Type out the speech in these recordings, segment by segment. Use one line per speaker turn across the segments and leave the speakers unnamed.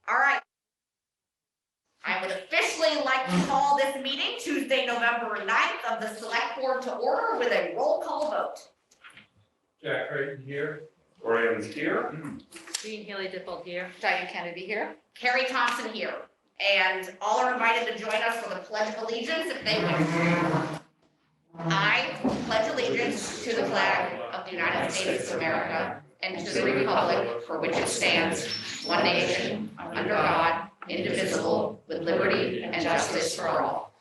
All right. I would officially like to call this meeting Tuesday, November 9th of the Select Board to order with a roll call vote.
Jack Creighton here.
Orian's here.
Jean Haley Dippold here.
Diane Kennedy here. Carrie Thompson here. And all are invited to join us for the Pledge of Allegiance if they wish. I pledge allegiance to the flag of the United States of America and to the republic for which it stands, one nation, under God, indivisible, with liberty and justice for all.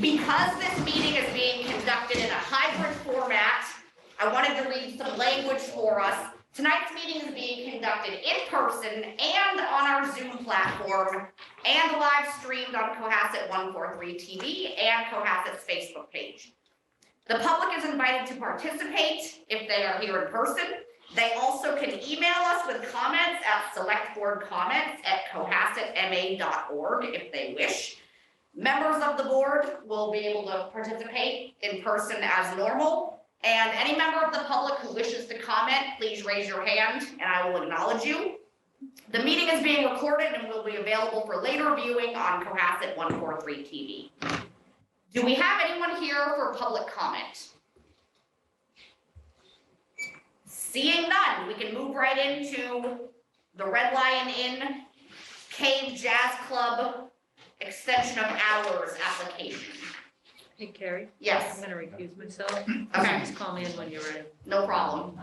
Because this meeting is being conducted in a hybrid format, I wanted to read some language for us. Tonight's meeting is being conducted in person and on our Zoom platform and live streamed on Cohasset 143 TV and Cohasset's Facebook page. The public is invited to participate if they are here in person. They also can email us with comments at selectboardcomments@cohassetma.org if they wish. Members of the board will be able to participate in person as normal. And any member of the public who wishes to comment, please raise your hand and I will acknowledge you. The meeting is being recorded and will be available for later viewing on Cohasset 143 TV. Do we have anyone here for public comment? Seeing none, we can move right into the Red Lion Inn Cave Jazz Club extension of hours application.
Hey, Carrie?
Yes.
I'm gonna recuse myself.
Okay.
Just call me in when you're ready.
No problem.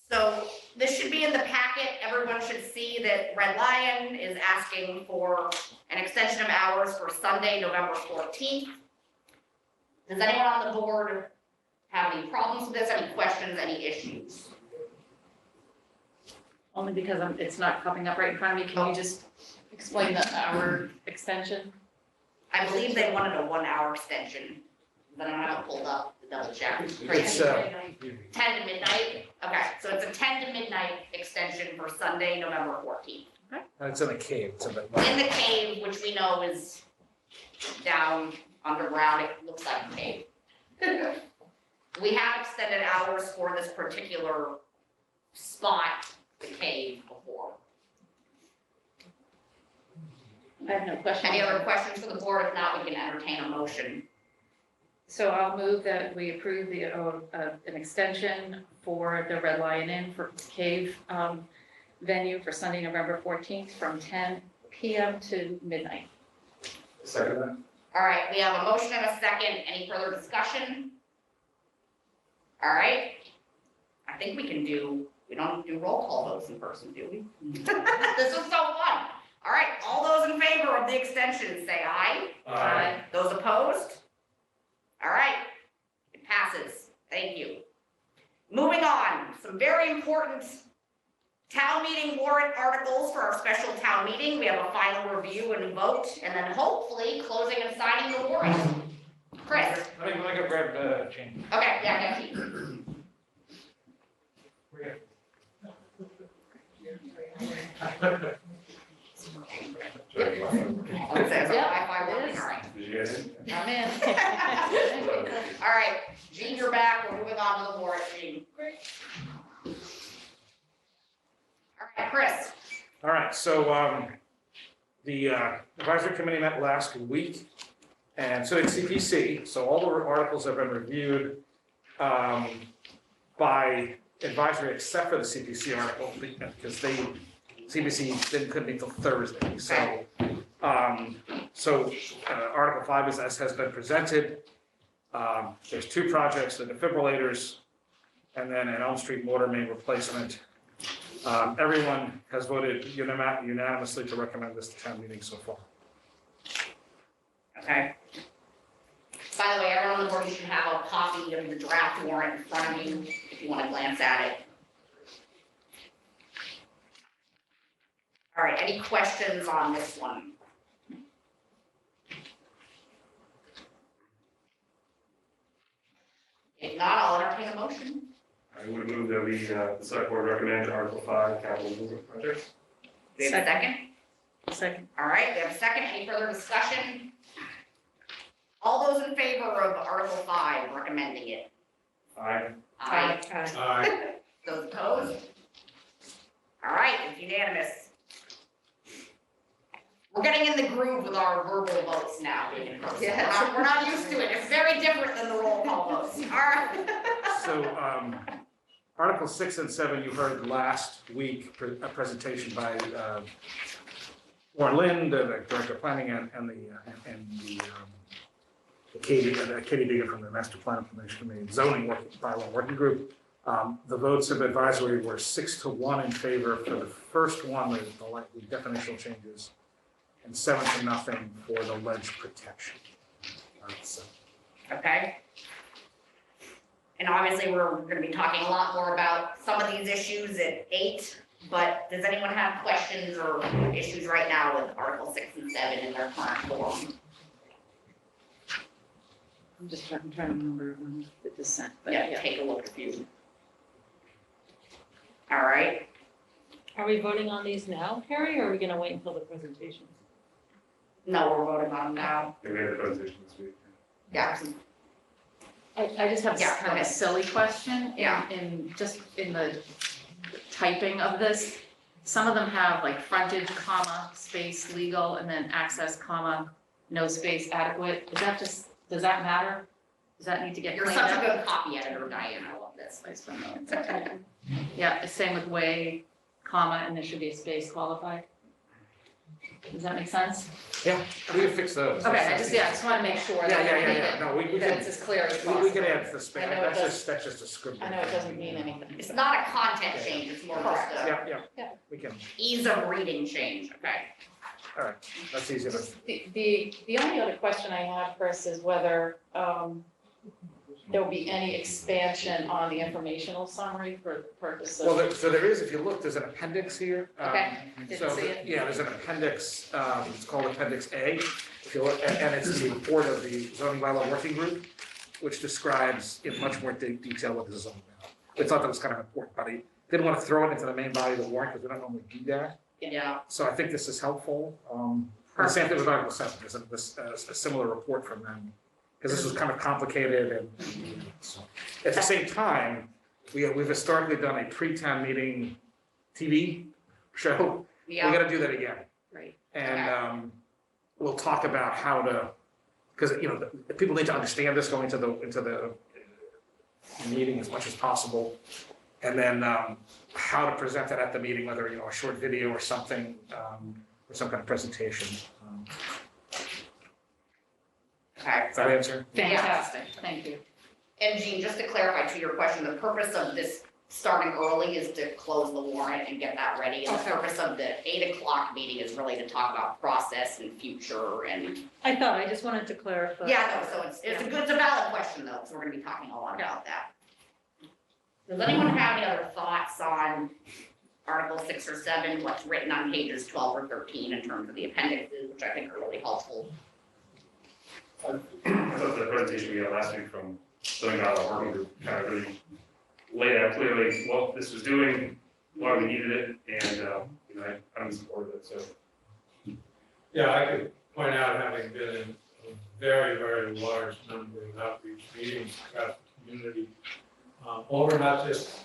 So this should be in the packet. Everyone should see that Red Lion is asking for an extension of hours for Sunday, November 14th. Does anyone on the board have any problems with this, any questions, any issues?
Only because it's not popping up right in front of me. Can you just explain the hour extension?
I believe they wanted a 1 hour extension, but I don't have it pulled up to double check.
It's
10 to midnight? Okay, so it's a 10 to midnight extension for Sunday, November 14th.
it's in a cave. It's in the.
In the cave, which we know is down underground, it looks like a cave. We have extended hours for this particular spot, the cave, before.
I have no question.
Any other questions for the board? If not, we can entertain a motion.
So I'll move that we approve the, an extension for the Red Lion Inn for Cave venue for Sunday, November 14th from 10 p.m. to midnight.
Second that.
All right, we have a motion and a second. Any further discussion? All right. I think we can do, we don't do roll call votes in person, do we? This is so fun. All right, all those in favor of the extension, say aye.
Aye.
Those opposed? All right, it passes. Thank you. Moving on, some very important town meeting warrant articles for our special town meeting. We have a final review and vote, and then hopefully closing and signing the warrant. Chris?
I think I got grab change.
Okay, yeah, Keith. Wi-Fi working, all right.
Did you guys?
I'm in.
All right, Jean, you're back. We're moving on to the warrant, Jean. All right, Chris.
All right, so the advisory committee met last week, and so did CPC. So all the articles have been reviewed by advisory except for the CPC article because CPC couldn't meet till Thursday. So Article 5 has been presented. There's 2 projects: the defibrillators and then an Elm Street water main replacement. Everyone has voted unanimously to recommend this to town meeting so far.
Okay. By the way, everyone on the board, you should have a copy of the draft warrant in front of you if you want to glance at it. All right, any questions on this one? If not, I'll entertain a motion.
I would move that we, the select board recommend Article 5, capital improvement projects.
Do we have a second?
Second.
All right, we have a second. Any further discussion? All those in favor of Article 5, recommending it?
Aye.
Aye.
Aye.
Those opposed? All right, it's unanimous. We're getting in the groove with our verbal votes now, being in person.
Yes.
We're not used to it. It's very different than the roll call votes. All right.
So, Article 6 and 7, you heard last week, a presentation by Warren Lind, the Director of Planning, and Katie Deegan from the Master Plan Implementation Committee, Zoning Bylaw Working Group. The votes of advisory were 6-1 in favor for the first one, the definitional changes, and 7-0 for the ledge protection. So,
Okay. And obviously, we're gonna be talking a lot more about some of these issues at 8, but does anyone have questions or issues right now with Article 6 and 7 in their current form?
I'm trying to remember the dissent, but
Yeah,
yeah.
take a look if you. All right,
Are we voting on these now, Carrie, or are we gonna wait until the presentation?
no, we're voting on them now.
We had a presentation this week.
Yeah,
I just have
Yeah,
kind
go
of a
ahead.
silly question.
Yeah.
In the typing of this, some of them have like frontage, comma, space, legal, and then access, comma, no space, adequate. Is that just, does that matter? Does that need to get
you're
cleaned
such a
up?
good copy editor, Diane, I love this.
I just don't know. Yeah, same with way, comma, and there should be a space qualified. Does that make sense?
yeah, we can fix those.
Okay, I just want to make sure that
Yeah, no, we
that
can,
it's as clear as possible.
we can add the space,
I know it
that's just a script.
I know it doesn't mean anything.
It's not a content change, it's more just a
Yeah, we can,
ease of reading change, okay?
all right, that's easy enough.
Just the only other question I have, Chris, is whether there will be any expansion on the informational summary for the purpose
Well,
of.
so there is, if you look, there's an appendix here.
Okay, didn't
So,
see it.
yeah, there's an appendix, it's called Appendix A, if you look, and it's the report of the zoning bylaw working group, which describes in much more detail what this is all about. We thought that was kind of important, but I didn't want to throw it into the main body of the warrant, because we don't normally do that.
Yeah.
So I think this is helpful. And the same thing with Article 7, there's a similar report from them, because this was kind of complicated and so. At the same time, we've historically done a pre-town meeting TV show. We
Yeah,
gotta do that again.
Right.
And we'll talk about how to, because, the people need to understand this going into the meeting as much as possible. And then how to present that at the meeting, whether, a short video or something, or some kind of presentation.
okay.
Does that answer?
Fantastic, thank you.
And Jean, just to clarify to your question, the purpose of this starting early is to close the warrant and get that ready. And the
Okay.
purpose of the 8 o'clock meeting is really to talk about process and future and,
I just wanted to clarify.
yeah, no, so it's a valid question though, so we're gonna be talking a lot about that. Does anyone have any other thoughts on Article 6 or 7, what's written on pages 12 or 13 in terms of the appendixes, which I think are really helpful?
I thought the presentation we had last week from zoning bylaw working group kind of really laid out clearly what this was doing, why we needed it, and, I'm in support of it, so.
Yeah, I could point out, having been in a very, very large number of outreach meetings across the community, over not just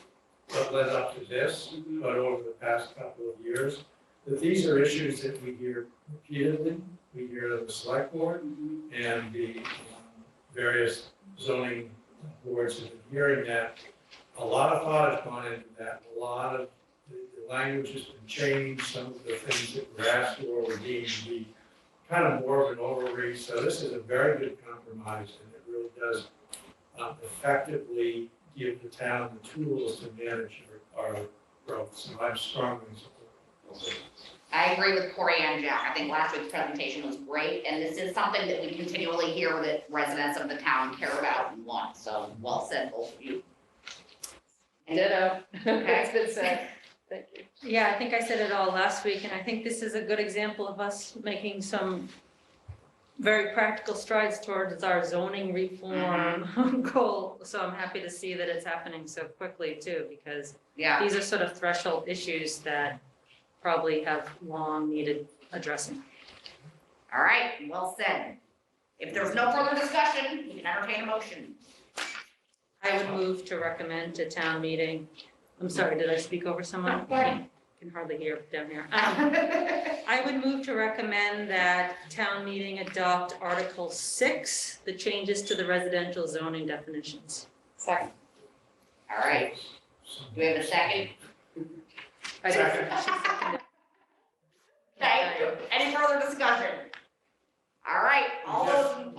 what led up to this, but over the past couple of years, that these are issues that we hear repeatedly. We hear of the select board and the various zoning boards have been hearing that. A lot of thought has gone into that, a lot of the language has been changed, some of the things that were asked for were deemed to be kind of more of an overreach, so this is a very good compromise, and it really does effectively give the town the tools to manage our growth, so I'm strongly in support.
I agree with Corey and Jack. I think last week's presentation was great, and this is something that we continually hear that residents of the town care about and want, so well said, both of you.
Ditto.
Okay.
It's been said. Thank you.
Yeah, I think I said it all last week, and I think this is a good example of us making some very practical strides towards our zoning reform goal. So I'm happy to see that it's happening so quickly too, because
Yeah,
these are sort of threshold issues that probably have long needed addressing.
all right, well said. If there's no further discussion, you can entertain a motion.
I would move to recommend to town meeting, I'm sorry, did I speak over someone?
No, go ahead.
can hardly hear down here. I would move to recommend that town meeting adopt Article 6, the changes to the residential zoning definitions.
Second.
All right, do we have a second?
I did.
Second.
She seconded.
Thank you. Any further discussion? All right, all those in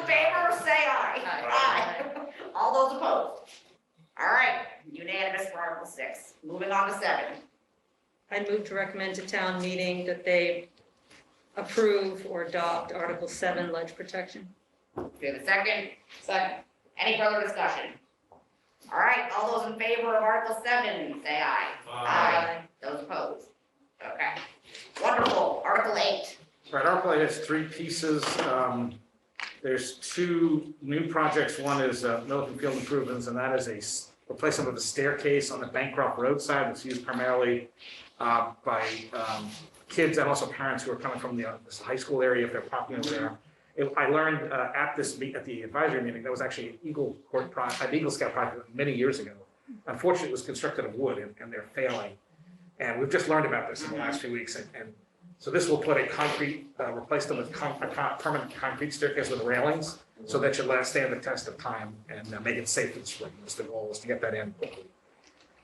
favor, say aye. Aye. All those opposed? All right, unanimous for Article 6. Moving on to 7.
I'd move to recommend to town meeting that they approve or adopt Article 7, ledge protection.
Do we have a second?
Second.
Any further discussion? All right, all those in favor of Article 7, say aye.
Aye.
Those opposed? Okay. Wonderful. Article 8.
Right, Article 8 has 3 pieces. There's 2 new projects. One is Milliken Field improvements, and that is a replacement of a staircase on the Bancroft Road side that's used primarily by kids and also parents who are coming from this high school area if they're popping over there. I learned at the advisory meeting, that was actually an Eagle Scout project many years ago. Unfortunately, it was constructed of wood and they're failing. And we've just learned about this in the last few weeks. And so this will put a concrete, replace them with a permanent concrete staircase with railings so that you'll stand the test of time and make it safe for the spring. That's the goal, is to get that in quickly.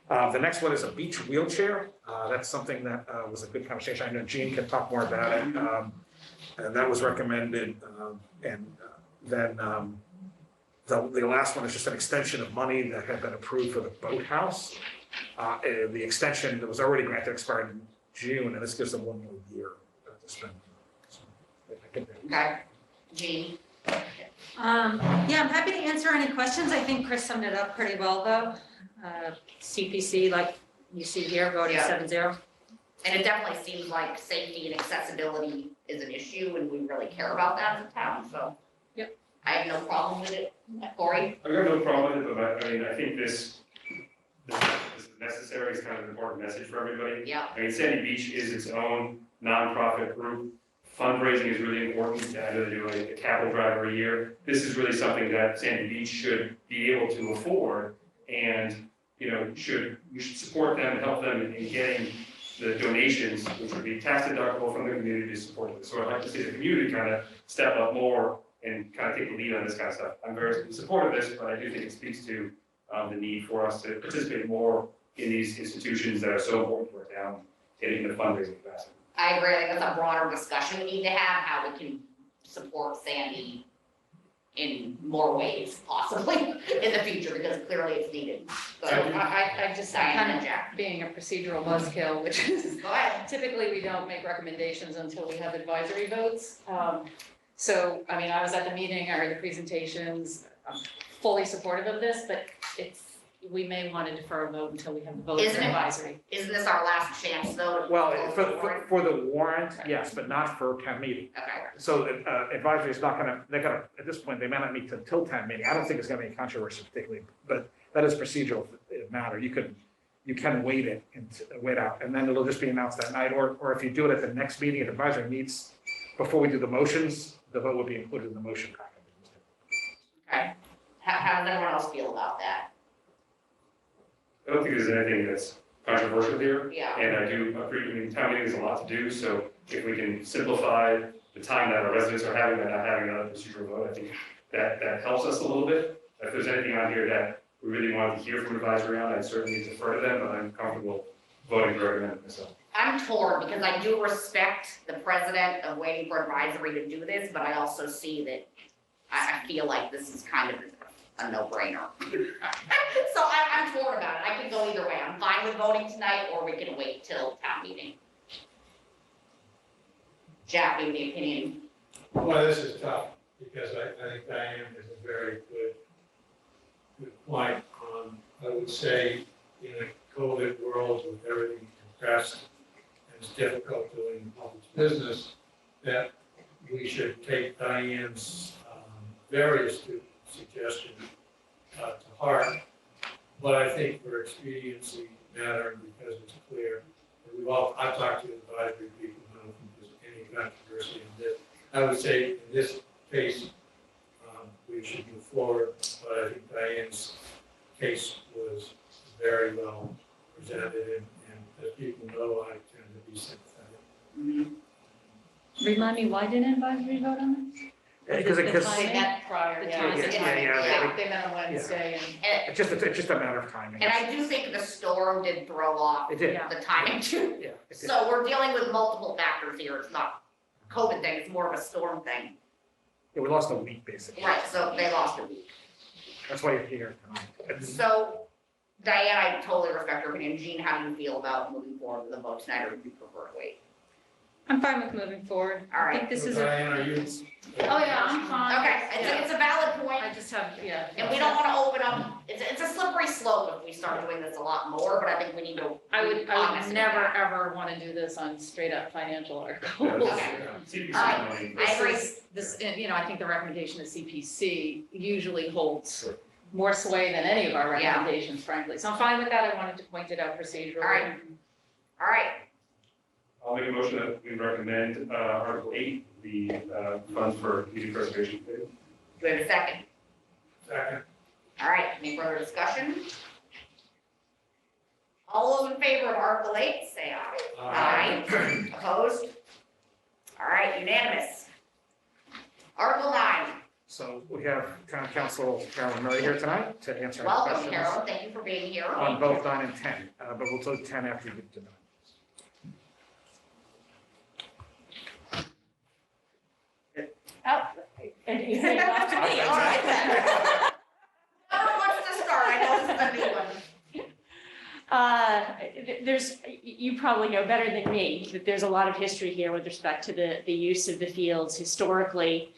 The next one is a beach wheelchair. That's something that was a good conversation. I know Jean can talk more about it. And that was recommended. Then the last one is just an extension of money that had been approved for the boathouse. The extension that was already granted expired in June, and this gives them 1 more year to spend. So, I think that-
Okay. Jean?
Yeah, I'm happy to answer any questions. I think Chris summed it up pretty well, though. CPC, like you see here, voting
Yeah.
7-0.
And it definitely seems like safety and accessibility is an issue, and we really care about that as a town, so.
Yep.
I have no problem with it. Corey?
I've got no problem with it, but I mean, I think this is necessary, it's kind of an important message for everybody.
Yeah.
I mean, Sandy Beach is its own nonprofit group. Fundraising is really important. I know they do a capital drive every year. This is really something that Sandy Beach should be able to afford, and, you know, we should support them and help them in getting the donations, which would be tax deductible from the community to support this. So I'd like to see the community kind of step up more and kind of take the lead on this kind of stuff. I'm very supportive of this, but I do think it speaks to the need for us to participate more in these institutions that are so important to our town, getting the fundraising capacity.
I agree. I think that's a broader discussion we need to have, how we can support Sandy in more ways possibly in the future, because clearly it's needed. So,
I just,
Diane
kind
and
of
Jack.
being a procedural buzzkill, which is
Go ahead.
typically we don't make recommendations until we have advisory votes. So, I mean, I was at the meeting, I heard the presentations, I'm fully supportive of this, but we may want to defer a vote until we have the vote for
Isn't it-
advisory.
Isn't this our last chance though? to
Well,
vote
for,
for
for,
it?
for the warrant, yes, but not for town meeting.
Okay.
So advisory is not gonna, they're gonna, at this point, they may not meet until town meeting. I don't think it's gonna be any controversy particularly, but that is procedural matter. You can wait it and wait out, and then it'll just be announced that night, or if you do it at the next meeting, if advisory meets before we do the motions, the vote will be included in the motion package.
Okay. How does everyone else feel about that?
I don't think there's anything that's controversial here.
Yeah.
And I do agree, I mean, town meeting is a lot to do, so if we can simplify the time that our residents are having by not having another procedural vote, I think that helps us a little bit. If there's anything on here that we really wanted to hear from advisory on, I'd certainly defer to them, but I'm comfortable voting for it myself.
I'm torn because I do respect the president of waiting for advisory to do this, but I also see that I feel like this is kind of a no-brainer. So I'm torn about it. I could go either way. I'm fine with voting tonight, or we can wait till town meeting. Jack, you have any opinion?
Well, this is tough, because I think Diane is a very good point. I would say in a COVID world with everything compressed and it's difficult doing public business, that we should take Diane's very astute suggestion to heart. But I think for expediency matter, because it's clear, and I've talked to advisory people, I don't think there's any controversy in this. I would say in this case, we should move forward, but I think Diane's case was very well presented, and as people know, I tend to be sympathetic.
Mhm.
Remind me, why didn't advisory vote on this?
Because,
The
because,
They
timing?
met prior,
The
yeah.
timing.
Yeah.
They met on Wednesday and.
it's just a matter of timing.
And I do think the storm did throw off
It did,
Yeah.
the timing too.
yeah. It did.
So we're dealing with multiple factors here. It's not a COVID thing, it's more of a storm thing.
Yeah, we lost a week, basically.
Right, so they lost a week.
That's why you're here tonight.
So Diane, I totally respect your opinion. Jean, how do you feel about moving forward with the vote tonight, or do you prefer to wait?
I'm fine with moving forward.
All
I
right.
think this is
Diane, are you?
Oh, yeah, I'm fine.
Okay, it's a valid point,
I just have, yeah.
and we don't wanna open up, it's a slippery slope if we start doing this a lot more, but I think we need to.
I
be
would
honest about
never,
that.
ever want to do this on straight up financial articles.
Okay.
CPC
All right.
money.
I agree.
This, you know, I think the recommendation of CPC usually holds more sway than any of our
Yeah.
recommendations, frankly. So I'm fine with that. I wanted to point it out procedurally.
All right. All right,
I'll make a motion that we recommend Article 8, the funds for community preservation.
do we have a second?
Second.
All right, any further discussion? All those in favor of Article 8, say aye. Aye. Opposed? All right, unanimous. Article 9,
So we have Town Council Carolyn Murray here tonight to answer any
welcome
questions
Carolyn, thank you for being here.
on both 9 and 10, but we'll do 10 after you get to 9.
And
All right then. Whoever wants to start, I know this is a new one.
There's, you probably know better than me, that there's a lot of history here with respect to the use of the fields historically.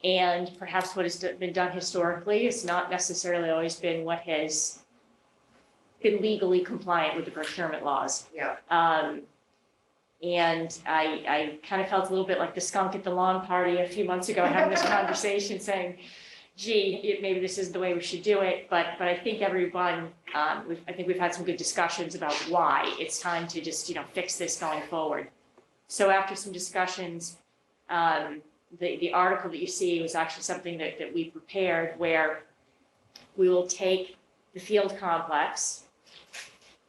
And perhaps what has been done historically has not necessarily always been what has been legally compliant with the procurement laws.
Yeah.
And I kind of felt a little bit like the skunk at the lawn party a few months ago, having this conversation saying, gee, maybe this isn't the way we should do it, but I think everyone, I think we've had some good discussions about why it's time to just, fix this going forward. So after some discussions, the article that you see was actually something that we prepared, where we will take the field complex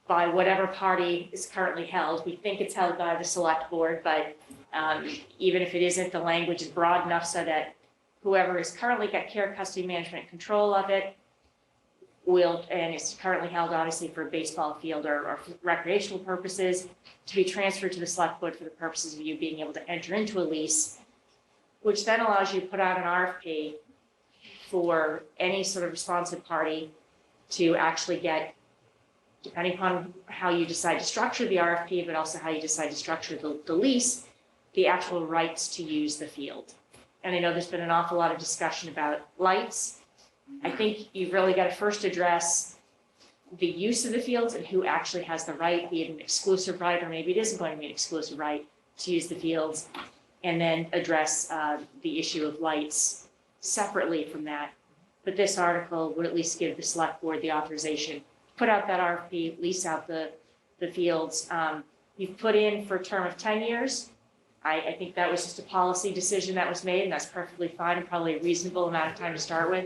by whatever party is currently held. We think it's held by the select board, but even if it isn't, the language is broad enough so that whoever is currently got care, custody, management, control of it will, and it's currently held obviously for a baseball field or recreational purposes, to be transferred to the select board for the purposes of you being able to enter into a lease, which then allows you to put out an RFP for any sort of responsive party to actually get, depending upon how you decide to structure the RFP, but also how you decide to structure the lease, the actual rights to use the field. And I know there's been an awful lot of discussion about lights. I think you've really got to first address the use of the fields and who actually has the right, be it an exclusive right, or maybe it isn't going to be an exclusive right to use the fields, and then address the issue of lights separately from that. But this article would at least give the select board the authorization, put out that RFP, lease out the fields. You've put in for a term of 10 years. I think that was just a policy decision that was made, and that's perfectly fine and probably a reasonable amount of time to start with.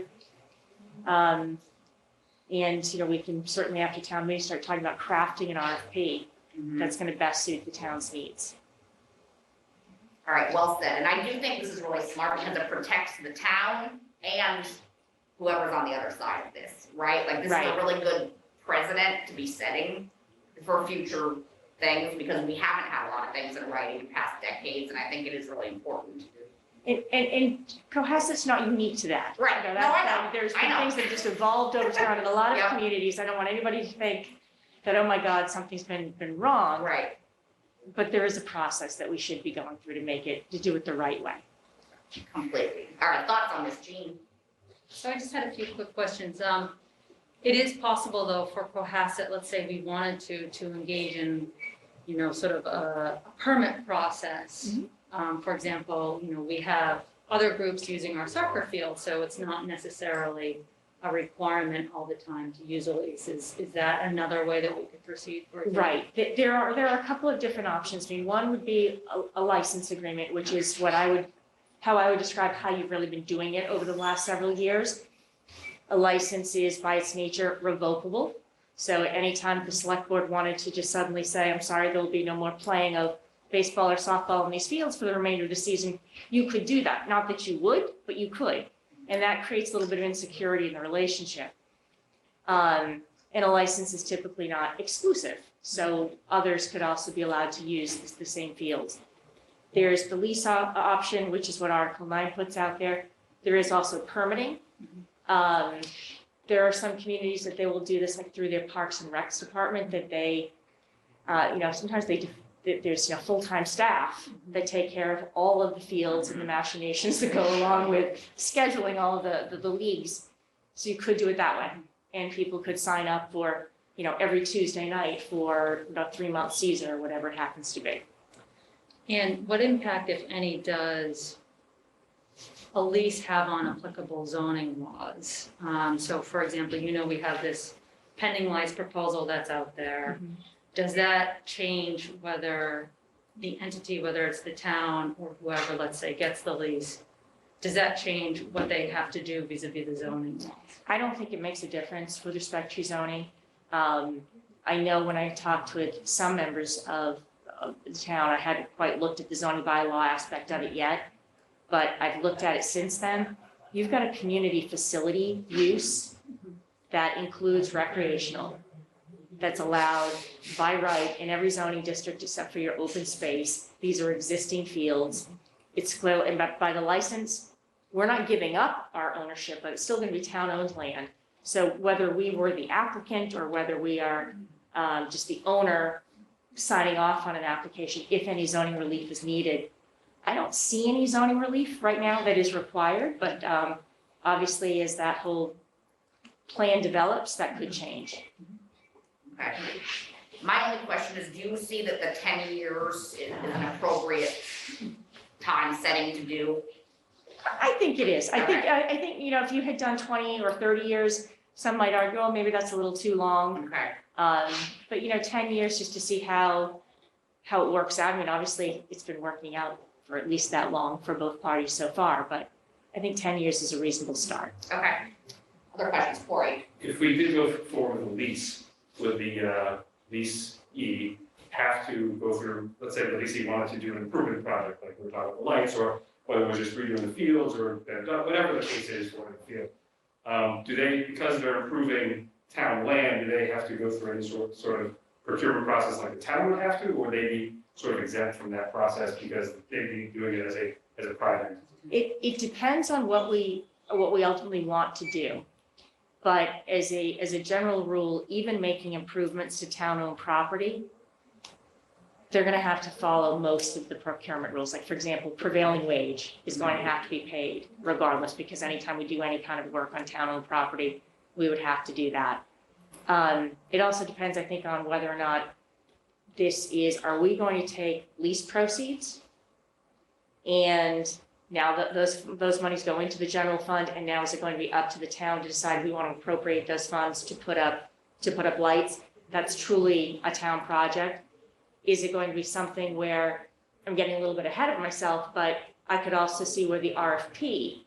And, we can certainly after town meeting start talking about crafting an RFP that's going to best suit the town's needs.
All right, well said, and I do think this is really smart because it protects the town and whoever's on the other side of this, right? Like, this is a
Right.
really good precedent to be setting for future things, because we haven't had a lot of things in writing in past decades, and I think it is really important.
And Cohasset's not unique to that.
Right.
You know,
No,
that-
I know.
There's
I
been
know.
things that just evolved over time in a lot of
Yep.
communities. I don't want anybody to think that, oh my God, something's been wrong.
Right.
But there is a process that we should be going through to do it the right way.
Completely. All right, thoughts on this, Jean?
So I just had a few quick questions. It is possible though for Cohasset, let's say we wanted to engage in, sort of a permit process. For example, we have other groups using our soccer field, so it's not necessarily a requirement all the time to use a lease. Is that another way that we could proceed? For example?
Right. There are a couple of different options. I mean, one would be a license agreement, which is how I would describe how you've really been doing it over the last several years. A license is by its nature revocable. So anytime the select board wanted to just suddenly say, I'm sorry, there'll be no more playing of baseball or softball in these fields for the remainder of the season, you could do that. Not that you would, but you could. And that creates a little bit of insecurity in the relationship. And a license is typically not exclusive, so others could also be allowed to use the same fields. There's the lease option, which is what Article 9 puts out there. There is also permitting. There are some communities that they will do this like through their Parks and Recs department, that they, sometimes there's full-time staff that take care of all of the fields and the machinations that go along with scheduling all of the leagues. So you could do it that way, and people could sign up for every Tuesday night for a 3-month season or whatever it happens to be.
And what impact, if any, does a lease have on applicable zoning laws? So for example, we have this pending license proposal that's out there.
Mhm.
Does that change whether the entity, whether it's the town or whoever, let's say, gets the lease, does that change what they have to do vis-a-vis the zoning laws?
I don't think it makes a difference with respect to zoning. I know when I talked with some members of the town, I hadn't quite looked at the zoning bylaw aspect of it yet, but I've looked at it since then. You've got a community facility use that includes recreational, that's allowed by right in every zoning district except for your open space. These are existing fields. It's clear, and by the license, we're not giving up our ownership, but it's still going to be town-owned land. So whether we were the applicant or whether we are just the owner signing off on an application, if any zoning relief is needed, I don't see any zoning relief right now that is required, but obviously as that whole plan develops, that could change.
Okay. My only question is, do you see that the 10 years is an appropriate time setting to do?
I think it is. I think,
Okay.
I think, if you had done 20 or 30 years, some might argue, oh, maybe that's a little too long.
Okay,
But 10 years just to see how it works out. I mean, obviously, it's been working out for at least that long for both parties so far, but I think 10 years is a reasonable start.
okay. Other questions, Corey?
If we did go forward with a lease, would the leasee have to go through, let's say the leasee wanted to do an improvement project, like we were talking about the lights, or whether it was just redoing the fields, or whatever the case is for the field. Do they, because they're improving town land, do they have to go through any sort of procurement process like the town would have to, or would they be sort of exempt from that process because they'd be doing it as a private entity?
It depends on what we ultimately want to do. But as a general rule, even making improvements to town-owned property, they're gonna have to follow most of the procurement rules. Like, for example, prevailing wage is going to have to be paid regardless, because anytime we do any kind of work on town-owned property, we would have to do that. It also depends, I think, on whether or not are we going to take lease proceeds? And now that those monies go into the general fund, and now is it going to be up to the town to decide we want to appropriate those funds to put up lights? That's truly a town project. Is it going to be something where, I'm getting a little bit ahead of myself, but I could also see where the RFP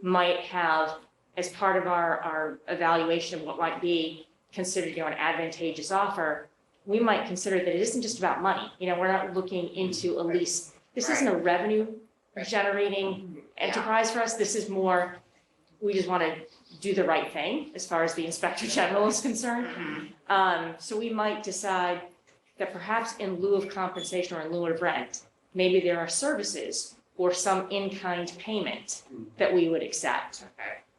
might have, as part of our evaluation of what might be considered an advantageous offer, we might consider that it isn't just about money. We're not looking into a lease. This isn't a revenue generating enterprise for us. This is more, we just want to do the right thing as far as the Inspector General is concerned. So we might decide that perhaps in lieu of compensation or in lieu of rent, maybe there are services or some in-kind payment that we would accept.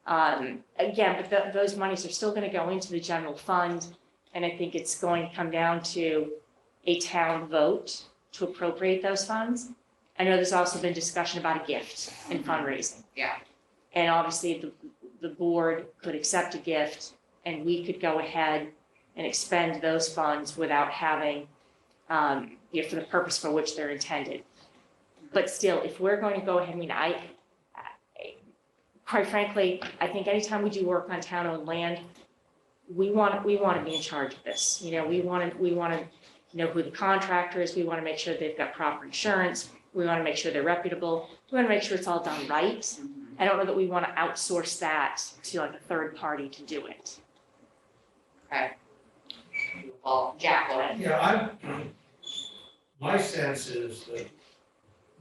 Okay.
Again, but those monies are still going to go into the general fund, and I think it's going to come down to a town vote to appropriate those funds. I know there's also been discussion about a gift in fundraising.
Yeah.
And obviously, the board could accept a gift, and we could go ahead and expend those funds without having, for the purpose for which they're intended. But still, if we're going to go ahead, quite frankly, I think anytime we do work on town-owned land, we want to be in charge of this. We want to know who the contractor is. We want to make sure they've got proper insurance. We want to make sure they're reputable. We want to make sure it's all done right. I don't know that we want to outsource that to like a third party to do it.
Okay. Well, Jack, go ahead.
Yeah, my sense is that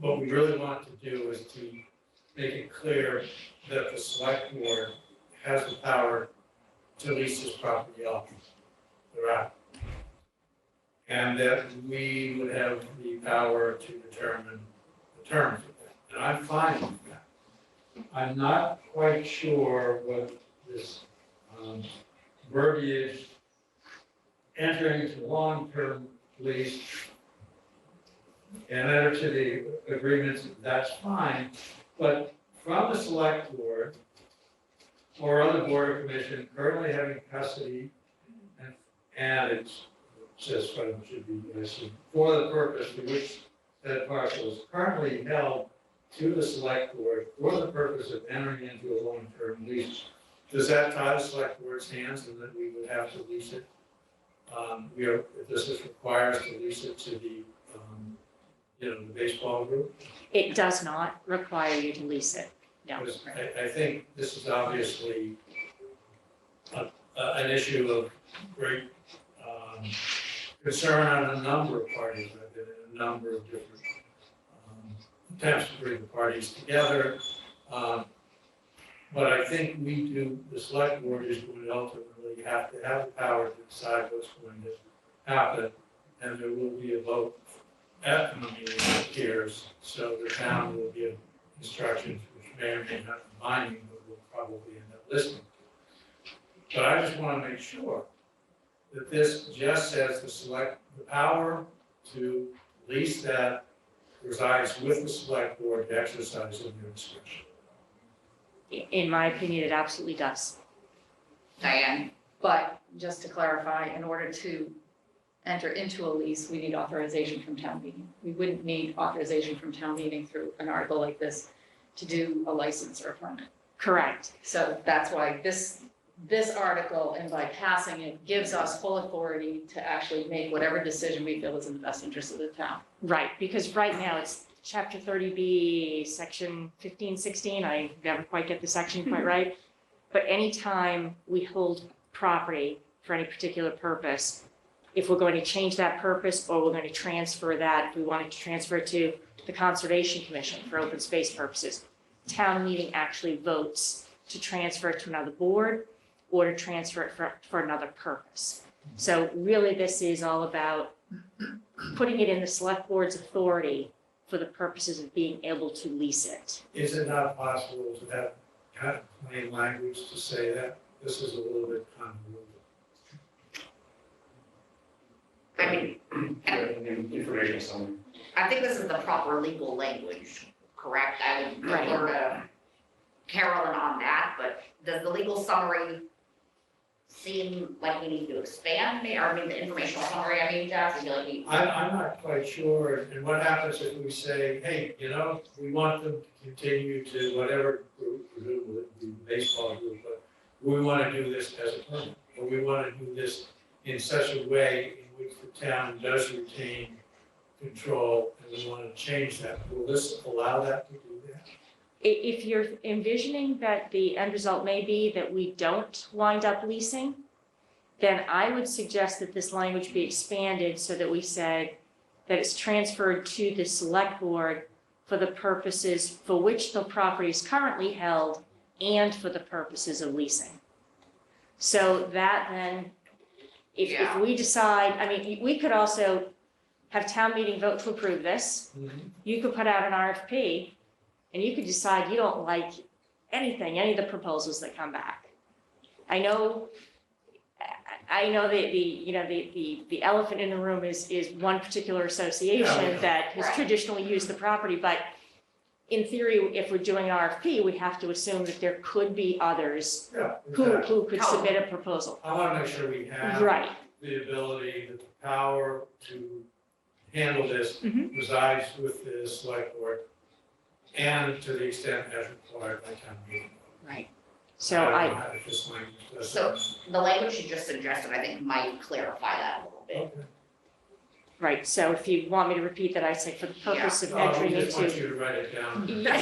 what we really want to do is to make it clear that the select board has the power to lease this property off the route. And that we would have the power to determine the terms of that. And I'm fine with that. I'm not quite sure what this verbiage entering into long-term lease and enter to the agreements, that's fine. But from the select board or other board or commission currently having custody and it says what it should be, for the purpose for which that parcel is currently held to the select board for the purpose of entering into a long-term lease. Does that tie the select board's hands and that we would have to lease it? If this requires to lease it to the, the baseball group?
It does not require you to lease it, no.
Because I think this is obviously an issue of great concern on a number of parties. I've been in a number of different attempts to bring the parties together. But I think the select board is going to ultimately have to have the power to decide what's going to happen. And there will be a vote at the meeting that appears, so the town will give instructions which may or may not be binding, but will probably end up listening. But I just want to make sure that this just says the power to lease that resides with the select board to exercise in their discretion.
In my opinion, it absolutely does.
Diane,
But just to clarify, in order to enter into a lease, we need authorization from town meeting. We wouldn't need authorization from town meeting through an article like this to do a license or a permit.
Correct.
So that's why this article, and by passing it, gives us full authority to actually make whatever decision we feel is in the best interest of the town.
Right, because right now it's chapter 30B, section 1516, I never quite get the section quite right. But anytime we hold property for any particular purpose, if we're going to change that purpose or we're going to transfer that, if we wanted to transfer it to the Conservation Commission for open space purposes, town meeting actually votes to transfer it to another board or to transfer it for another purpose. So really this is all about putting it in the select board's authority for the purposes of being able to lease it.
Is it not possible to have kind of plain language to say that? This is a little bit convoluted.
I mean,
Information summary.
I think this is the proper legal language, correct? I would
Right.
defer to Carolyn on that, but does the legal summary seem like we need to expand, the informational summary, Jeff, I feel like we.
I'm not quite sure, and what happens if we say, hey, we want them to continue to whatever group, presumably the baseball group, but we want to do this as a permit, or we want to do this in such a way in which the town does retain control, and we want to change that. Will this allow that to do that?
If you're envisioning that the end result may be that we don't wind up leasing, then I would suggest that this language be expanded so that we said that it's transferred to the select board for the purposes for which the property is currently held and for the purposes of leasing. So that then, if we decide, we could also have town meeting vote to approve this. You could put out an RFP and you could decide you don't like anything, any of the proposals that come back. I know the elephant in the room is one particular association that has
Right.
traditionally used the property, but in theory, if we're doing an RFP, we have to assume that there could be others
Yeah,
who
exactly.
could submit a proposal.
I want to make sure we have
Right,
the ability, the power to handle this
Mhm.
resides with the select board and to the extent as required by town meeting.
right. So
don't know
I,
how this language does
So-
that.
The language you just suggested, I think, might clarify that a little bit.
Okay.
right, so if you want me to repeat that, I say for the purpose of
Oh,
entering
we
into.
just want you to write it down.
Yeah,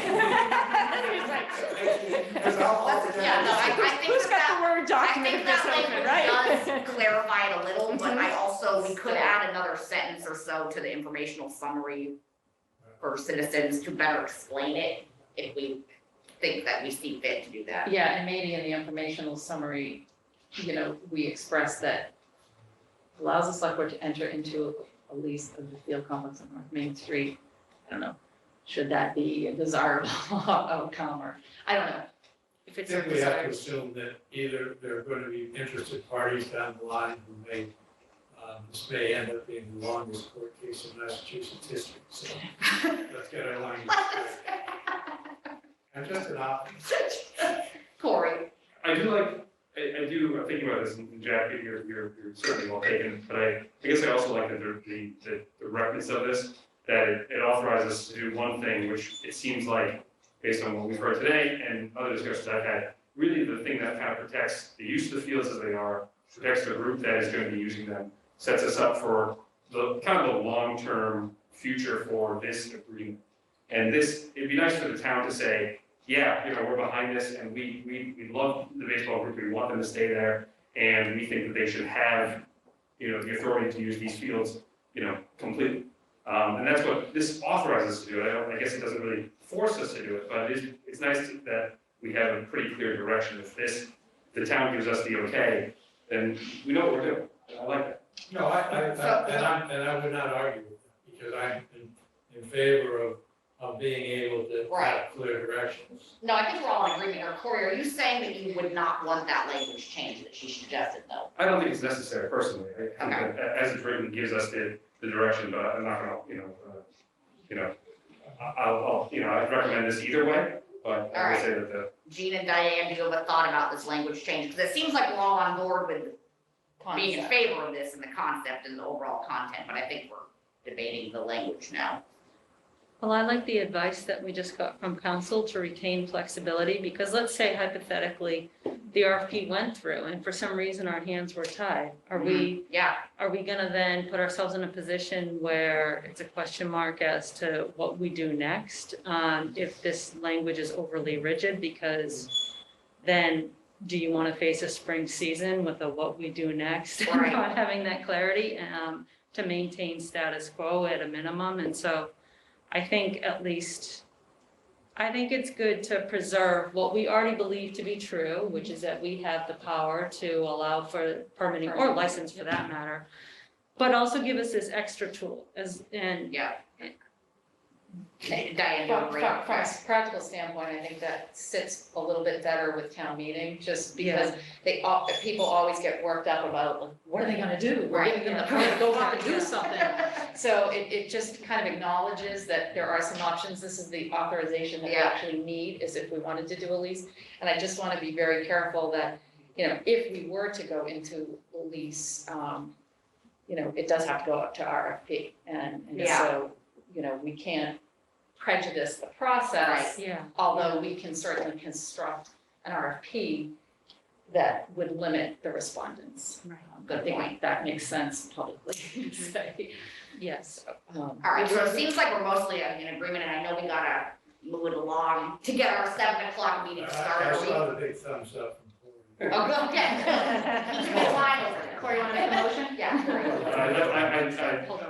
no, I think
Who's got the Word
I
document
think
of this
that
open,
language
right?
does clarify it a little, but I also, we could add another sentence or so to the informational summary for citizens to better explain it if we think that we see fit to do that.
Yeah, and maybe in the informational summary, we express that allows the select board to enter into a lease of the field complex on North Main Street. I don't know, should that be a desirable outcome, or, I don't know. If
I
it's
think
a
we have to
desire.
assume that either there are going to be interested parties down the line who may, this may end up being the longest court case in Massachusetts history, so let's get our language straight. I'm just an optimist.
Corey,
I do like, I do, I'm thinking about this, and Jack, you're certainly well taken, but I guess I also like the reference of this, that it authorizes us to do one thing, which it seems like, based on what we've heard today and other discussions I've had, really the thing that kind of protects the use of the fields as they are, protects the group that is going to be using them, sets us up for the kind of the long-term future for this agreement. And this, it'd be nice for the town to say, yeah, we're behind this, and we love the baseball group, we want them to stay there, and we think that they should have, the authority to use these fields, completely. And that's what this authorizes us to do. I guess it doesn't really force us to do it, but it's nice that we have a pretty clear direction. If the town gives us the okay, then we know what we're doing. And I like that.
No, I would not argue with that, because I'm in favor of being able to
Right.
have clear directions.
no, I think we're all in agreement. Or Corey, are you saying that you would not want that language change that she suggested, though?
I don't think it's necessary personally. I think
Okay.
that as it's written, it gives us the direction, but I'm not gonna, I'd recommend this either way, but I would say that the
Jean and Diane, do you have a thought about this language change? Because it seems like we're all on board with being in
Concept.
favor of this and the concept and the overall content, but I think we're debating the language now.
Well, I like the advice that we just got from council to retain flexibility, because let's say hypothetically, the RFP went through and for some reason our hands were tied. Are we
Yeah,
gonna then put ourselves in a position where it's a question mark as to what we do next? If this language is overly rigid, because then do you wanna face a spring season with a what we do next?
Right.
Not having that clarity, to maintain status quo at a minimum, and so I think it's good to preserve what we already believe to be true, which is that we have the power to allow for permitting or license for that matter, but also give us this extra tool
yeah. Diane, you
From
agree?
a practical standpoint, I think that sits a little bit better with town meeting, just because people always get worked up about, like, what are they gonna do? We're
Right.
giving them the power to go out and do something. So it just kind of acknowledges that there are some options. This is the authorization that we
Yeah.
actually need, is if we wanted to do a lease. And I just want to be very careful that, if we were to go into a lease, it does have to go up to RFP. And
Yeah.
so, we can't prejudice the process,
yeah.
although we can certainly construct an RFP that would limit the respondents.
Right.
I think that makes sense publicly to say.
Yes.
All right, so it seems like we're mostly in agreement, and I know we gotta move it along to get our 7:00 meeting
I
started.
saw the big thumbs up from Corey.
Oh, okay. Keep me in line over there.
Corey, you want to make a motion?
Yeah.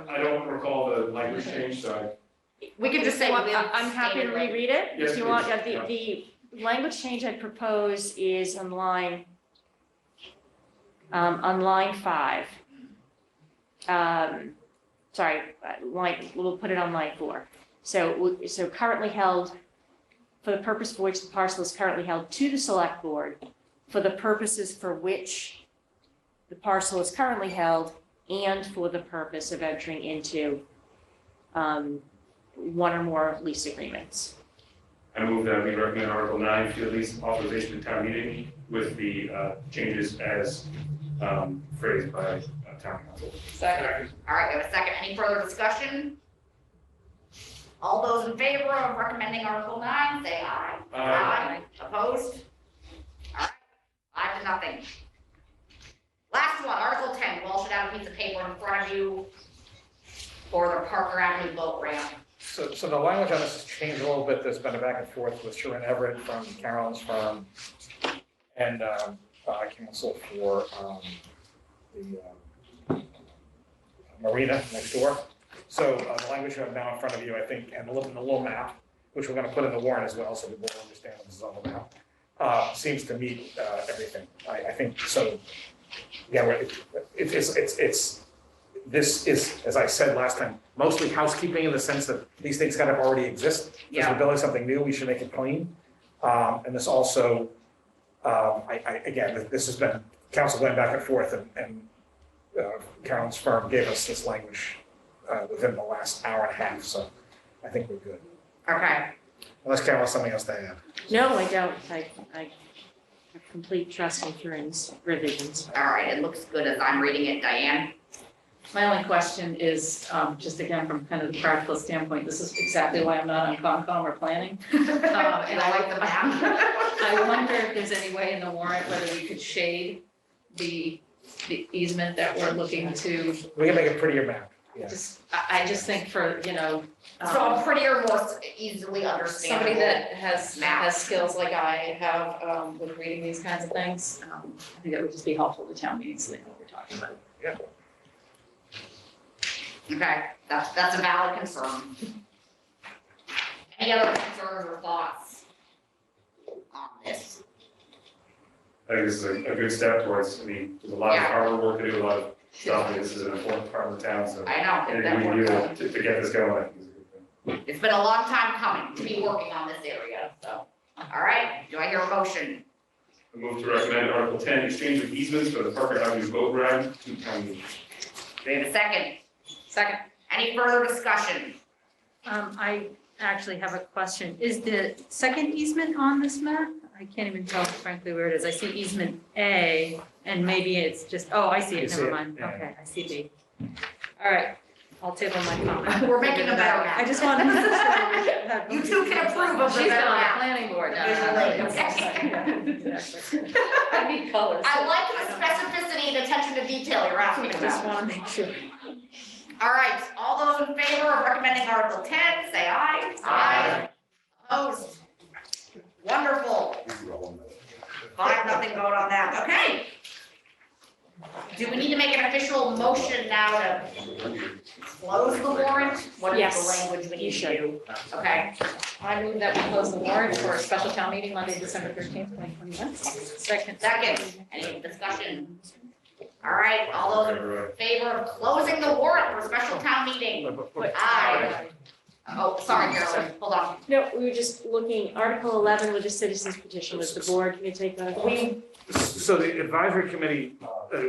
I don't recall the language change, so
We could just say.
So
we
I'm happy to
stated like-
reread it.
Yes,
If you want,
please.
the language change I propose is on line 5. We'll put it on line 4. So currently held, for the purpose for which the parcel is currently held to the select board, for the purposes for which the parcel is currently held, and for the purpose of entering into one or more lease agreements.
I move that we recommend Article 9, field lease authorization to town meeting with the changes as phrased by town council.
Second.
All right, we have a second. Any further discussion? All those in favor of recommending Article 9, say aye.
Aye.
Opposed? All right, 5-0. Last one, Article 10, you all should have a piece of paper in front of you for the Parker Avenue boat ramp.
So the language on this has changed a little bit. There's been a back and forth with Sharon Everett from Carolyn's firm and Counsel for marina next door. So the language you have now in front of you, I think, and a little map, which we're gonna put in the warrant as well, so people will understand what this is all about, seems to meet everything. I think, so, yeah, this is, as I said last time, mostly housekeeping in the sense that these things kind of already exist. If
Yeah.
we're building something new, we should make it clean. And this also, again, this has been council going back and forth, and Carolyn's firm gave us this language within the last hour and a half, so I think we're good.
Okay,
Unless Carol has something else to add.
No, I don't. I have complete trust in Kieran's revisions.
all right, it looks good as I'm reading it, Diane.
My only question is, just again, from kind of the practical standpoint, this is exactly why I'm not on Concom or planning.
And I like the map.
I wonder if there's any way in the warrant whether we could shade the easement that we're looking to,
We can make a prettier map, yeah.
I just think for,
So a prettier, more easily understandable.
somebody that has
Map.
skills like I have, with reading these kinds of things, I think it would just be helpful to town meetings, so they know what we're talking about.
Okay, that's a valid concern. Any other concerns or thoughts on this?
I think this is a good step towards, I mean, there's a lot of
Yeah.
hard work to do, a lot of stuff, and this is an important part of the town, so.
I know,
Anything we can do to get this going, I think is a good thing.
it's been a long time coming to be working on this area, so. All right, do I hear a motion?
I move to recommend Article 10, exchange of easements for the Parker Avenue boat ride to town meeting.
Do we have a second?
Second.
Any further discussion?
I actually have a question. Is the second easement on this map? I can't even tell frankly where it is. I see easement A, and maybe it's just, oh, I see
You
it,
see
never
it,
mind.
yeah.
Okay, I see B. All right, I'll table my comment.
We're making a better map.
I just wanted to make sure.
You two can approve of the
She's
better
on the
map.
planning board.
Visually.
I need colors.
I like the specificity and attention to detail you're asking
I just
about.
want to make sure.
All right, all those in favor of recommending Article 10, say aye. Aye. Opposed? Wonderful. 5-0 vote on that, okay. Do we need to make an official motion now to close the warrant? What is
Yes,
the language we
you
need to
should.
do? Okay,
I move that we close the warrant for a special town meeting Monday, December 13th, 2021.
Second.
second, any discussion? All right, all those in favor of closing the warrant for a special town meeting? Aye. Oh, sorry, Carolyn, hold on.
No, we were just looking, Article 11 with the citizens petition, was the board going to take that?
So the advisory committee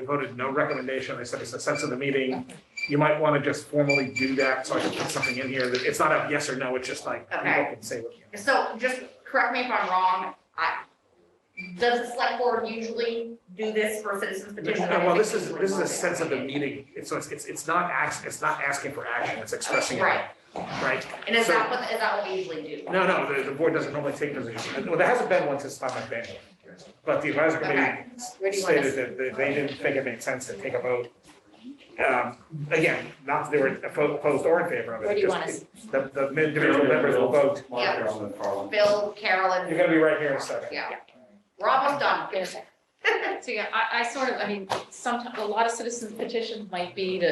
voted no recommendation. They said it's a sense of the meeting. You might want to just formally do that, so I can put something in here that it's not a yes or no, it's just like, people
Okay.
can say what you
So just correct me if I'm wrong, does the select board usually do this for citizens petition?
Well, this is a sense of the meeting. It's not asking for action, it's expressing it,
Right,
right?
and is
So-
that what we usually do?
No, the board doesn't normally take position. Well, there hasn't been one since time I've been here. But the advisory committee
Where do you want
stated that they didn't think it made sense to take a vote. Again, not that they were opposed or in favor of it.
Where do you
just-
want
The individual members will vote.
Yeah.
Carolyn, Carlin.
Bill, Carolyn,
You're gonna be right here in a second.
yeah. We're almost done.
So yeah, I sort of, I mean, sometimes, a lot of citizens petitions might be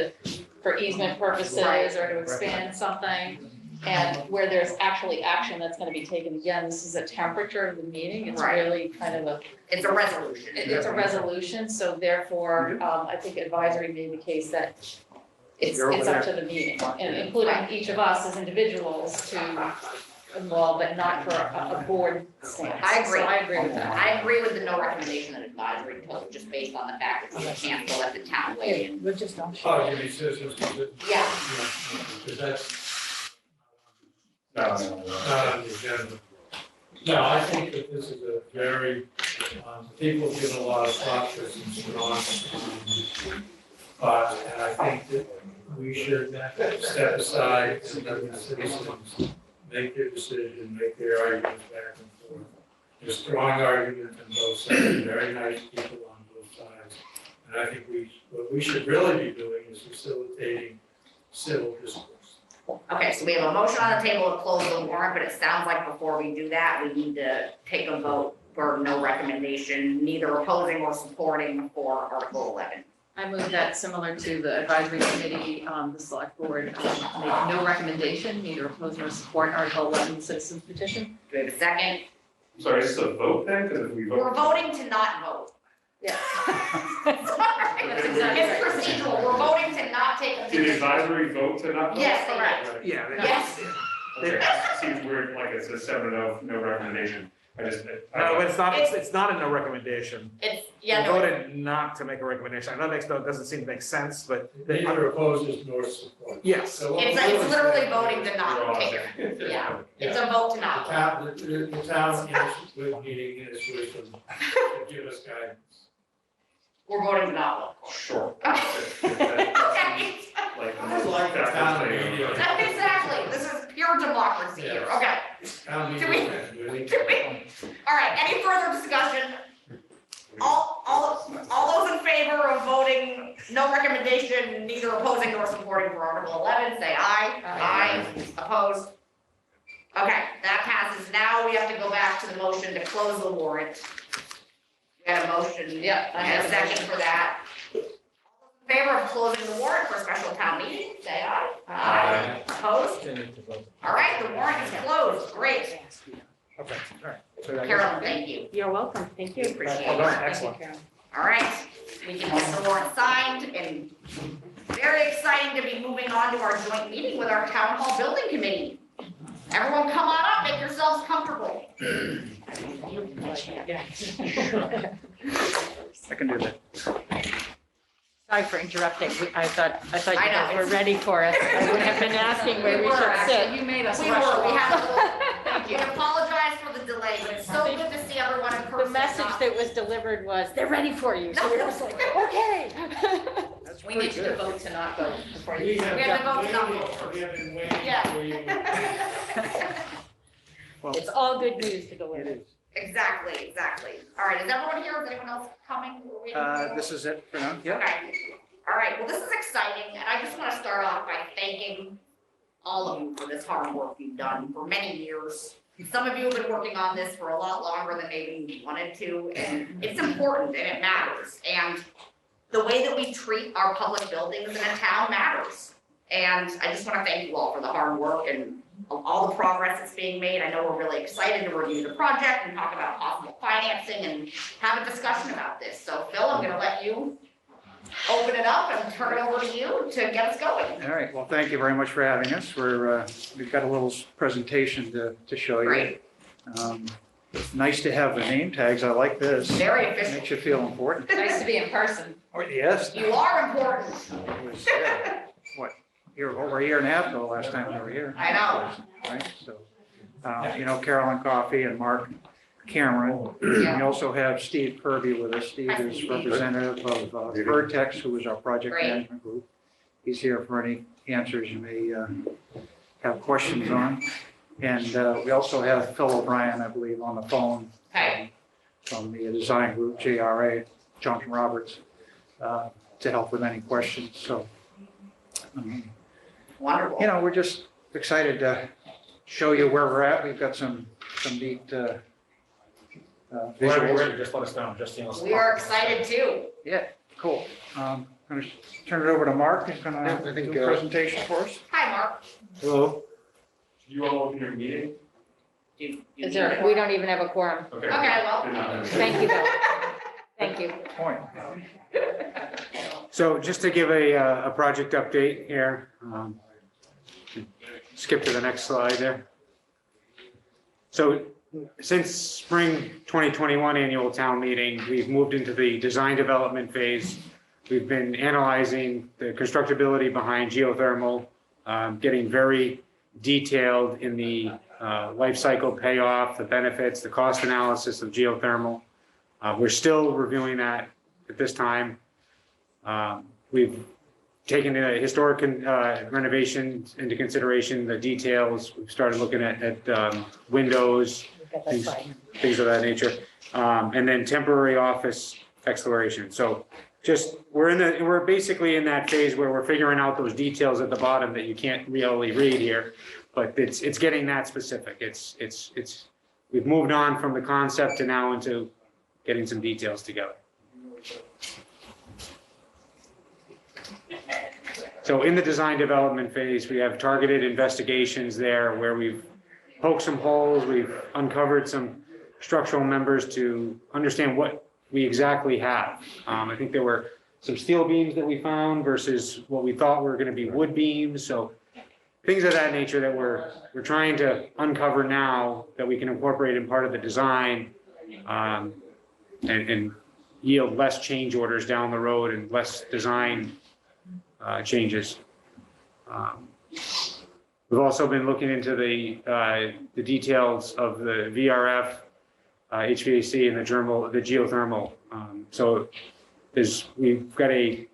for easement purposes
Right.
or to expand something. And where there's actually action that's gonna be taken, again, this is a temperature of the meeting, it's
Right.
really kind of
It's a resolution.
it's a resolution, so therefore, I think advisory made the case that it's
You're over
up to the meeting, and including each of us as individuals to involve, but not for a board stance.
I agree.
So I agree with that.
I agree with the no recommendation of advisory until just based on the fact that we can't let the town weigh in.
We're just on.
Oh, you mean citizens,
Yeah,
because that's
No.
not on the agenda. No, I think that this is a very, people give a lot of thought to some strong thoughts, and I think that we should step aside and let the citizens make their decision, make their arguments back and forth. There's strong arguments on both sides, very nice people on both sides. And I think what we should really be doing is facilitating civil discourse.
okay, so we have a motion on the table to close the warrant, but it sounds like before we do that, we need to take a vote for no recommendation, neither opposing or supporting for Article 11.
I move that similar to the advisory committee, the select board, make no recommendation, neither oppose nor support Article 11 citizens petition.
Do we have a second?
Sorry, is this a vote then? Because if we vote.
We're voting to not vote.
Yeah.
Sorry.
That's exactly
It's
right.
procedural, we're voting to not take a
Did the
position.
advisory vote to not vote?
Yes, correct.
Yeah.
Yes,
Okay, seems weird, like it's a 7-0, no recommendation. I just.
No, but it's not a no recommendation.
it's,
We
yeah, no,
voted not to make a recommendation. I know it doesn't seem to make sense, but.
Neither opposes nor supports.
Yes.
So what
it's
we're
it's
doing
literally
is-
voting to
We're
not
all
take
there.
it. Yeah, it's a vote to
The
not vote.
town, the town is meeting in its wisdom to give us guidance.
We're voting to not
Sure.
vote.
Okay.
Okay.
Like.
I like the town meeting.
Exactly, this is pure democracy here,
Yes.
okay.
Town
Do
meeting.
All right, any further discussion? All those in favor of voting no recommendation, neither opposing nor supporting for Article 11, say aye.
Aye.
Opposed? Okay, that passes. Now we have to go back to the motion to close the warrant. We had a motion.
Yeah, I
And
have
a
a
second
motion.
for that. In favor of closing the warrant for a special town meeting, say aye.
Aye.
Opposed? All right, the warrant is closed. Great.
Okay, all right. So that-
Carolyn, thank you.
You're welcome, thank you.
Appreciate
Well
it.
done, excellent.
All right, we can get the warrant signed and very exciting to be moving on to our joint meeting with our town hall building committee. Everyone come on up, make yourselves comfortable.
I can do that.
Sorry for interrupting. I thought you
I know.
guys were ready for us. I would have been asking where we
were,
should
actually.
sit.
You made us
We
rush
were, we
along.
had a little, we apologize for the delay, but it's so good to see everyone in person.
The message that was delivered was, they're ready for you. So we were just like, okay.
That's
We
pretty
need you to
good.
vote to not vote before
We
you.
have
We have to vote
been
no.
waiting, we have been waiting
Yeah.
for you.
It's all good news to go with.
Exactly, exactly. All right, is everyone here? Is anyone else coming? We're waiting for-
This is it for now, yeah.
Okay, all right, well, this is exciting, and I just want to start off by thanking all of you for this hard work you've done for many years. Some of you have been working on this for a lot longer than maybe you wanted to, and it's important and it matters. And the way that we treat our public buildings in a town matters. And I just want to thank you all for the hard work and all the progress that's being made. I know we're really excited to review the project and talk about possible financing and have a discussion about this. So Phil, I'm gonna let you open it up and turn it over to you to get us going.
All right, well, thank you very much for having us. We've got a little presentation to show you.
Great,
Nice to have the name tags, I like this.
very efficient.
Makes you feel important.
Nice to be in person.
Oh, yes.
You are important.
It was, over a year and a half ago, last time we were here.
I know.
Right, so, Carolyn Coffey and Mark Cameron. We
Yeah.
also have Steve Kirby with us. Steve
Hi,
is
Steve.
representative of Vertex, who is our project
Great.
management group. He's here for any answers you may have questions on. And we also have Phil O'Brien, I believe, on the phone.
Okay.
From the design group, JRA, Johnson Roberts, to help with any questions. So,
Wonderful.
we're just excited to show you where we're at. We've got some neat
Whenever you're
visuals.
ready, just let us know, just,
We are excited too.
Yeah, cool. I'm going to turn it over to Mark. He's going
Yeah, I
to
think,
do a presentation for us.
Hi, Mark.
Hello.
You all open your meeting?
Is there,
We don't even have a quorum.
Okay.
Okay, well.
Good enough.
Thank you, Bill. Thank you.
Point.
So just to give a project update here, skip to the next slide there. So since spring 2021 annual town meeting, we've moved into the design development phase. We've been analyzing the constructability behind geothermal, getting very detailed in the life cycle payoff, the benefits, the cost analysis of geothermal. We're still reviewing that at this time. We've taken the historic renovations into consideration, the details. We've started looking at windows, things of that nature, and then temporary office exploration. So just, we're basically in that phase where we're figuring out those details at the bottom that you can't really read here, but it's getting that specific. We've moved on from the concept to now into getting some details together. So in the design development phase, we have targeted investigations there where we've poked some holes, we've uncovered some structural members to understand what we exactly have. I think there were some steel beams that we found versus what we thought were gonna be wood beams, so things of that nature that we're trying to uncover now that we can incorporate in part of the design, and yield less change orders down the road and less design changes. We've also been looking into the details of the VRF, HVAC, and the geothermal. So we've got a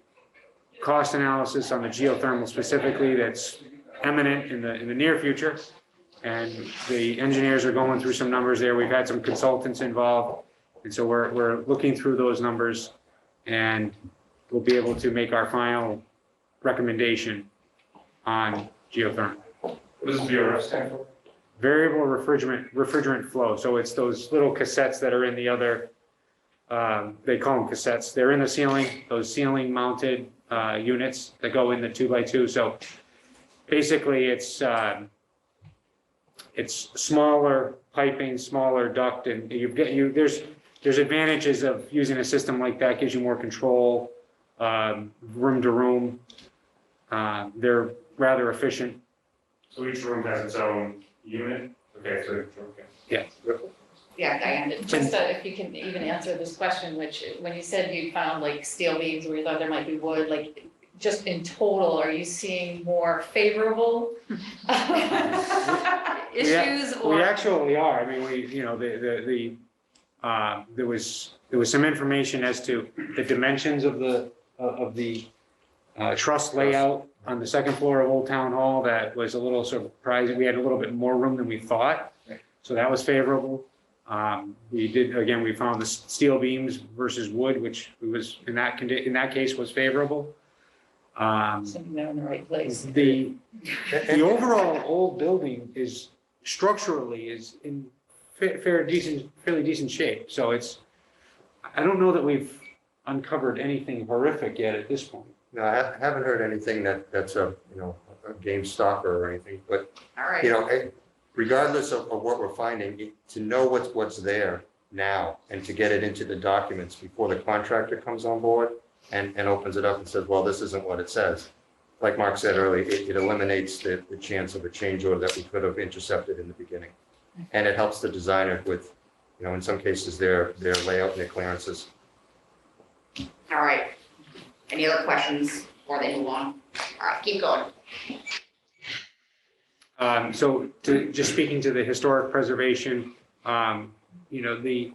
cost analysis on the geothermal specifically that's imminent in the near future. And the engineers are going through some numbers there. We've had some consultants involved. And so we're looking through those numbers and we'll be able to make our final recommendation on geothermal.
What does VRF stand for?
Variable refrigerant flow. So it's those little cassettes that are in the other, they call them cassettes. They're in the ceiling, those ceiling mounted units that go in the 2x2. So basically it's smaller piping, smaller duct, and there's advantages of using a system like that, gives you more control, room to room. They're rather efficient.
So each room has its own unit? Okay, so, okay.
Yeah.
Yeah, Diane.
Just if you can even answer this question, which, when you said you found like steel beams where you thought there might be wood, like, just in total, are you seeing more favorable
Issues or?
We actually are. I mean, there was some information as to the dimensions of the truss layout on the second floor of Old Town Hall that was a little surprising. We had a little bit more room than we thought, so that was favorable. We found the steel beams versus wood, which was in that case was favorable.
Something there in the right place.
The overall old building is structurally in fairly decent shape. So I don't know that we've uncovered anything horrific yet at this point.
No, I haven't heard anything that's a game stopper or anything, but,
All right.
Regardless of what we're finding, to know what's there now and to get it into the documents before the contractor comes on board and opens it up and says, well, this isn't what it says. Like Mark said earlier, it eliminates the chance of a change order that we could have intercepted in the beginning. And it helps the designer with, in some cases, their layout and their clearances.
All right. Any other questions before they move on? All right, keep going.
So just speaking to the historic preservation, the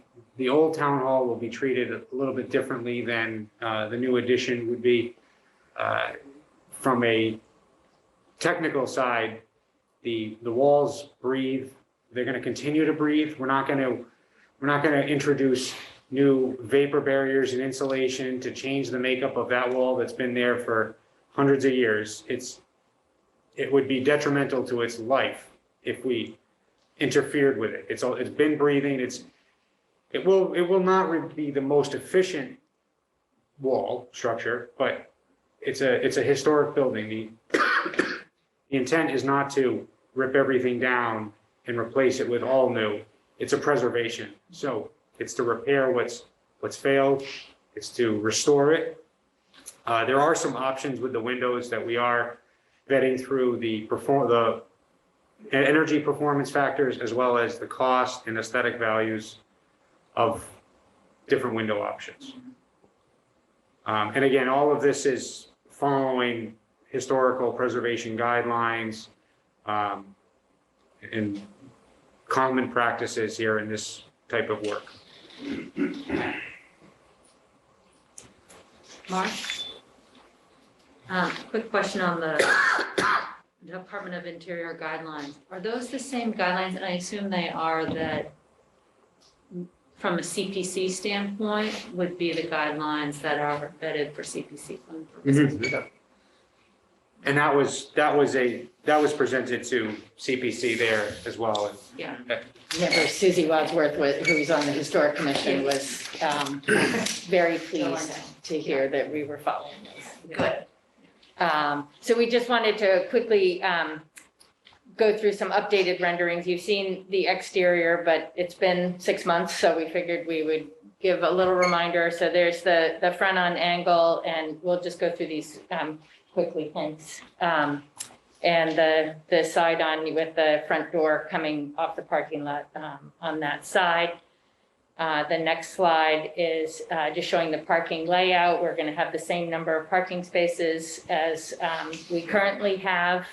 old town hall will be treated a little bit differently than the new addition would be. From a technical side, the walls breathe. They're going to continue to breathe. We're not going to introduce new vapor barriers and insulation to change the makeup of that wall that's been there for hundreds of years. It would be detrimental to its life if we interfered with it. It's been breathing. It will not be the most efficient wall structure, but it's a historic building. The intent is not to rip everything down and replace it with all new. It's a preservation. So it's to repair what's failed. It's to restore it. There are some options with the windows that we are vetting through the energy performance factors as well as the cost and aesthetic values of different window options. And again, all of this is following historical preservation guidelines and common practices here in this type of work.
Mark? Quick question on the Department of Interior guidelines. Are those the same guidelines, and I assume they are, that from a CPC standpoint would be the guidelines that are vetted for CPC fund purposes?
And that was presented to CPC there as well.
Yeah.
Remember Susie Wadsworth, who was on the Historic Commission, was very pleased to hear that we were following this.
Good.
So we just wanted to quickly go through some updated renderings. You've seen the exterior, but it's been 6 months, so we figured we would give a little reminder. So there's the front on angle, and we'll just go through these quickly, thanks. And the side on with the front door coming off the parking lot on that side. The next slide is just showing the parking layout. We're going to have the same number of parking spaces as we currently have.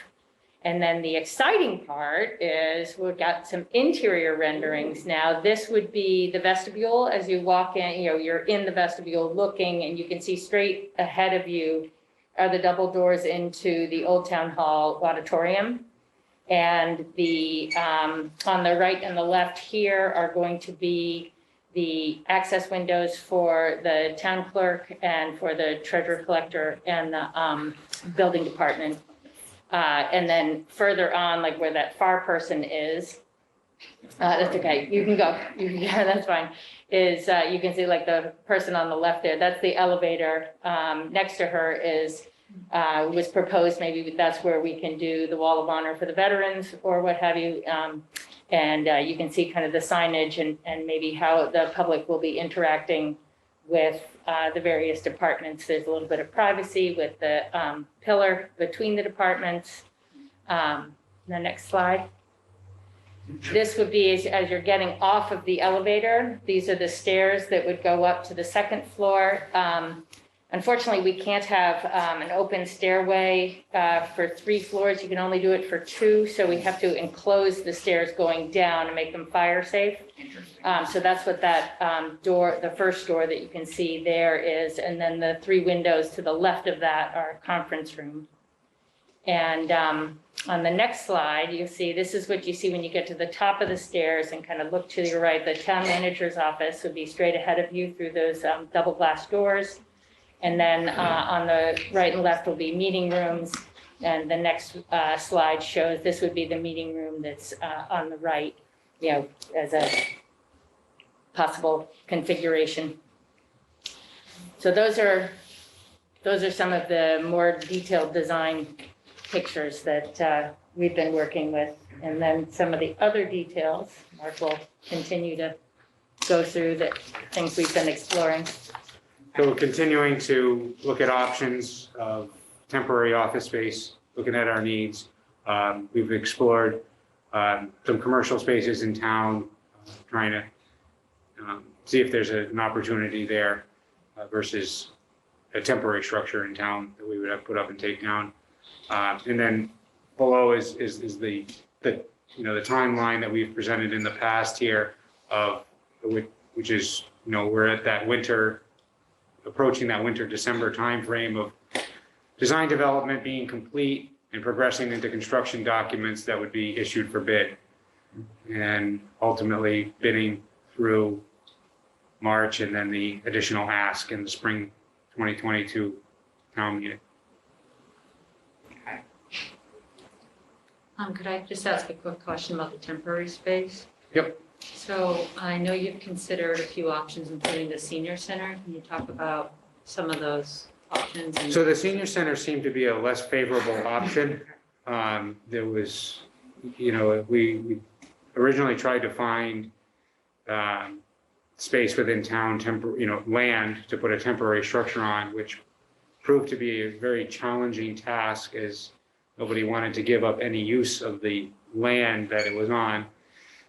And then the exciting part is we've got some interior renderings now. This would be the vestibule. As you walk in, you're in the vestibule looking, and you can see straight ahead of you are the double doors into the Old Town Hall auditorium. And the on the right and the left here are going to be the access windows for the town clerk and for the treasurer collector and the building department. And then further on, like where that far person is, that's okay, you can go, yeah, that's fine, is you can see like the person on the left there, that's the elevator. Next to her is, was proposed, maybe that's where we can do the wall of honor for the veterans or what have you. And you can see kind of the signage and maybe how the public will be interacting with the various departments. There's a little bit of privacy with the pillar between the departments. The next slide. This would be as you're getting off of the elevator. These are the stairs that would go up to the second floor. Unfortunately, we can't have an open stairway for 3 floors. You can only do it for 2, so we have to enclose the stairs going down and make them fire safe. So that's what that door, the first door that you can see there is, and then the 3 windows to the left of that are a conference room. And on the next slide, you see, this is what you see when you get to the top of the stairs and kind of look to your right. The town manager's office would be straight ahead of you through those double glass doors. And then on the right and left will be meeting rooms. And the next slide shows this would be the meeting room that's on the right, as a possible configuration. So those are some of the more detailed design pictures that we've been working with. And then some of the other details, Mark will continue to go through the things we've been exploring.
So we're continuing to look at options of temporary office space, looking at our needs. We've explored some commercial spaces in town, trying to see if there's an opportunity there versus a temporary structure in town that we would have put up and take down. And then below is the timeline that we've presented in the past here of which is, we're at that winter, approaching that winter December timeframe of design development being complete and progressing into construction documents that would be issued for bid, and ultimately bidding through March, and then the additional ask in the spring 2022 town meeting.
Could I just ask a quick question about the temporary space?
Yep.
So I know you've considered a few options, including the senior center. Can you talk about some of those options?
So the senior center seemed to be a less favorable option. There was, we originally tried to find space within town, land to put a temporary structure on, which proved to be a very challenging task, as nobody wanted to give up any use of the land that it was on.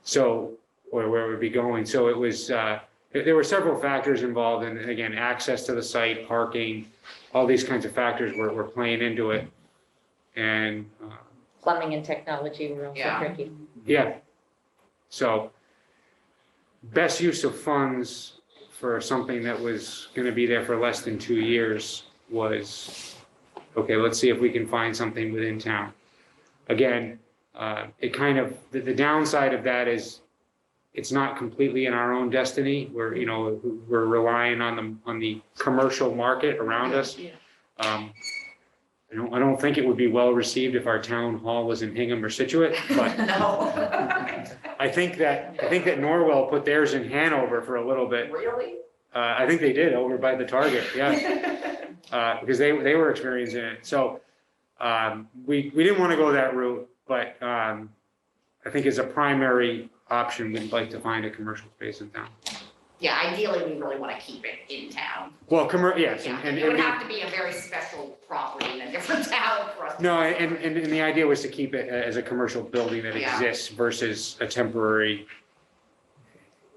So, or where it would be going. So it was, there were several factors involved, and again, access to the site, parking, all these kinds of factors were playing into it. And
Plumbing and technology were also
Yeah.
tricky.
yeah, so best use of funds for something that was going to be there for less than 2 years was, okay, let's see if we can find something within town. Again, it kind of, the downside of that is it's not completely in our own destiny. We're relying on the commercial market around us. I don't think it would be well received if our town hall was in Hingham or Situate, but
No.
I think that Norwell put theirs in Hanover for a little bit.
Really?
I think they did, over by the Target, yeah. because they were experiencing it. So we didn't want to go that route, but I think as a primary option, we'd like to find a commercial space in town.
Yeah, ideally, we really want to keep it in town.
Well, yes,
Yeah,
and
it would have to be a very special property in a different town for us. to
no,
consider.
and the idea was to keep it as a commercial building that
Yeah.
exists versus a temporary.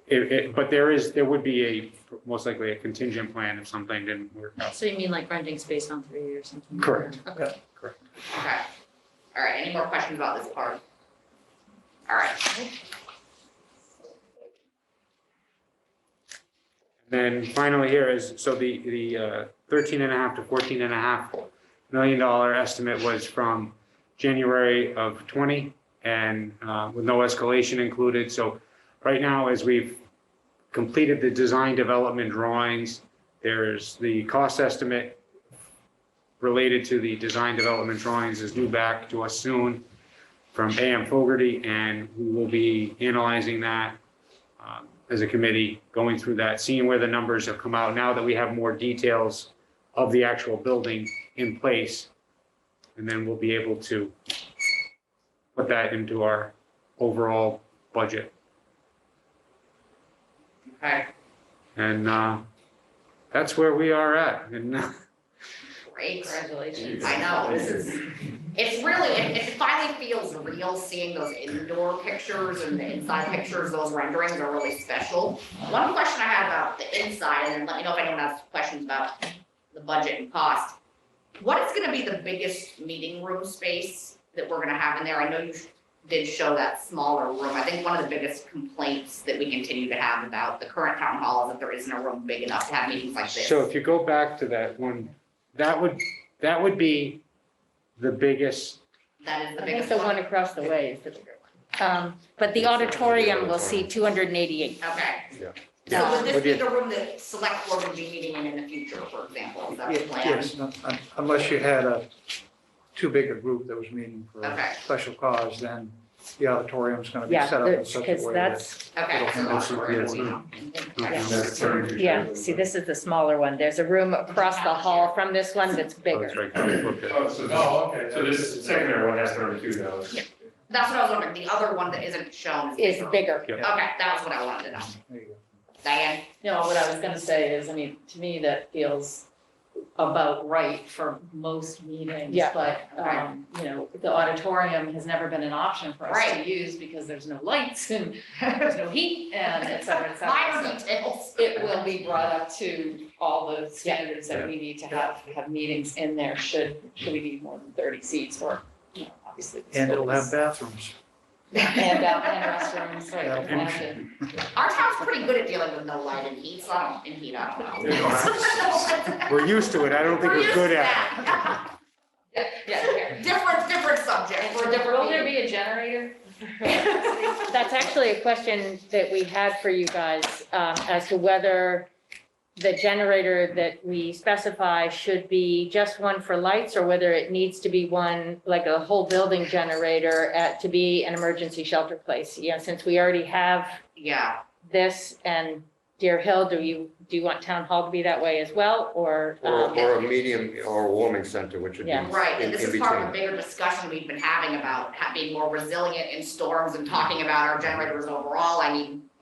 But there would be most likely a contingent plan if something didn't work out.
So you mean like renting space on 3 or something?
Correct.
Okay.
Okay. All right, any more questions about this part? All right.
Then finally here is, so the 13.5 to 14.5 million dollar estimate was from January of 20 and with no escalation included. So right now, as we've completed the design development drawings, there's the cost estimate related to the design development drawings is due back to us soon from AM Fogarty, and we will be analyzing that as a committee, going through that, seeing where the numbers have come out now that we have more details of the actual building in place. And then we'll be able to put that into our overall budget.
Okay,
And that's where we are at. And
great.
Congratulations.
I know, it's really, it finally feels real seeing those indoor pictures and the inside pictures, those renderings are really special. One question I had about the inside, and then let me know if anyone has questions about the budget and cost. What is gonna be the biggest meeting room space that we're gonna have in there? I know you did show that smaller room. I think one of the biggest complaints that we continue to have about the current town hall is that there isn't a room big enough to have meetings like this.
so if you go back to that one, that would be the biggest.
That is the
I think
biggest
the
one.
one across the way is the bigger one. But the auditorium will see 288.
Okay.
Yeah.
So would this
Would
be
you-
the room that select board would be meeting in the future, for example? Is that the plan?
Yes, unless you had a too big a group that was meeting for
Okay.
a special cause, then the auditorium's gonna be
Yeah,
set up in such a
because
way that.
that's,
Okay. so
It'll-
auditorium,
it'll-
you know.
yeah. Yeah, see, this is the smaller one. There's a room across the hall from this one that's
Oh,
bigger.
that's right. Okay.
Oh, so
Oh, okay.
so this secondary one has 32 now.
That's what I was wondering, the other one that isn't shown
Is
bigger.
bigger.
Okay, that was what I wanted to know.
There you go.
Diane?
No, what I was gonna say is, I mean, to me, that feels about right for most meetings.
Yeah.
But, you know, the auditorium has never been an option for us to
Right.
use because there's no lights and there's no heat and et cetera, et cetera.
Minor
So
details.
it will be brought up to all the standards that we need to have meetings in there should we need more than 30 seats or, you know, obviously. the
And it'll have
space.
bathrooms.
And restrooms, right,
That'll
we're gonna have to-
Our town's pretty good at dealing with no light and heat, so I don't, and heat, I don't know.
We're used to it. I don't think we're good at it.
Yeah,
Different subject, for a different
will there
meeting.
be a generator?
That's actually a question that we had for you guys, as to whether the generator that we specify should be just one for lights or whether it needs to be one, like a whole building generator to be an emergency shelter place. You know, since we already have
Yeah,
this and Deer Hill, do you want Town Hall to be that way as well, or?
Or a medium or a warming center, which would be
Yeah.
right,
in
and this
in
is part of a
between.
bigger discussion we've been having about being more resilient in storms and talking about our generators overall.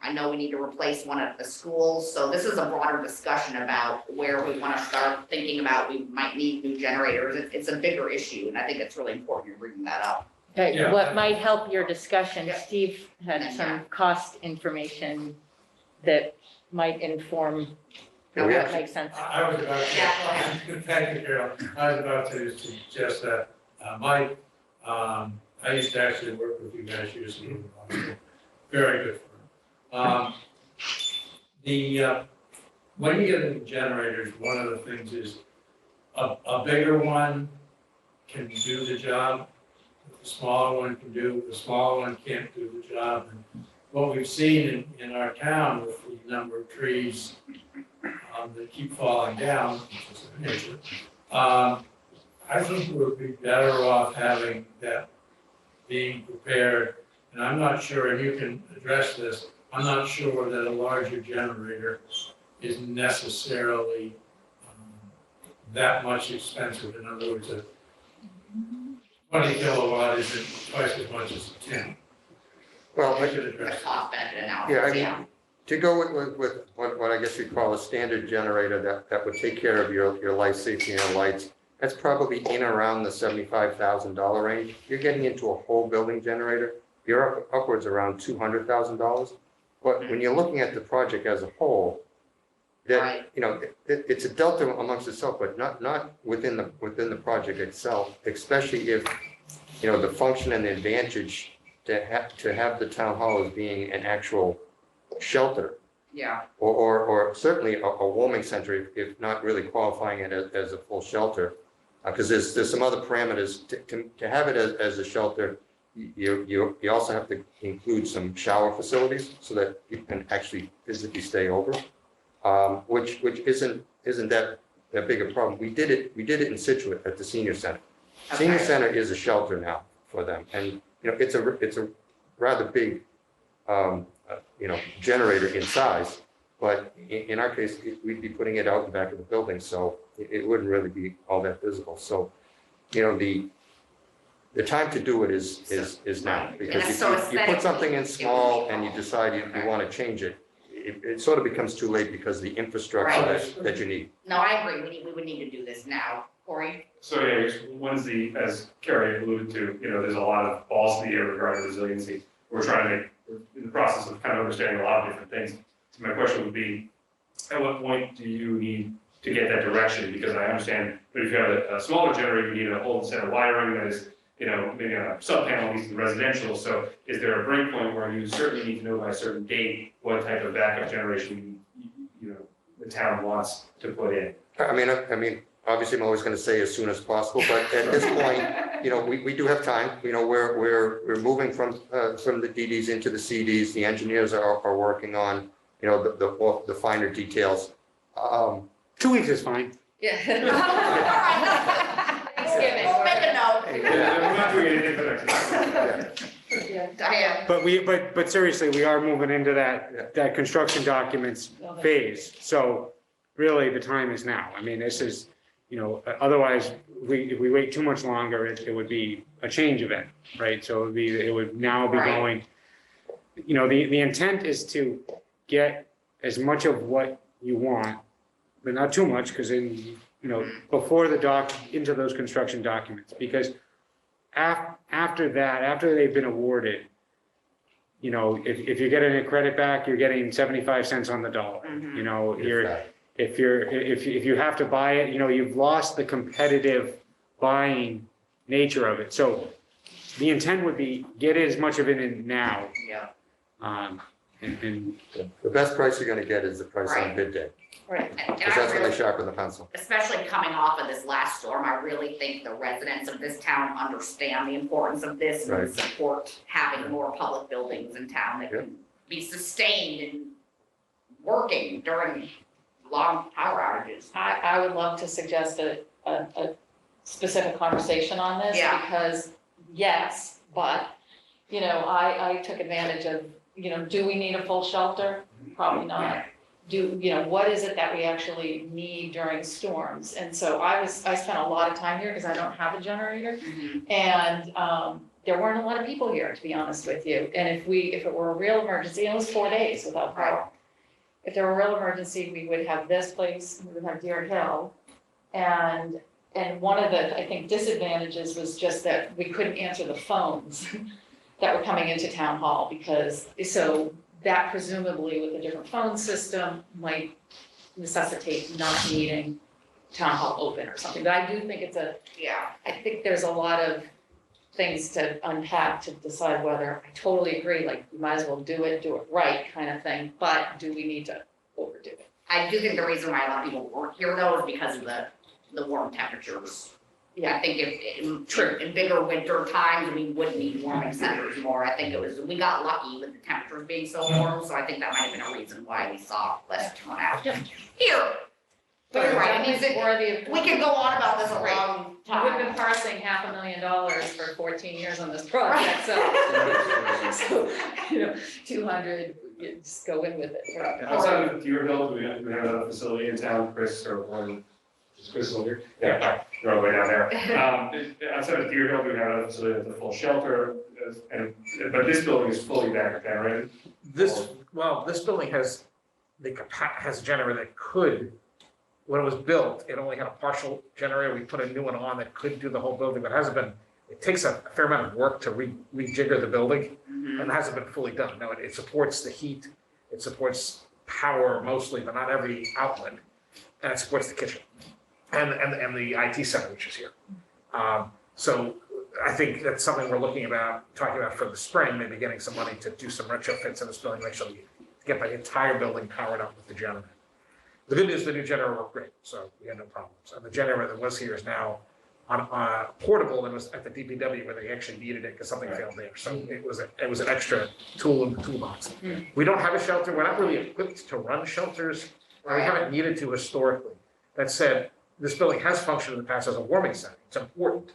I know we need to replace one at the schools, so this is a broader discussion about where we wanna start thinking about we might need new generators. It's a bigger issue, and I think it's really important you're bringing that up.
Okay,
Yeah.
what might help your discussion,
Yeah.
Steve had
Yeah.
some cost information that might inform
Yeah, we
what
actually-
makes sense.
I was about to,
Yeah,
thank you, Carol. I was about to suggest that, Mike, I used to actually work with you guys years ago. Very good firm. When you get into generators, one of the things is a bigger one can do the job. The smaller one can do, the smaller one can't do the job. And what we've seen in our town with the number of trees that keep falling down, which is an issue. I think we'd be better off having that being prepared. And I'm not sure, and you can address this, I'm not sure that a larger generator is necessarily that much expensive. In other words, a 20 kilowatt isn't twice as much as a 10.
Well,
We should address
The
that.
cost benefit
Yeah, I
analysis,
mean,
yeah.
to go with what I guess we call a standard generator that would take care of your life safety and your lights, that's probably in around the $75,000 range. You're getting into a whole building generator, you're upwards around $200,000. But when you're looking at the project as a whole, that,
Right.
you know, it's a delta amongst itself, but not within the project itself, especially if, you know, the function and the advantage to have the town hall as being an actual shelter,
Yeah,
or certainly a warming center, if not really qualifying it as a full shelter. Because there's some other parameters, to have it as a shelter, you also have to include some shower facilities so that you can actually physically stay over, which isn't that big a problem. We did it in Situate at the senior center. Senior
okay,
center is a shelter now for them, and, you know, it's a rather big, you know, generator in size, but in our case, we'd be putting it out in the back of the building, so it wouldn't really be all that visible. So, you know, the time to do it is now,
Right.
because
And so
if you put something in small and you decide you want to change it, it sort of becomes too late because of the infrastructure
Right.
that you need.
no, I agree, we would need to do this now, Corey.
So yeah, when's as Carrie alluded to, you know, there's a lot of balls in the air regarding resiliency. We're in the process of kind of understanding a lot of different things. So my question would be, at what point do you need to get that direction? Because I understand, but if you have a smaller generator, you need a whole set of wiring that is, you know, maybe on a sub-panel, at least in residential. So is there a break point where you certainly need to know by a certain date what type of backup generation, you know, the town wants to put in?
I mean, obviously, I'm always going to say as soon as possible, but at this point, you know, we do have time. You know, we're moving from the DDs into the CDs. The engineers are working on, you know, the finer details.
2 weeks is fine.
Yeah. Thanksgiving. We'll make a note.
We're not doing anything for next.
Diane,
But seriously, we are moving into that construction documents phase. So really, the time is now. I mean, this is, you know, otherwise, if we wait too much longer, it would be a change event, right? So it would now be
Right.
going, you know, the intent is to get as much of what you want, but not too much, because then, you know, before into those construction documents, because after that, after they've been awarded, you know, if you're getting a credit back, you're getting 75 cents on the dollar.
Mhm.
You know, if you have to buy it, you know, you've lost the competitive buying nature of it. So the intent would be get as much of it in now.
yeah,
And
The best price you're going to get is the price on
Right.
bid day,
right. And
because
I
that's when they
really,
sharpen the pencil.
especially coming off of this last storm, I really think the residents of this town understand the importance of this and
Right.
support having more public buildings in town that can be sustained and working during long power outages.
I would love to suggest a specific conversation on this.
Yeah.
Because, yes, but, you know, I took advantage of, you know, do we need a full shelter? Probably not. What is it that we actually need during storms? And so I spent a lot of time here because I don't have a generator. And there weren't a lot of people here, to be honest with you. And if it were a real emergency, it was 4 days without power. If there were a real emergency, we would have this place, we would have Deer Hill. And one of the, I think, disadvantages was just that we couldn't answer the phones that were coming into town hall so that presumably with a different phone system might necessitate not needing town hall open or something. But I do think
Yeah,
I think there's a lot of things to unpack to decide whether, I totally agree, like, we might as well do it right kind of thing, but do we need to overdo it?
I do think the reason why a lot of people weren't here though is because of the warm temperatures. I think in bigger winter times, we would need warming centers more. I think we got lucky with the temperatures being so warm, so I think that might have been a reason why we saw less turnout. Here, but you're right, I mean, we could go on about this a long
We've been
time.
parsing $500,000 for 14 years on this project, so, you know, 200, you just go in with it.
Outside of Deer Hill, do we have another facility in town, Chris, or one? Is Chris still here? Yeah, you're all the way down there. Outside of Deer Hill, we have the full shelter, but this building is fully backup generated.
This building has has a generator that could, when it was built, it only had a partial generator. We put a new one on that could do the whole building, but it takes a fair amount of work to rejigger the building, and it hasn't been fully done. No, it supports the heat, it supports power mostly, but not every outlet, and it supports the kitchen and the IT center, which is here. So I think that's something we're talking about for the spring, maybe getting some money to do some retrofits in this building, make sure we get the entire building powered up with the generator. The good news, the new generator worked great, so we had no problems. And the generator that was here is now on portable and was at the DPW where they actually needed it because something failed there. So it was an extra tool in the toolbox. We don't have a shelter. We're not really equipped to run shelters. We haven't needed to historically. That said, this building has functioned in the past as a warming center. It's important.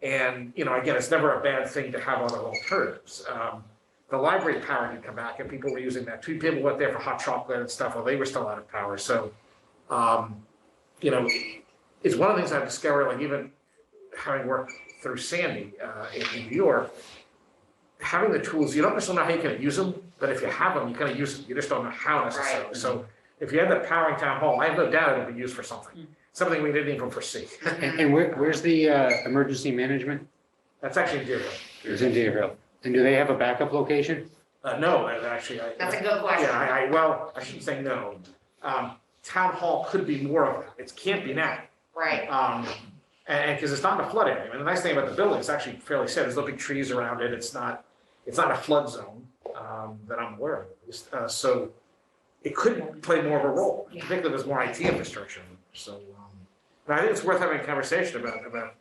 And, again, it's never a bad thing to have other alternatives. The library power did come back and people were using that too. People went there for hot chocolate and stuff, or they were still out of power. So, it's one of the things I've discovered, like even having worked through Sandy in New York, having the tools, you don't necessarily know how you can use them, but if you have them, you kind of use them. You just don't know how necessarily.
Right.
So if you end up powering town hall, I have no doubt it'll be used for something we didn't even foresee.
And where's the emergency management?
That's actually Deer Hill.
It's in Deerfield. And do they have a backup location?
No, actually,
That's a good question.
Yeah, I shouldn't say no. Town hall could be more of that. It can't be now.
Right.
And because it's not in a flood area. And the nice thing about the building, it's actually fairly safe. There's no big trees around it. It's not a flood zone that I'm aware of, at least. So it could play more of a role, particularly there's more IT infrastructure. So, and I think it's worth having a conversation about.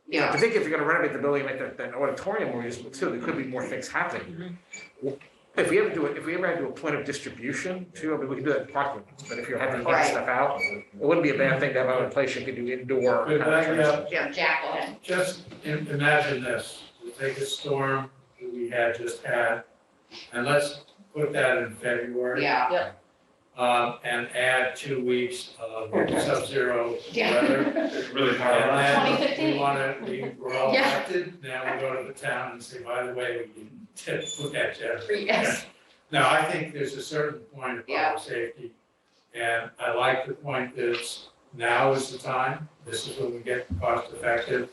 Yeah.
I think if you're going to renovate the building, make that auditorium more usable too, there could be more things happening. If we ever had to do a point of distribution too, I mean, we can do that in parking lots, but if you're having to get
Right.
stuff out, it wouldn't be a bad thing to have a place you could do indoor.
But backing up,
Yeah, Jack, go ahead.
just imagine this, we take a storm that we had just had, and let's put that in February.
Yeah.
And add 2 weeks of sub-zero
Yeah.
weather.
Really power.
And then
2015.
we're all
Yeah.
affected, now we go to the town and say, by the way, we didn't put that generator.
Yes.
Now, I think there's a certain point of
Yeah.
public safety, and I like the point that now is the time, this is when we get cost effective,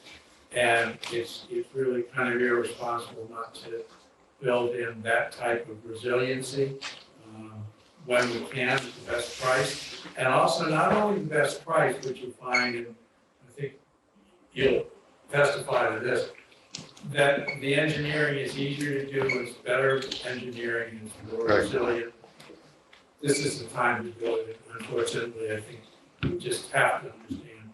and it's really kind of irresponsible not to build in that type of resiliency when we can at the best price. And also not only the best price, which you'll find, and I think you'll testify to this, that the engineering is easier to do, it's better engineering, it's more
Right.
resilient. This is the time to do it. Unfortunately, I think we just have to understand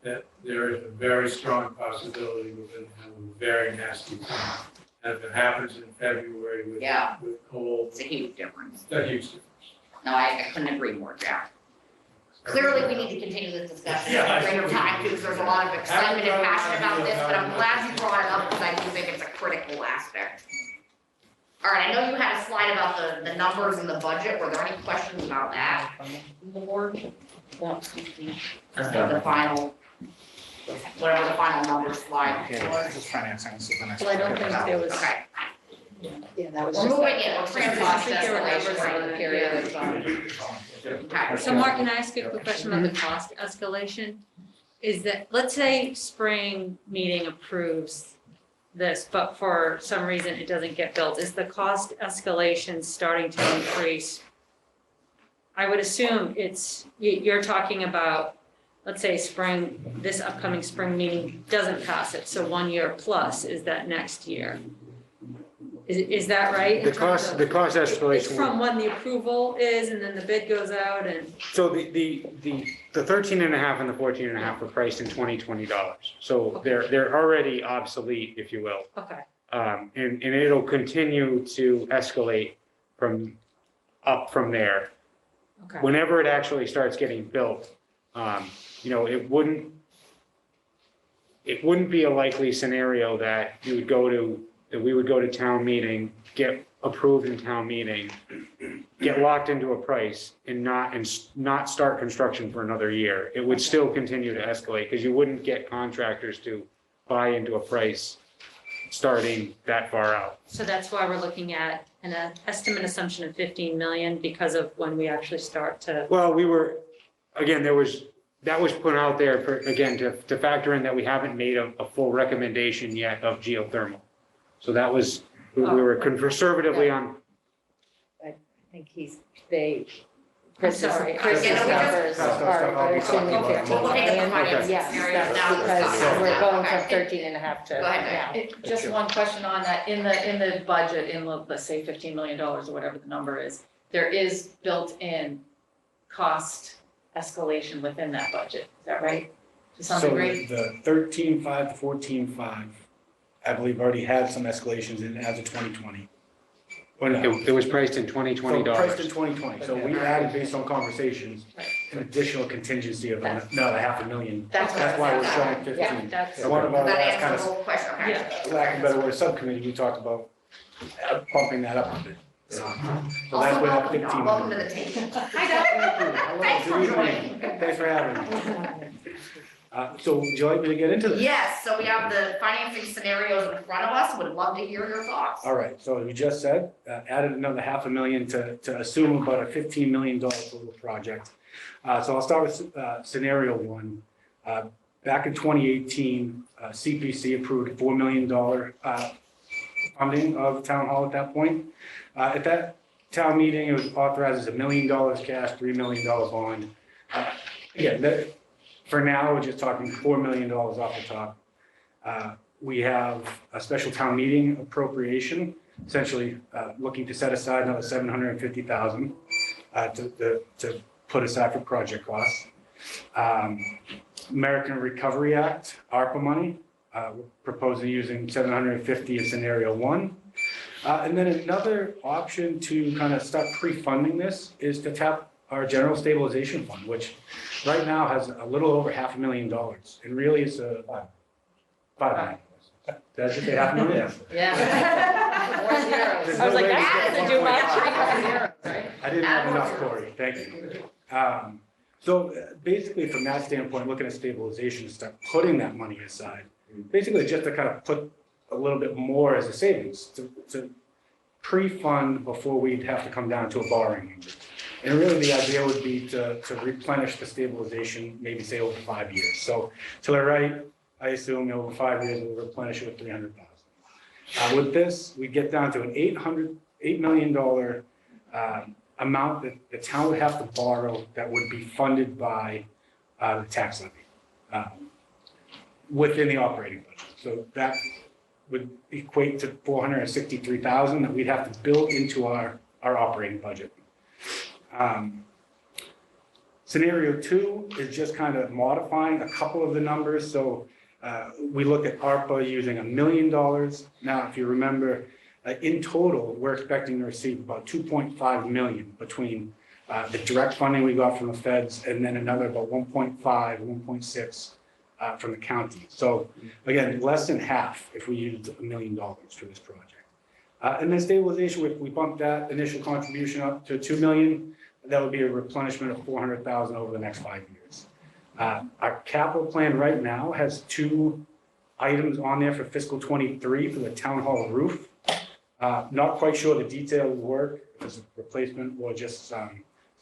that there is a very strong possibility we're going to have a very nasty time. And if it happens in February
Yeah.
with cold,
It's a huge difference.
it's a huge difference.
No, I couldn't agree more, Jack. Clearly, we need to continue this discussion
Yeah,
at
I
a greater
agree.
time, because there's a lot of excitement and passion about this, but I'm glad you brought it up, because I do think it's a critical aspect. All right, I know you had a slide about the numbers and the budget. Were there any questions about that from the board? The final, whatever the final numbers slide was.
Just financing, this is the next.
Well, I don't think there was.
Okay,
Yeah, that was
we're
just.
moving it, we're transitioning
Cost
to escalation,
escalation
right?
for the period of,
Okay.
So Mark, can I ask you a quick question about the cost escalation? Is that, let's say spring meeting approves this, but for some reason it doesn't get built, is the cost escalation starting to increase? I would assume you're talking about, let's say this upcoming spring meeting doesn't pass it, so 1 year plus is that next year. Is that right?
The cost escalation.
It's from when the approval is and then the bid goes out and,
So the 13 and a half and the 14 and a half were priced in $2020. So they're already obsolete, if you will.
okay,
And it'll continue to escalate up from there.
okay.
Whenever it actually starts getting built, it wouldn't be a likely scenario that we would go to town meeting, get approved in town meeting, get locked into a price and not start construction for another year, it would still continue to escalate because you wouldn't get contractors to buy into a price starting that far out.
So that's why we're looking at an estimate assumption of 15 million because of when we actually start to.
Well, that was put out there for, again, to factor in that we haven't made a full recommendation yet of geothermal. So that was, we were conservatively on,
I think
I'm sorry.
Chris's
Yeah, we just-
numbers
I'll
are
be talking
assuming
about
15
We're looking at the
million.
financing
Yes,
scenarios now.
that's because we're going from
Okay.
13 and a half to
Go ahead,
now.
Just one question on that, in the budget, let's say $15 million or whatever the number is, there is built-in cost escalation within that budget, is that right? To some
So
degree?
the 13.5 to 14.5, I believe already had some escalations in as of 2020. Or no?
it was priced in 2020
So priced in
dollars.
2020, so we added based on conversations, an additional contingency of another $500,000.
That's what
That's why we're
I-
showing 15.
Yeah, that's.
And one of our
That
last kind
answers the
of,
whole question, okay?
Yeah.
lack of a better word, subcommittee, we talked about bumping that up a bit. So so that's
Also,
where that
welcome,
15.
welcome to the team. Hi, Doug.
Hello,
Thanks for
good evening.
joining.
Thanks for having me. So would you like me to get into this?
Yes, so we have the financing scenarios in front of us, would love to hear your thoughts.
All right, so we just said, added another $500,000 to assume about a $15 million total project. So I'll start with scenario one. Back in 2018, CPC approved $4 million funding of town hall at that point. At that town meeting, it was authorized as $1 million cash, $3 million bond. Again, for now, we're just talking $4 million off the top. We have a special town meeting appropriation, essentially looking to set aside another $750,000 to put aside for project costs. American Recovery Act, ARPA money, we're proposing using $750 in scenario one. And then another option to kind of start pre-funding this is to tap our general stabilization fund, which right now has a little over $500,000, and really is a $5 million. Did I just say $500,000?
Yeah. More zeros.
I was like, that doesn't do much.
Right?
I didn't have enough, Corey, thank you. So basically, from that standpoint, looking at stabilization, start putting that money aside, basically just to kind of put a little bit more as a savings to pre-fund before we'd have to come down to a borrowing number. And really, the idea would be to replenish the stabilization, maybe say over 5 years. So to the right, I assume over 5 years, we'll replenish it with $300,000. With this, we get down to an $8 million amount that the town would have to borrow that would be funded by the tax levy within the operating budget. So that would equate to $463,000 that we'd have to build into our operating budget. Scenario two is just kind of modifying a couple of the numbers. So we look at ARPA using $1 million. Now, if you remember, in total, we're expecting to receive about $2.5 million between the direct funding we got from the feds and then another about 1.6 from the county. So again, less than half if we used $1 million for this project. And then stabilization, we bumped that initial contribution up to $2 million. That would be a replenishment of $400,000 over the next 5 years. Our capital plan right now has 2 items on there for fiscal '23 for the town hall roof. Not quite sure the detail of the work, if it's a replacement or just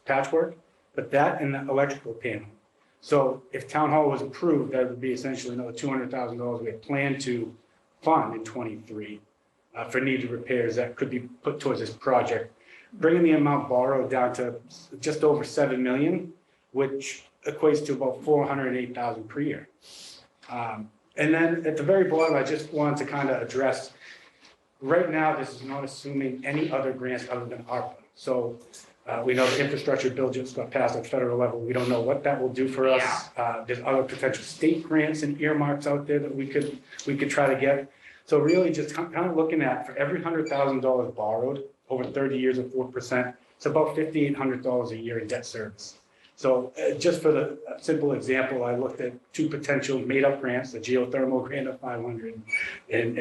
patchwork, but that and the electrical panel. So if town hall was approved, that would be essentially another $200,000 we had planned to fund in '23 for needed repairs that could be put towards this project, bringing the amount borrowed down to just over $7 million, which equates to about $408,000 per year. And then at the very bottom, I just wanted to kind of address, right now, this is not assuming any other grants other than ARPA. So we know the infrastructure bill just got passed at federal level. We don't know what that will do for us. There's other potential state grants and earmarks out there that we could try to get. So really just kind of looking at, for every $100,000 borrowed over 30 years at 4%, it's about $5,800 a year in debt service. So just for the simple example, I looked at 2 potential made-up grants, a geothermal grant of $500 and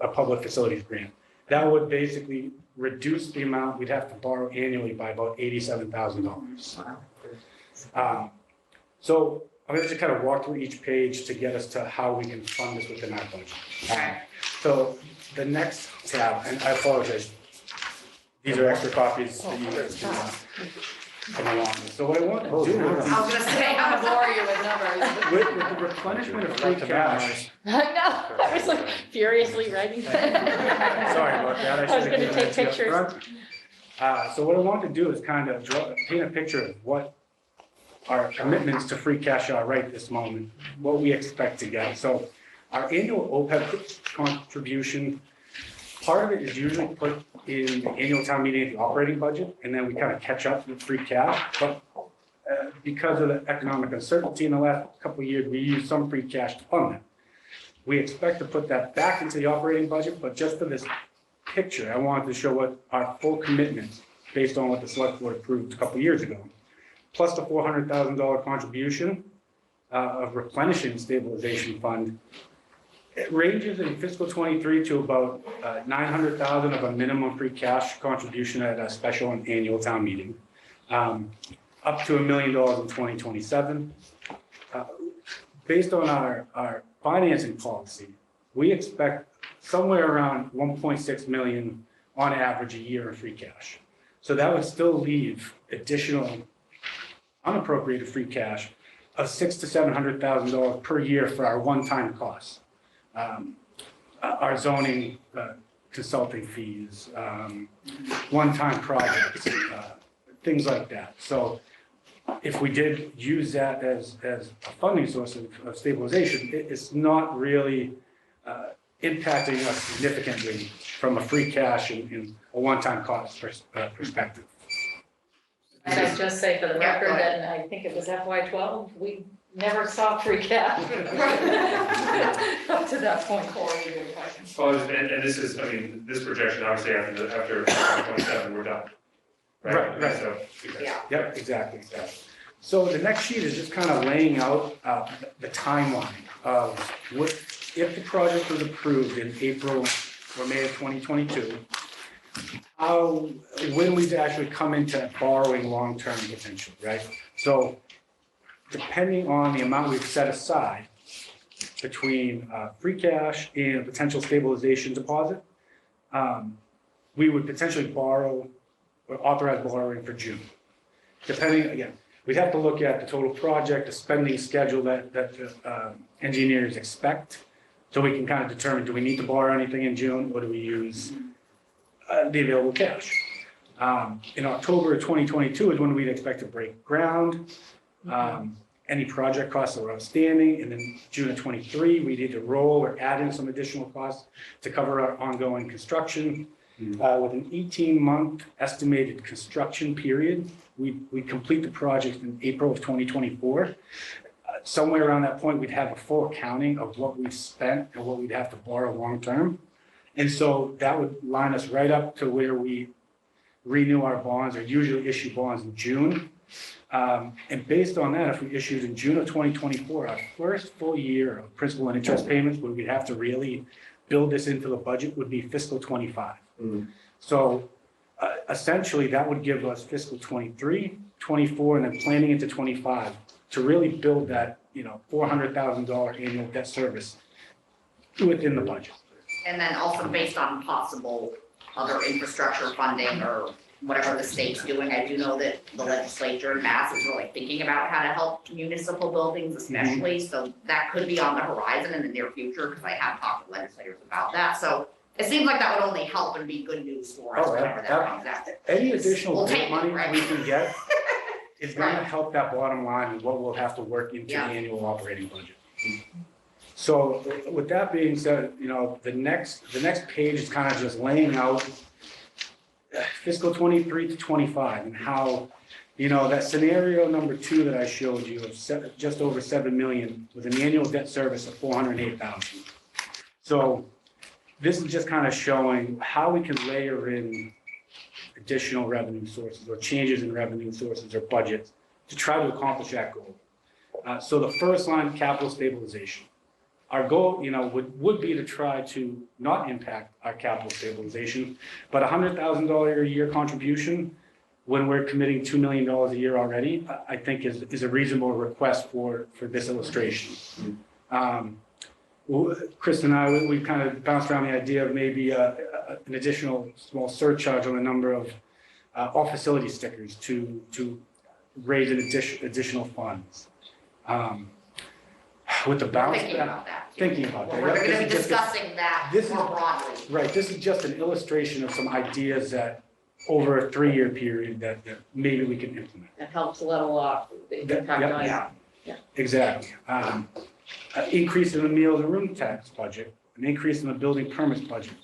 a public facilities grant. That would basically reduce the amount we'd have to borrow annually by about $87,000. So I'm gonna just kind of walk through each page to get us to how we can fund this within our budget. So the next tab, and I apologize, these are extra copies that you guys can come along with. So what I want to do
I was gonna say,
I'm gonna bore you with numbers.
with the replenishment of free cash.
I know, I was like furiously writing.
Sorry about that.
I was
should have
gonna
given
take
that to you up
pictures.
front. So what I want to do is kind of paint a picture of what our commitments to free cash are right this moment, what we expect to get. So our annual OPEB contribution, part of it is usually put in the annual town meeting at the operating budget, and then we kind of catch up with free cash. But because of the economic uncertainty in the last couple of years, we use some free cash to fund that. We expect to put that back into the operating budget, but just for this picture, I wanted to show what our full commitments, based on what the select board approved a couple of years ago, plus the $400,000 contribution of replenishing stabilization fund. It ranges in fiscal '23 to about $900,000 of a minimum free cash contribution at a special and annual town meeting, up to $1 million in 2027. Based on our financing policy, we expect somewhere around 1.6 million on average a year in free cash. So that would still leave additional unappropriated free cash of $600,000 to $700,000 per year for our one-time costs. Our zoning consulting fees, one-time projects, things like that. So if we did use that as a funding source of stabilization, it's not really impacting us significantly from a free cash and a one-time cost perspective.
And I just say for the
Yeah,
record
go ahead.
that I think it was FY12, we never saw free cash. Up to that point.
Well, and this is, I mean, this projection, obviously, after 27, we're done.
Right.
So,
Yeah.
Yep, exactly. So the next sheet is just kind of laying out the timeline of what, if the project was approved in April or May of 2022, when we'd actually come into borrowing long-term potential, right? So depending on the amount we've set aside between free cash and a potential stabilization deposit, we would potentially borrow or authorize borrowing for June. Depending, again, we'd have to look at the total project, the spending schedule that the engineers expect. So we can kind of determine, do we need to borrow anything in June, or do we use the available cash? In October of 2022 is when we'd expect to break ground. Any project costs that were outstanding, and then June of 23, we need to roll or add in some additional costs to cover our ongoing construction. With an 18-month estimated construction period, we complete the project in April of 2024. Somewhere around that point, we'd have a full accounting of what we've spent and what we'd have to borrow long-term. And so that would line us right up to where we renew our bonds or usually issue bonds in June. And based on that, if we issued in June of 2024, our first full year of principal and interest payments, when we'd have to really build this into the budget, would be fiscal 25. So essentially, that would give us fiscal 23, 24, and then planning into 25 to really build that, $400,000 annual debt service within the budget.
And then also based on possible other infrastructure funding or whatever the state's doing, I do know that the legislature in Mass is really thinking about how to help municipal buildings especially, so that could be on the horizon in the near future, because I have talked to legislators about that, so it seems like that would only help and be good news for us
Oh,
whenever that comes out.
Any additional
We'll
grant
take it,
money
right?
we can get is gonna
Right.
help that bottom line and what we'll have to work into the
Yeah.
annual operating budget. So with that being said, the next page is kind of just laying out fiscal 23 to 25 and how, that scenario number 2 that I showed you of just over 7 million with an annual debt service of 408,000. So this is just kind of showing how we can layer in additional revenue sources or changes in revenue sources or budgets to try to accomplish that goal. So the first line, capital stabilization. our goal, would be to try to not impact our capital stabilization, but $100,000 a year contribution, when we're committing $2 million a year already, I think is a reasonable request for this illustration. Chris and I, we kind of bounced around the idea of maybe an additional small surcharge on the number of all facility stickers to raise an additional funds. With the bounce
Thinking
back,
about that.
thinking about that.
We're
Yep,
gonna
this
be
is just a-
discussing that
this is-
more broadly.
Right, this is just an illustration of some ideas that over a 3-year period that maybe we can implement.
That helps level off the impact on.
Yeah,
Yeah.
exactly. Increase in the meals and room tax budget, an increase in the building permits budget.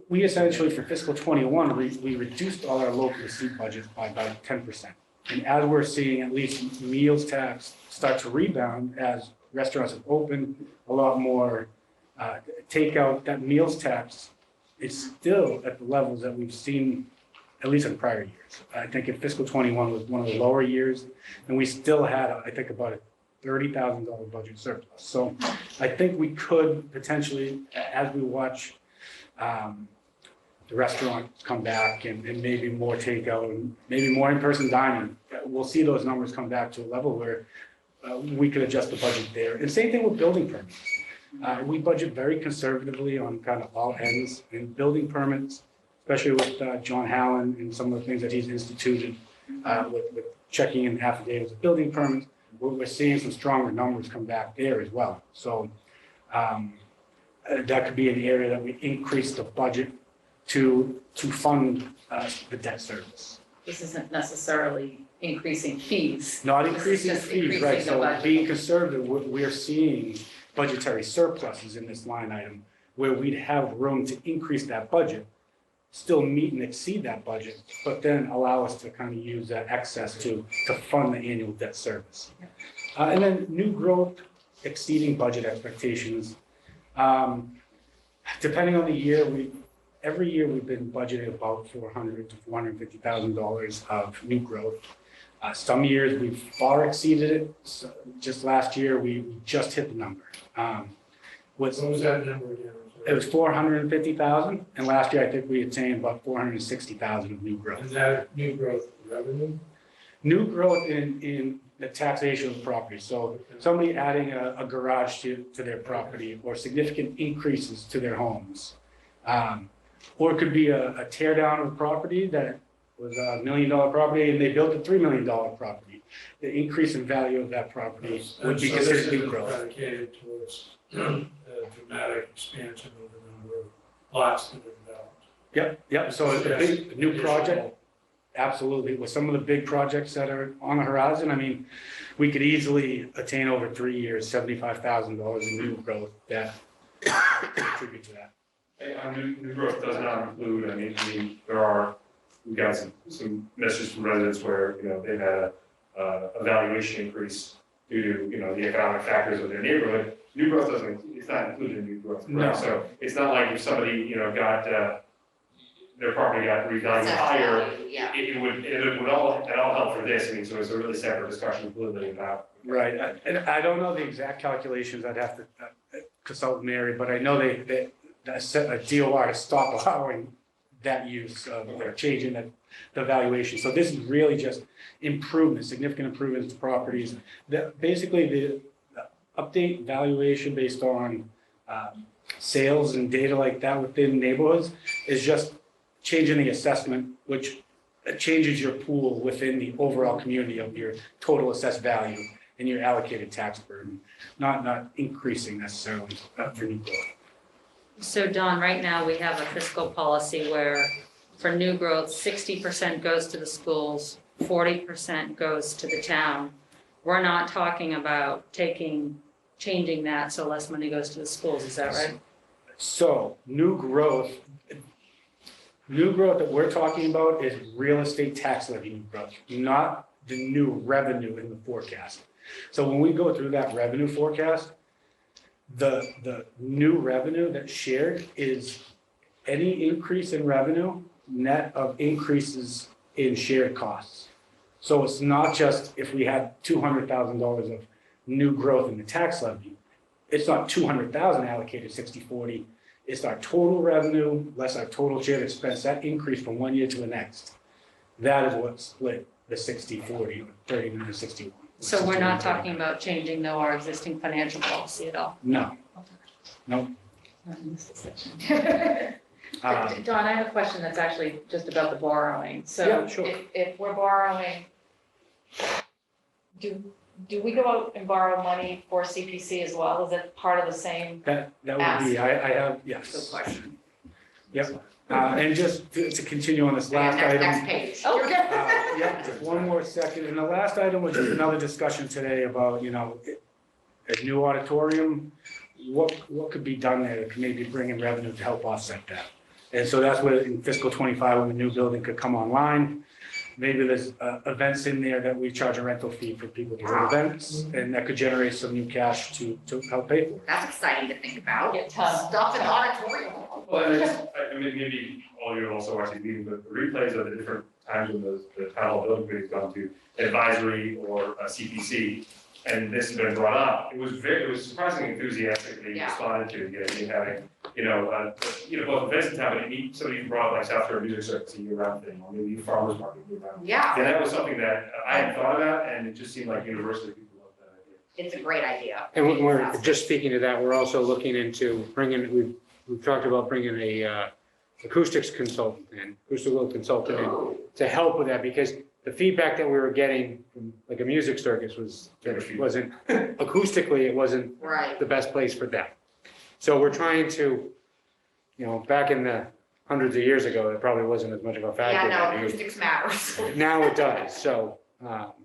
We essentially, for fiscal '21, we reduced all our local receipt budgets by about 10%. And as we're seeing at least meals tax start to rebound as restaurants have opened, a lot more takeout, that meals tax is still at the levels that we've seen at least in prior years. I think in fiscal '21 was one of the lower years, and we still had, I think, about a $30,000 budget surplus. So I think we could potentially, as we watch the restaurants come back and maybe more takeout and maybe more in-person dining, we'll see those numbers come back to a level where we could adjust the budget there. And same thing with building permits. We budget very conservatively on kind of all ends, and building permits, especially with John Hallen and some of the things that he's instituted with checking in affidavits of building permits, we're seeing some stronger numbers come back there as well. So that could be an area that we increase the budget to fund the debt service.
This isn't necessarily increasing fees.
Not
This is
increasing
just
fees,
increasing
right,
the
so
budget.
being conservative, we're seeing budgetary surpluses in this line item where we'd have room to increase that budget, still meet and exceed that budget, but then allow us to kind of use that excess to fund the annual debt service. And then new growth exceeding budget expectations. Depending on the year, every year we've been budgeting about $400,000 to $450,000 of new growth. Some years we've far exceeded it. So just last year, we just hit the number.
What was that number again?
It was 450,000, and last year I think we attained about 460,000 of new growth.
Is that new growth revenue?
New growth in the taxation of property. So somebody adding a garage to their property or significant increases to their homes. Or it could be a tear down of a property that was $1 million property and they built a $3 million property. The increase in value of that property would be
So
considered
this
new
isn't
growth.
predicated towards a dramatic expansion of the number of lots that are developed.
Yep, so a big new project, absolutely. With some of the big projects that are on the horizon, I mean, we could easily attain over 3 years, $75,000 in new growth that contribute to that.
New growth does not include, I mean, we've got some messages from residents where, they've had a valuation increase due to, the economic factors of their neighborhood. New growth it's not included in new growth, correct?
No.
So it's not like if somebody, got, their property got revalued
Assessed
higher,
value, yeah.
it would all help for this. I mean, so it's a really separate discussion completely about.
Right, and I don't know the exact calculations, I'd have to consult with Mary, but I know that a DOR has stopped allowing that use of, they're changing the valuation. So this is really just improvements, significant improvements to properties. Basically, the update valuation based on sales and data like that within neighborhoods is just changing the assessment, which changes your pool within the overall community of your total assessed value and your allocated tax burden, not increasing necessarily for new growth.
So Don, right now, we have a fiscal policy where for new growth, 60% goes to the schools, 40% goes to the town. We're not talking about changing that so less money goes to the schools, is that right?
So new growth that we're talking about is real estate tax levy new growth, not the new revenue in the forecast. So when we go through that revenue forecast, the new revenue that's shared is any increase in revenue net of increases in shared costs. So it's not just if we had $200,000 of new growth in the tax levy, it's not 200,000 allocated 60/40. It's our total revenue less our total shared expense, that increase from one year to the next. That is what split the 60/40, 39/61.
So we're not talking about changing though our existing financial policy at all?
No.
Not in this discussion. Don, I have a question that's actually just about the borrowing. So
Yeah, sure.
if we're borrowing, do we go out and borrow money for CPC as well? Is it part of the same?
That would be, I have,
Good
yes.
question.
Yep. And just to continue on this
And
last
next
item.
page.
Oh, good.
Yeah, just one more second. And the last item was just another discussion today about, a new auditorium. What could be done there that could maybe bring in revenue to help offset that? And so that's where in fiscal '25, when the new building could come online, maybe there's events in there that we charge a rental fee for people to do events, and that could generate some new cash to help pay for it.
That's exciting to think about.
Get ton.
Stuff in the auditorium.
Well, and I mean, maybe all of you also watching the meeting, but the replays of the different times when the town hall building committee's gone to advisory or CPC, and this has been brought up, it was surprisingly enthusiastic that you
Yeah.
responded to, having, both events in town, but somebody even brought up like South Shore Music Circus a year-round thing, or maybe farmers market year-round.
Yeah,
And that was something that I hadn't thought about, and it just seemed like universally people loved that idea.
it's a great idea.
And we're just speaking to that, we're also looking into we've talked about bringing a acoustical consultant in to help with that, because the feedback that we were getting from like a music circus was, that it wasn't, acoustically, it wasn't
Right.
the best place for them. So we're trying to, back in the hundreds of years ago, it probably wasn't as much of a factor.
Yeah, no, acoustics matters.
Now it does, so,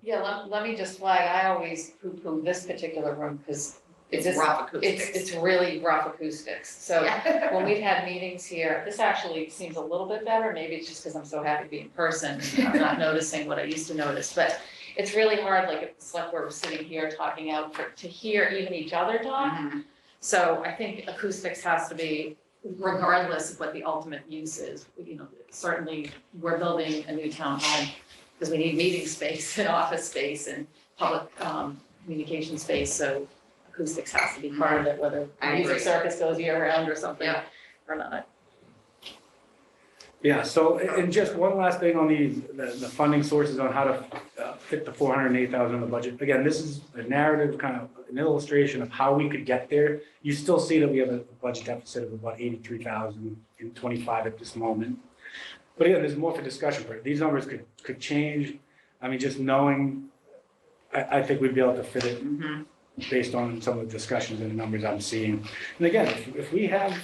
Yeah, let me just flag, I always poo-poo this particular room because
It's rough acoustics.
it's really rough acoustics. So
Yeah.
when we've had meetings here, this actually seems a little bit better. Maybe it's just because I'm so happy to be in person and I'm not noticing what I used to notice. But it's really hard, like if the select board was sitting here talking out to hear even each other talk.
Mhm.
So I think acoustics has to be regardless of what the ultimate use is. Certainly, we're building a new town hall because we need meeting space and office space and public communication space. So acoustics has to be part of it, whether
I
music
agree.
circus goes year round or something
Yeah.
or not.
Yeah, so, and just one last thing on the funding sources on how to fit the 408,000 in the budget. Again, this is a narrative, kind of an illustration of how we could get there. You still see that we have a budget deficit of about 83,000 in '25 at this moment. But again, there's more for discussion. These numbers could change. I mean, just knowing, I think we'd be able to fit it
Mhm.
based on some of the discussions and the numbers I'm seeing. And again, if we have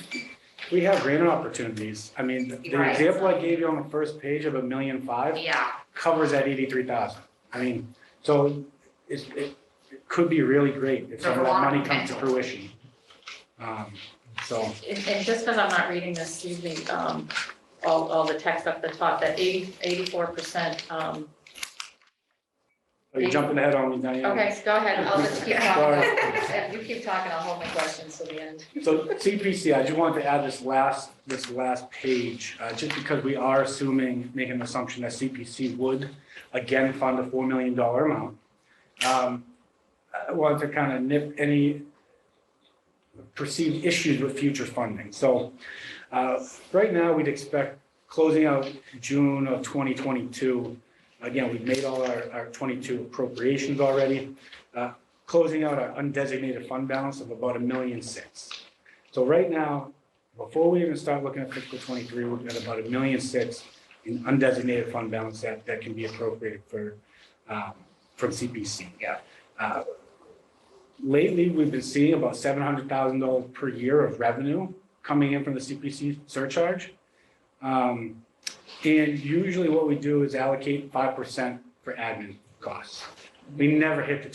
grant opportunities, I mean, the
Right.
example I gave you on the first page of $1.5 million
Yeah,
covers that 83,000. I mean, so it could be really great if some of that money comes to fruition. So,
And just because I'm not reading this, excuse me, all the text up the top, that 84%.
are you jumping ahead on me, Diane?
Okay, go ahead, I'll just keep
Sorry.
talking. If you keep talking, I'll hold my questions to the end.
So CPC, I just wanted to add this last page, just because we are making an assumption that CPC would again fund a $4 million amount. I wanted to kind of nip any perceived issues with future funding. So right now, we'd expect closing out June of 2022. Again, we've made all our 22 appropriations already. Closing out our undesignated fund balance of about $1.6 million. So right now, before we even start looking at fiscal '23, we've got about $1.6 million in undesignated fund balance that can be appropriated from CPC. Yeah. Lately, we've been seeing about $700,000 per year of revenue coming in from the CPC surcharge. And usually what we do is allocate 5% for admin costs. We never hit the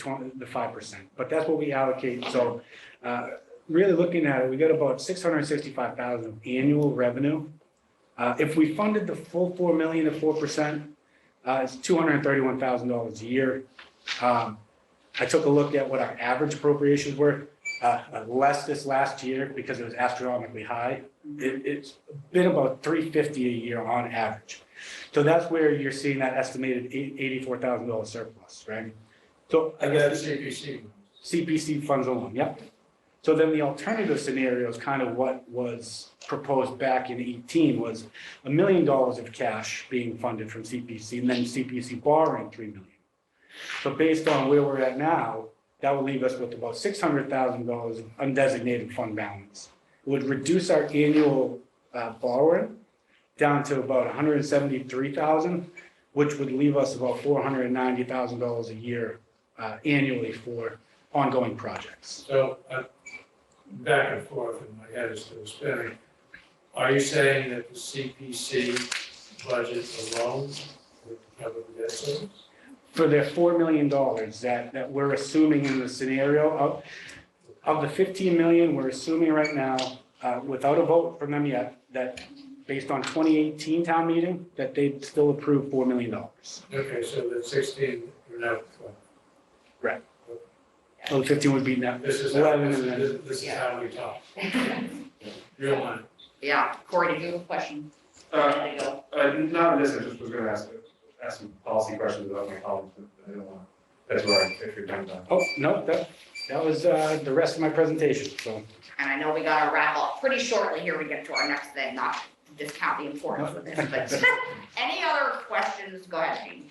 5%, but that's what we allocate. So really looking at it, we got about $665,000 of annual revenue. If we funded the full $4 million at 4%, it's $231,000 a year. I took a look at what our average appropriations were, less this last year because it was astronomically high. It's been about $350 a year on average. So that's where you're seeing that estimated $84,000 surplus, right? So I guess
CPC.
CPC funds alone, yep. So then the alternative scenario is kind of what was proposed back in 18 was $1 million of cash being funded from CPC and then CPC borrowing 3 million. So based on where we're at now, that would leave us with about $600,000 of undesignated fund balance. It would reduce our annual borrowing down to about 173,000, which would leave us about $490,000 a year annually for ongoing projects.
So, back and forth, and my head is still spinning. Are you saying that the CPC budget alone would cover the debt service?
For their $4 million that we're assuming in the scenario of the 15 million, we're assuming right now, without a vote from them yet, that based on 2018 town meeting, that they'd still approve $4 million.
Okay, so the 16, you're now 12.
So the 15 would be now
This is how,
11 and then.
this is how we talk. Real money.
Yeah, Corey, did you have a question? There you go.
Not this, I just was gonna ask some policy questions about my colleagues, but I don't want, that's where if you're done.
Oh, no, that was the rest of my presentation, so.
And I know we gotta wrap up pretty shortly here, we get to our next thing, not to discount the importance of this, but any other questions? Go ahead, Jean.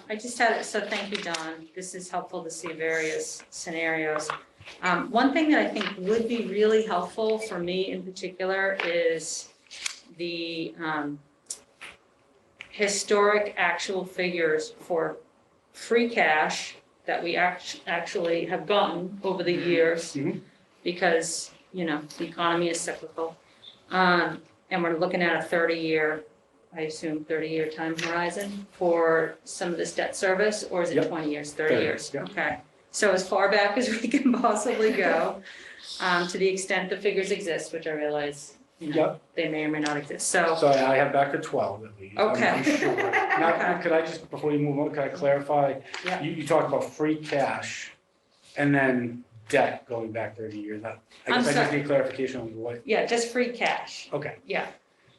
I just had, so thank you, Don. This is helpful to see various scenarios. One thing that I think would be really helpful for me in particular is the historic actual figures for free cash that we actually have gotten over the years.
Mhm.
Because, you know, the economy is cyclical. And we're looking at a 30-year, I assume 30-year time horizon for some of this debt service, or is it
Yep.
20 years, 30 years?
Yep.
Okay, so as far back as we can possibly go, to the extent the figures exist, which I realize, you know,
Yep.
they may or may not exist, so,
So I have back to 12 at least. I'm
Okay.
sure. Now,
Okay.
could I just, before you move on, could I clarify?
Yeah.
You talked about free cash and then debt going back 30 years. I
I'm
guess I just
sorry.
need clarification on what,
yeah, just free cash,
okay.
yeah.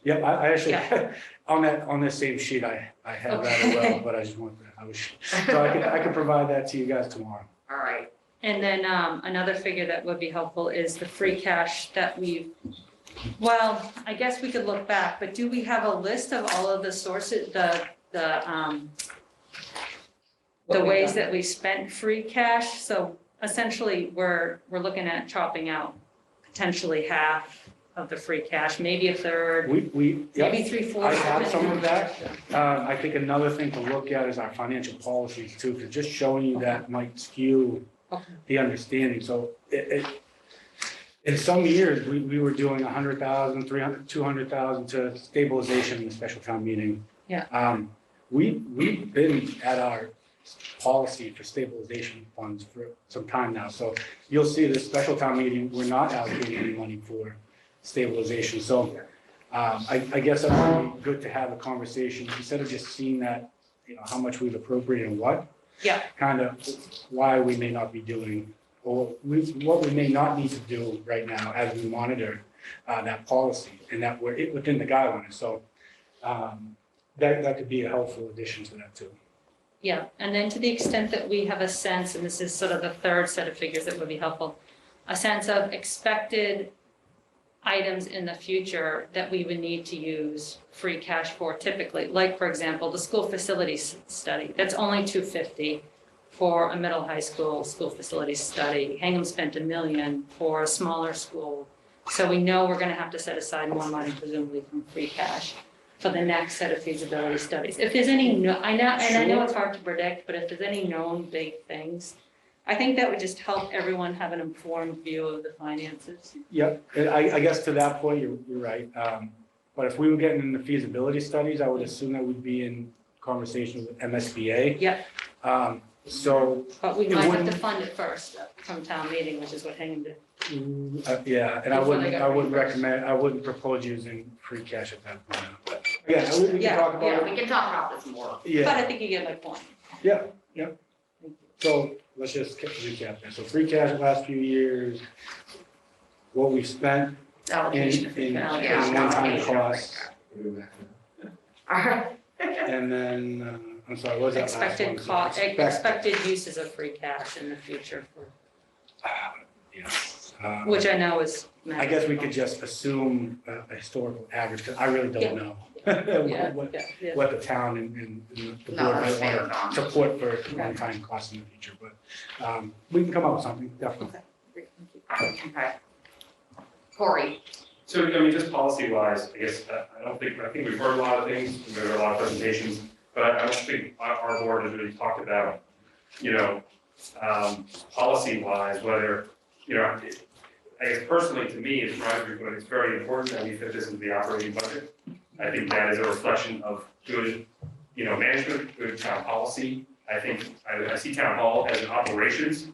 Yep, I actually,
Yeah.
on this same sheet, I have that as well, but I just wanted, so I could provide that to you guys tomorrow.
All right,
And then another figure that would be helpful is the free cash that we've, well, I guess we could look back, but do we have a list of all of the sources, the ways that we spent free cash? So essentially, we're looking at chopping out potentially half of the free cash, maybe a third,
Yep.
maybe 3/4.
I have some of that. I think another thing to look at is our financial policies too, because just showing you that might skew
Okay.
the understanding. So in some years, we were doing 100,000, 300, 200,000 to stabilization in the special town meeting.
Yeah.
We've been at our policy for stabilization funds for some time now. So you'll see the special town meeting, we're not allocating any money for stabilization. So I guess that would be good to have a conversation instead of just seeing that, you know, how much we've appropriated and what.
Yeah.
Kind of why we may not be doing, or what we may not need to do right now as we monitor that policy and that we're within the guidelines. So that could be a helpful addition to that too.
Yeah, and then to the extent that we have a sense, and this is sort of the third set of figures that would be helpful, a sense of expected items in the future that we would need to use free cash for typically, like for example, the school facilities study, that's only $250 for a middle high school facilities study. Hingham spent $1 million for a smaller school. So we know we're gonna have to set aside more money presumably from free cash for the next set of feasibility studies. If there's any, I know it's hard to predict, but if there's any known big things, I think that would just help everyone have an informed view of the finances.
Yep, and I guess to that point, you're right. But if we were getting into feasibility studies, I would assume that we'd be in conversation with MSBA.
Yep.
So,
But we
It
might have to
wouldn't-
fund it first from town meeting, which is what Hingham did.
yeah, and I
Before they got
wouldn't
reimbursed.
recommend, I wouldn't propose using free cash at that point. But yeah, we can
Yeah,
talk about
yeah,
it.
we can talk about this more.
But
Yeah,
I think you get my point.
yeah. So let's just recap that. So free cash the last few years, what we've spent
Allocation of free
in
cash.
one-time
Allocation of free
costs.
cash. All right.
And then, I'm sorry, what was that last one?
Expected cost, expected uses of free cash in the future for.
Yes.
Which I know is.
I guess we could just assume a historical average, because I really
Yeah.
don't know
Yeah,
what,
yeah.
what the town and the
No,
board
that's
might
fair,
want
Don.
to support for one-time costs in the future, but we can come up with something, definitely.
Okay. Corey,
So, I mean, just policy wise, I guess, I think we've heard a lot of things, we've heard a lot of presentations, but I don't think our board has really talked about, you know, policy wise, whether, you know, I guess personally to me, it's it's very important that we fit this into the operating budget. I think that is a reflection of good, you know, management, good town policy. I think, I see town hall as an operations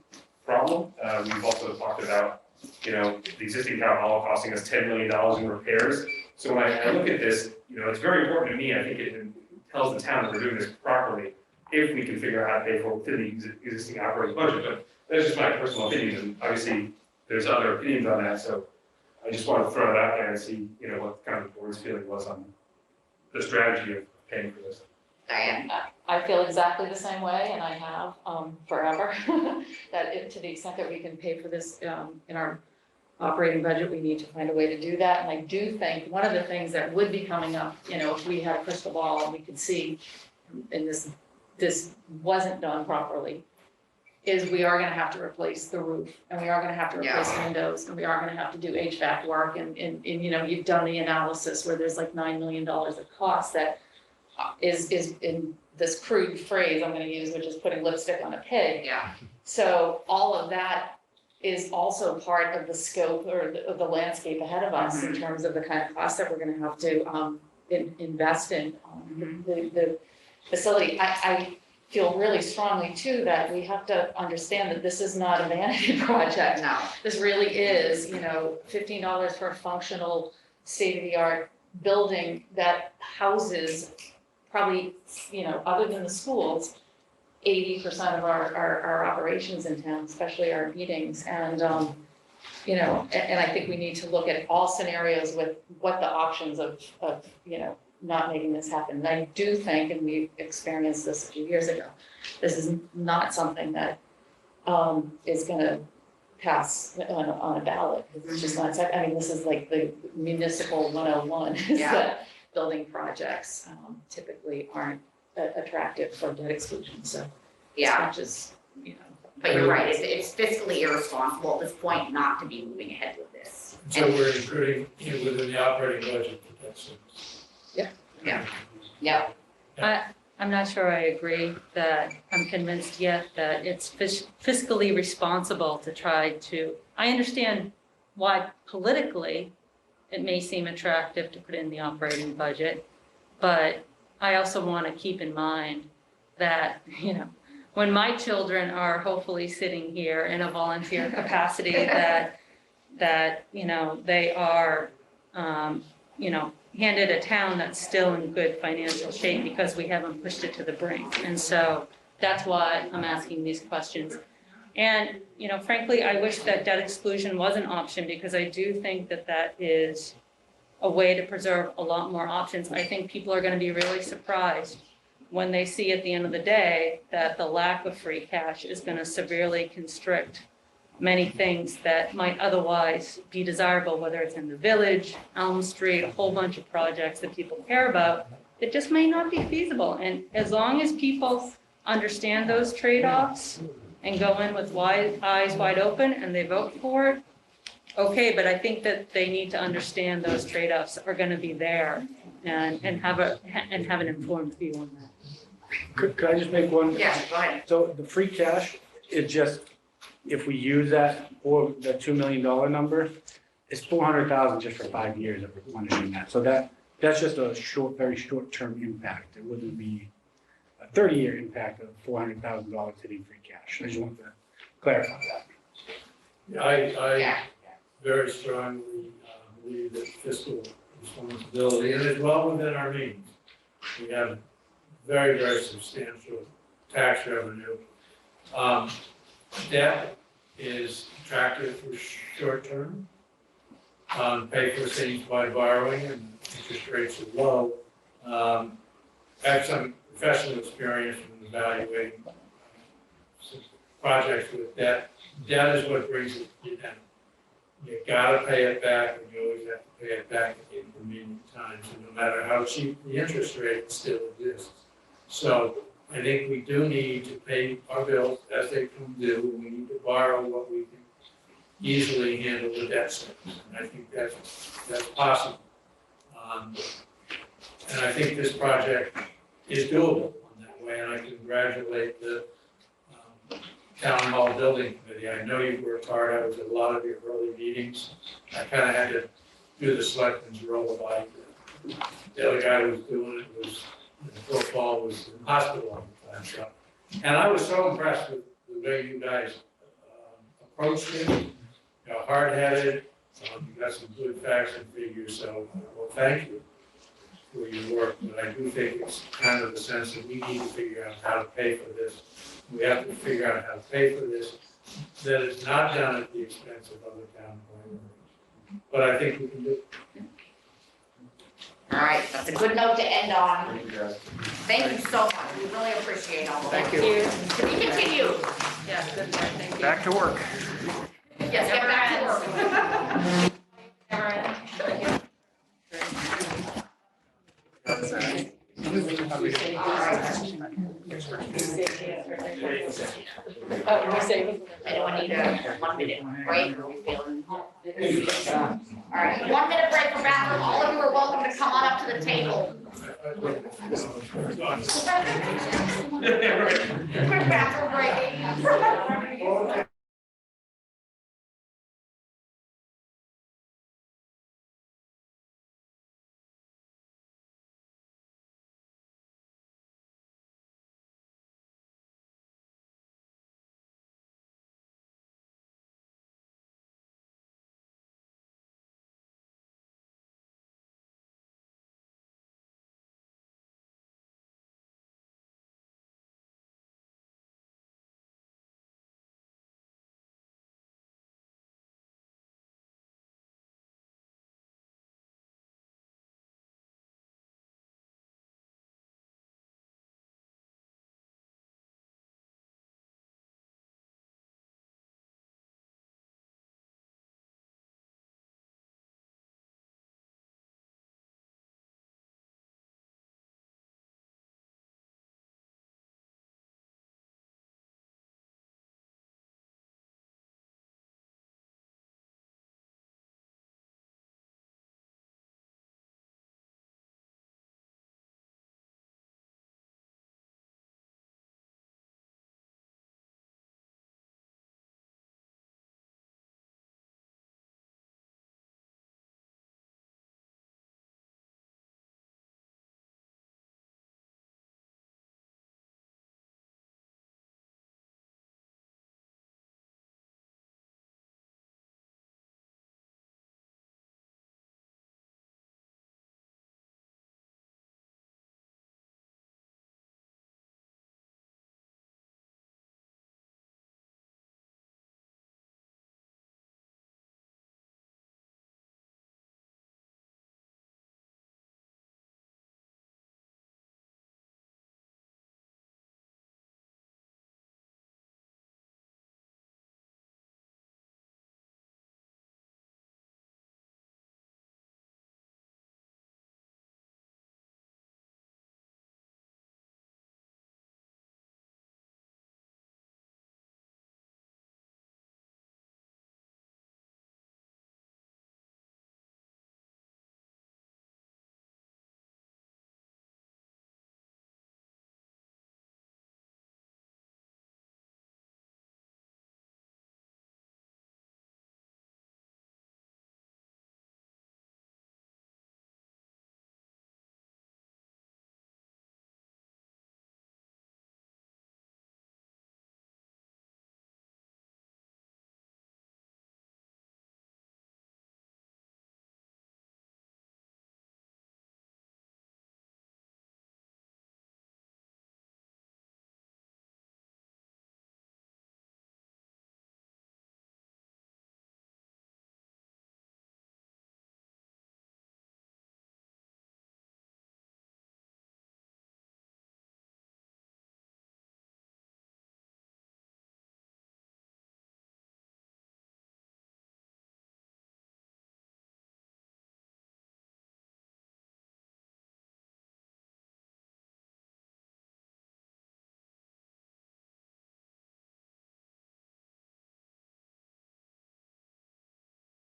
problem. We've also talked about, you know, the existing town hall costing us $10 million in repairs. So when I look at this, you know, it's very important to me, I think it tells the town that we're doing this properly, if we can figure out how to pay for it within the existing operating budget, but that's just my personal opinion, and obviously, there's other opinions on that, so I just want to throw it out there and see, you know, what kind of the board's feeling was on the strategy of paying for this.
Diane,
I feel exactly the same way, and I have forever, that to the extent that we can pay for this in our operating budget, we need to find a way to do that. And I do think one of the things that would be coming up, you know, if we had a crystal ball and we could see, and this wasn't done properly, is we are gonna have to replace the roof, and we are gonna have to replace windows, and we are gonna have to do HVAC work, and you know, you've done the analysis where there's like $9 million of cost that is in this crude phrase I'm gonna use, which is putting lipstick on a pig.
yeah,
So all of that is also part of the scope or the landscape ahead of us in terms of the kind of costs that we're gonna have to invest in the facility. I feel really strongly too that we have to understand that this is not a vanity project.
no,
This really is, you know, $15 for a functional, state-of-the-art building that houses probably, you know, other than the schools, 80% of our operations in town, especially our meetings. And, you know, and I think we need to look at all scenarios with what the options of, you know, not making this happen. And I do think, and we experienced this a few years ago, this is not something that is gonna pass on a ballot. It's just not, I mean, this is like the municipal 101, is
Yeah.
that building projects typically aren't attractive for debt exclusion, so.
yeah,
As much as, you know.
but you're right, it's fiscally irresponsible at this point not to be moving ahead with this.
So we're including it within the operating budget for that service.
Yeah,
I'm not sure I agree that, I'm convinced yet that it's fiscally responsible to try to, I understand why politically it may seem attractive to put in the operating budget, but I also want to keep in mind that, you know, when my children are hopefully sitting here in a volunteer capacity, that, you know, they are, you know, handed a town that's still in good financial shape because we haven't pushed it to the brink. And so that's why I'm asking these questions. And, you know, frankly, I wish that debt exclusion was an option because I do think that that is a way to preserve a lot more options. I think people are going to be really surprised when they see at the end of the day that the lack of free cash is going to severely constrict many things that might otherwise be desirable, whether it's in the village, Elm Street, a whole bunch of projects that people care about, that just may not be feasible. And as long as people understand those trade-offs and go in with eyes wide open and they vote for it, okay, but I think that they need to understand those trade-offs are gonna be there and have an informed view on that.
Could I just make one?
yeah, go ahead.
So the free cash is just, if we use that, or the $2 million number, it's 400,000 just for 5 years of replenishing that. So that's just a very short-term impact. It wouldn't be a 30-year impact of $400,000 hitting free cash. I just want to clarify that.
Yeah, I
Yeah,
very strongly believe that fiscal responsibility, and as well within our means, we have very, very substantial tax revenue. Debt is attractive for short term. Pay for things by borrowing and interest rates are low. I have some professional experience in evaluating some projects with debt. Debt is what brings it down. you gotta pay it back, and you always have to pay it back at inconvenient times, and no matter how cheap the interest rate still exists. So I think we do need to pay our bills as they come due, and we need to borrow what we can easily handle the debt service, and I think that's possible. And I think this project is doable in that way, and I congratulate the Town Hall Building Committee. I know you worked hard, I was at a lot of your early meetings. I kind of had to do the selectmen's role by the other guy who was doing it was, Phil Paul was in hospital all the time, so. And I was so impressed with the way you guys approached it, you know, hard-headed, you got some good facts and figures, so, well, thank you for your work, but I do think it's kind of the sense that we need to figure out how to pay for this. We have to figure out how to pay for this, that it's not done at the expense of other town priorities. But I think we can do it.
All right, that's a good note to end on. Thank you so much, we really appreciate all of it.
Thank you.
To be continued.
Yeah, good, thank you.
Back to work.
Yes, get back to work. Anyone need a 1 minute break, or are we feeling? All right, 1 minute break for bathroom, all of you are welcome to come on up to the table. Quick bathroom break.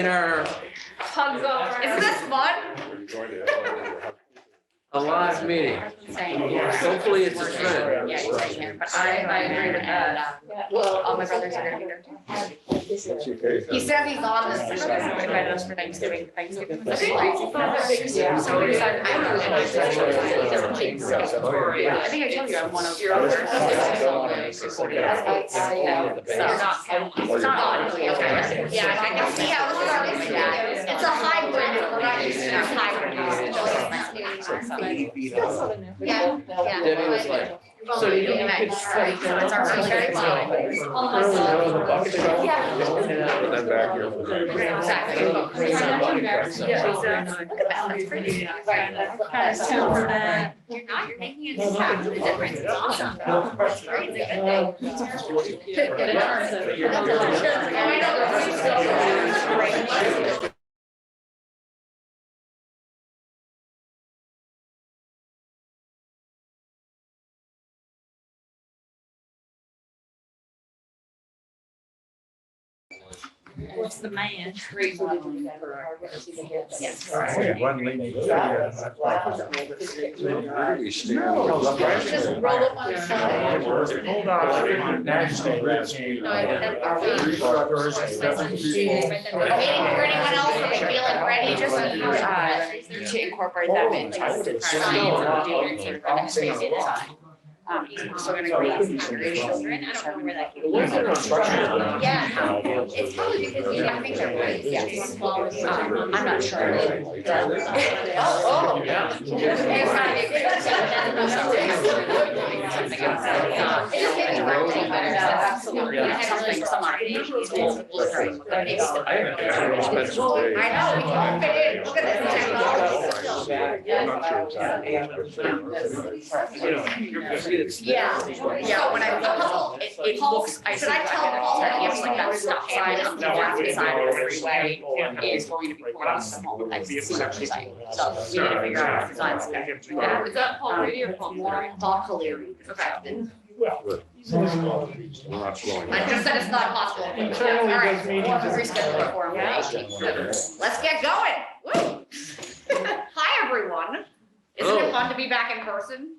Hugs over.
Isn't this fun?
A live meeting. Hopefully it's a trend.
Yeah, he's saying here, but I agree with that. Well, all my brothers are gonna be there too.
He says he's on this.
Invited us for Thanksgiving.
Yeah. So we decided.
I think I told you I'm one of your.
It's not on. Yeah, I can see how this is already. It's a hybrid, right? It's a hybrid. Yeah, yeah.
Debbie was like, so you could study.
It's already very well.
And then back here.
Exactly.
Look at that, that's pretty. Kind of temper that.
You're making a difference. It's awesome. It's great. It's a good thing.
What's the man?
Yes.
One lady.
Just roll up on the side.
Hold on. National Grid.
Are we waiting for anyone else? Are they feeling ready?
Just to incorporate them into the He's still gonna raise children. I don't know where that came from.
Yeah, it's probably because you don't think they're right. Yes.
I'm not sure.
Oh, yeah. It's not a big Absolutely.
I
know, we can fit in. Look at this technology. Yeah, yeah, when I puzzle, it looks, should I tell Paul that he has like that stop sign on the left side of the freeway is going to be pulled off the whole next to the site. So we need to figure out what designs. Yeah, is that Paul Rudy or Paul Moore? Paul Caleri. Okay.
We're not slowing
I
down.
just said it's not possible. All right, reschedule it for him. Let's get going. Woo. Hi, everyone. Isn't it fun to be back in person?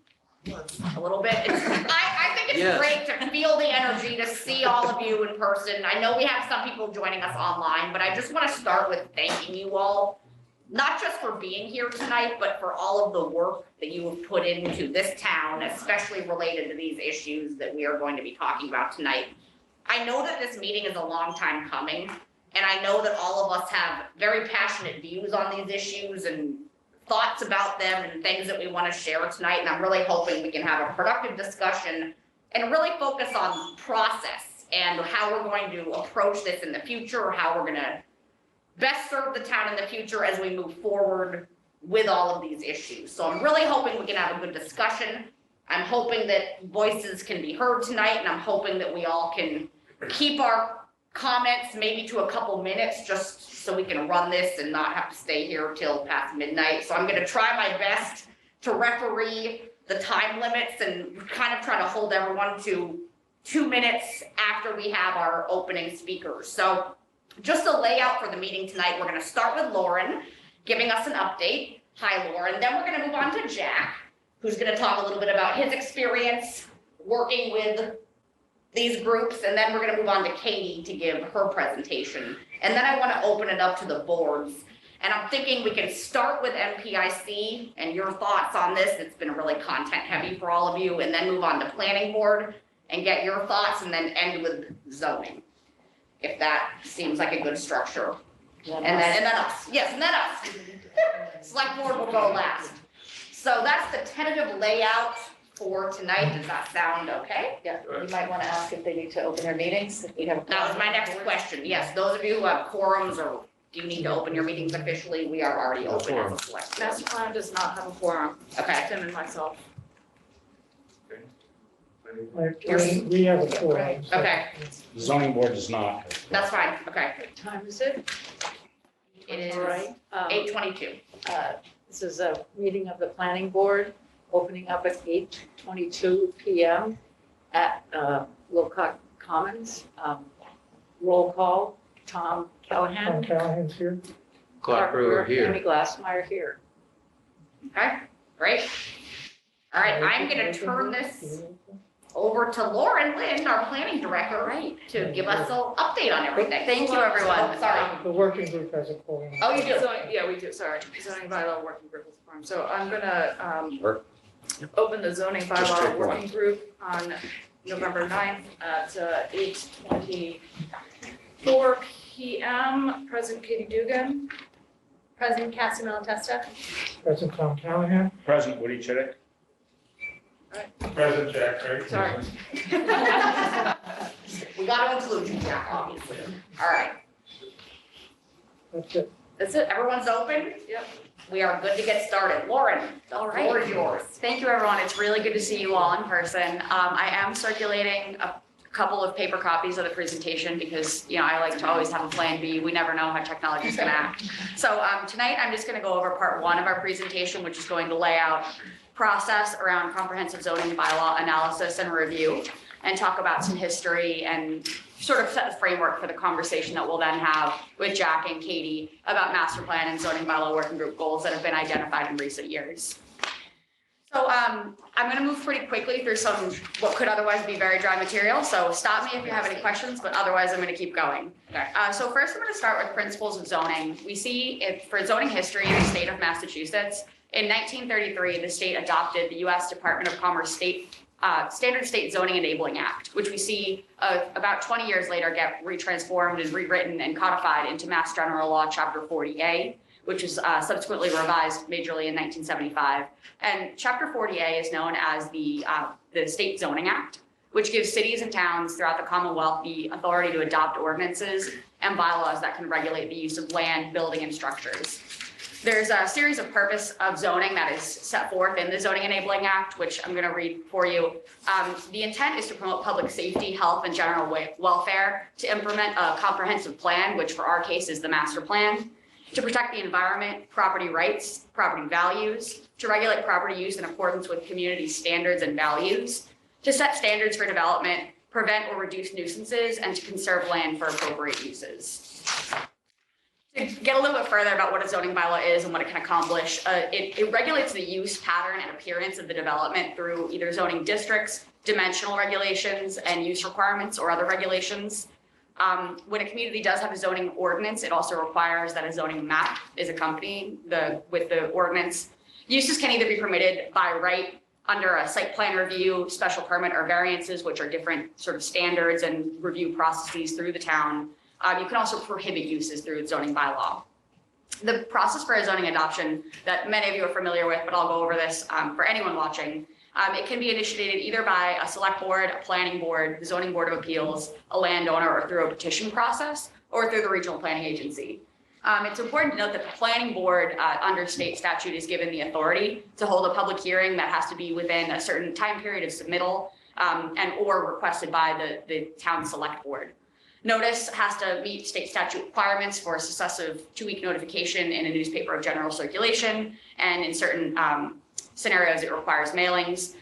A little bit. I think it's
Yes.
great to feel the energy, to see all of you in person. I know we have some people joining us online, but I just want to start with thanking you all, not just for being here tonight, but for all of the work that you have put into this town, especially related to these issues that we are going to be talking about tonight. I know that this meeting is a long time coming, and I know that all of us have very passionate views on these issues and thoughts about them and things that we want to share tonight, and I'm really hoping we can have a productive discussion and really focus on process and how we're going to approach this in the future, how we're going to best serve the town in the future as we move forward with all of these issues. So I'm really hoping we can have a good discussion. I'm hoping that voices can be heard tonight, and I'm hoping that we all can keep our comments maybe to a couple minutes, just so we can run this and not have to stay here till past midnight. So I'm gonna try my best to referee the time limits and kind of try to hold everyone to 2 minutes after we have our opening speakers. So just a layout for the meeting tonight, we're gonna start with Lauren giving us an update. Hi, Lauren. Then we're gonna move on to Jack, who's gonna talk a little bit about his experience working with these groups, and then we're gonna move on to Katie to give her presentation. And then I wanna open it up to the boards. And I'm thinking we can start with MPIC and your thoughts on this. It's been really content heavy for all of you, and then move on to planning board and get your thoughts, and then end with zoning. If that seems like a good structure. And then us, yes, and then us. Select board will go last. So that's the tentative layout for tonight. Does that sound okay?
Yeah, you might want to ask if they need to open their meetings, if you have.
That was my next question. Yes, those of you who have quorums, or do you need to open your meetings officially? We are already open as a select board.
Master plan does not have a quorum,
Okay,
Tim and myself.
We have a forum.
okay,
Zoning board does not.
that's fine. Okay,
What time is it?
it is
All right.
8:22.
This is a meeting of the planning board, opening up at 8:22 PM at Wilcox Commons. Roll call,
Tom Callahan.
Callahan's here.
Clark Brewer
Amy
here.
Glassmeyer here.
Okay, great. All right, I'm gonna turn this over to Lauren Lind, our planning director,
Right.
to give us an update on everything.
Thank you, everyone.
Oh, sorry.
The working group has a quorum.
Oh, you do?
Yeah, we do, sorry, zoning bylaw working group is formed, so I'm gonna,
Work.
open the zoning
Just
bylaw
take one.
working group on November 9th at 8:24 PM. President Katie Dugan.
President Cassie Malatesta.
President Tom Callahan.
President Woody Chidick. President Jack Craig.
Sorry.
We gotta include you, Jack, obviously. All right,
That's it.
that's it. Everyone's open?
Yep.
We are good to get started. Lauren, the
All
floor
right.
is yours.
Thank you, everyone. It's really good to see you all in person. I am circulating a couple of paper copies of the presentation because, I like to always have a plan B. We never know how technology is going to act. So tonight, I'm just going to go over part one of our presentation, which is going to lay out process around comprehensive zoning bylaw analysis and review, and talk about some history and sort of set the framework for the conversation that we'll then have with Jack and Katie about master plan and zoning bylaw working group goals that have been identified in recent years. So I'm going to move pretty quickly through some what could otherwise be very dry material. So stop me if you have any questions, but otherwise I'm going to keep going.
Okay.
So first I'm going to start with principles of zoning. We see for zoning history in the state of Massachusetts, in 1933, the state adopted the U.S. Department of Commerce Standard State Zoning Enabling Act, which we see about 20 years later get retransformed and rewritten and codified into Mass General Law, Chapter 40A, which was subsequently revised majorly in 1975. And Chapter 40A is known as the State Zoning Act, which gives cities and towns throughout the Commonwealth the authority to adopt ordinances and bylaws that can regulate the use of land, building, and structures. There's a series of purpose of zoning that is set forth in the Zoning Enabling Act, which I'm going to read for you. The intent is to promote public safety, health, and general welfare, to implement a comprehensive plan, which for our case is the master plan, to protect the environment, property rights, property values, to regulate property use in accordance with community standards and values, to set standards for development, prevent or reduce nuisances, and to conserve land for appropriate uses. To get a little bit further about what a zoning bylaw is and what it can accomplish, it regulates the use pattern and appearance of the development through either zoning districts, dimensional regulations, and use requirements or other regulations. When a community does have a zoning ordinance, it also requires that a zoning map is accompanying with the ordinance. Uses can either be permitted by right under a site plan review, special permit, or variances, which are different sort of standards and review processes through the town. You can also prohibit uses through zoning bylaw. The process for a zoning adoption that many of you are familiar with, but I'll go over this for anyone watching. It can be initiated either by a select board, a planning board, the zoning board of appeals, a landowner, or through a petition process, or through the regional planning agency. It's important to note that the planning board under state statute is given the authority to hold a public hearing that has to be within a certain time period of submittal and or requested by the town select board. Notice has to meet state statute requirements for a successive 2-week notification in a newspaper of general circulation, and in certain scenarios it requires mailings.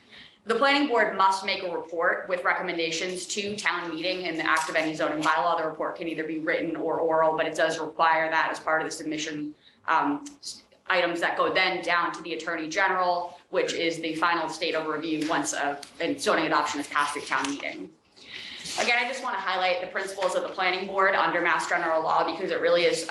The planning board must make a report with recommendations to town meeting in the act of any zoning bylaw. The report can either be written or oral, but it does require that as part of the submission items that go then down to the Attorney General, which is the final state of review once a zoning adoption is passed at town meeting. Again, I just want to highlight the principles of the planning board under Mass General Law because it really is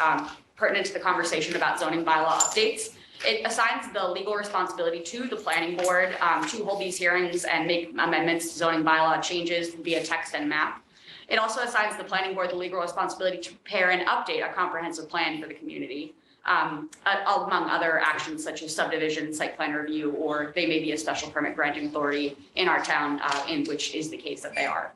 pertinent to the conversation about zoning bylaw updates. It assigns the legal responsibility to the planning board to hold these hearings and make amendments to zoning bylaw changes via text and map. It also assigns the planning board the legal responsibility to prepare and update a comprehensive plan for the community, among other actions such as subdivision, site plan review, or they may be a special permit granting authority in our town, in which is the case that they are.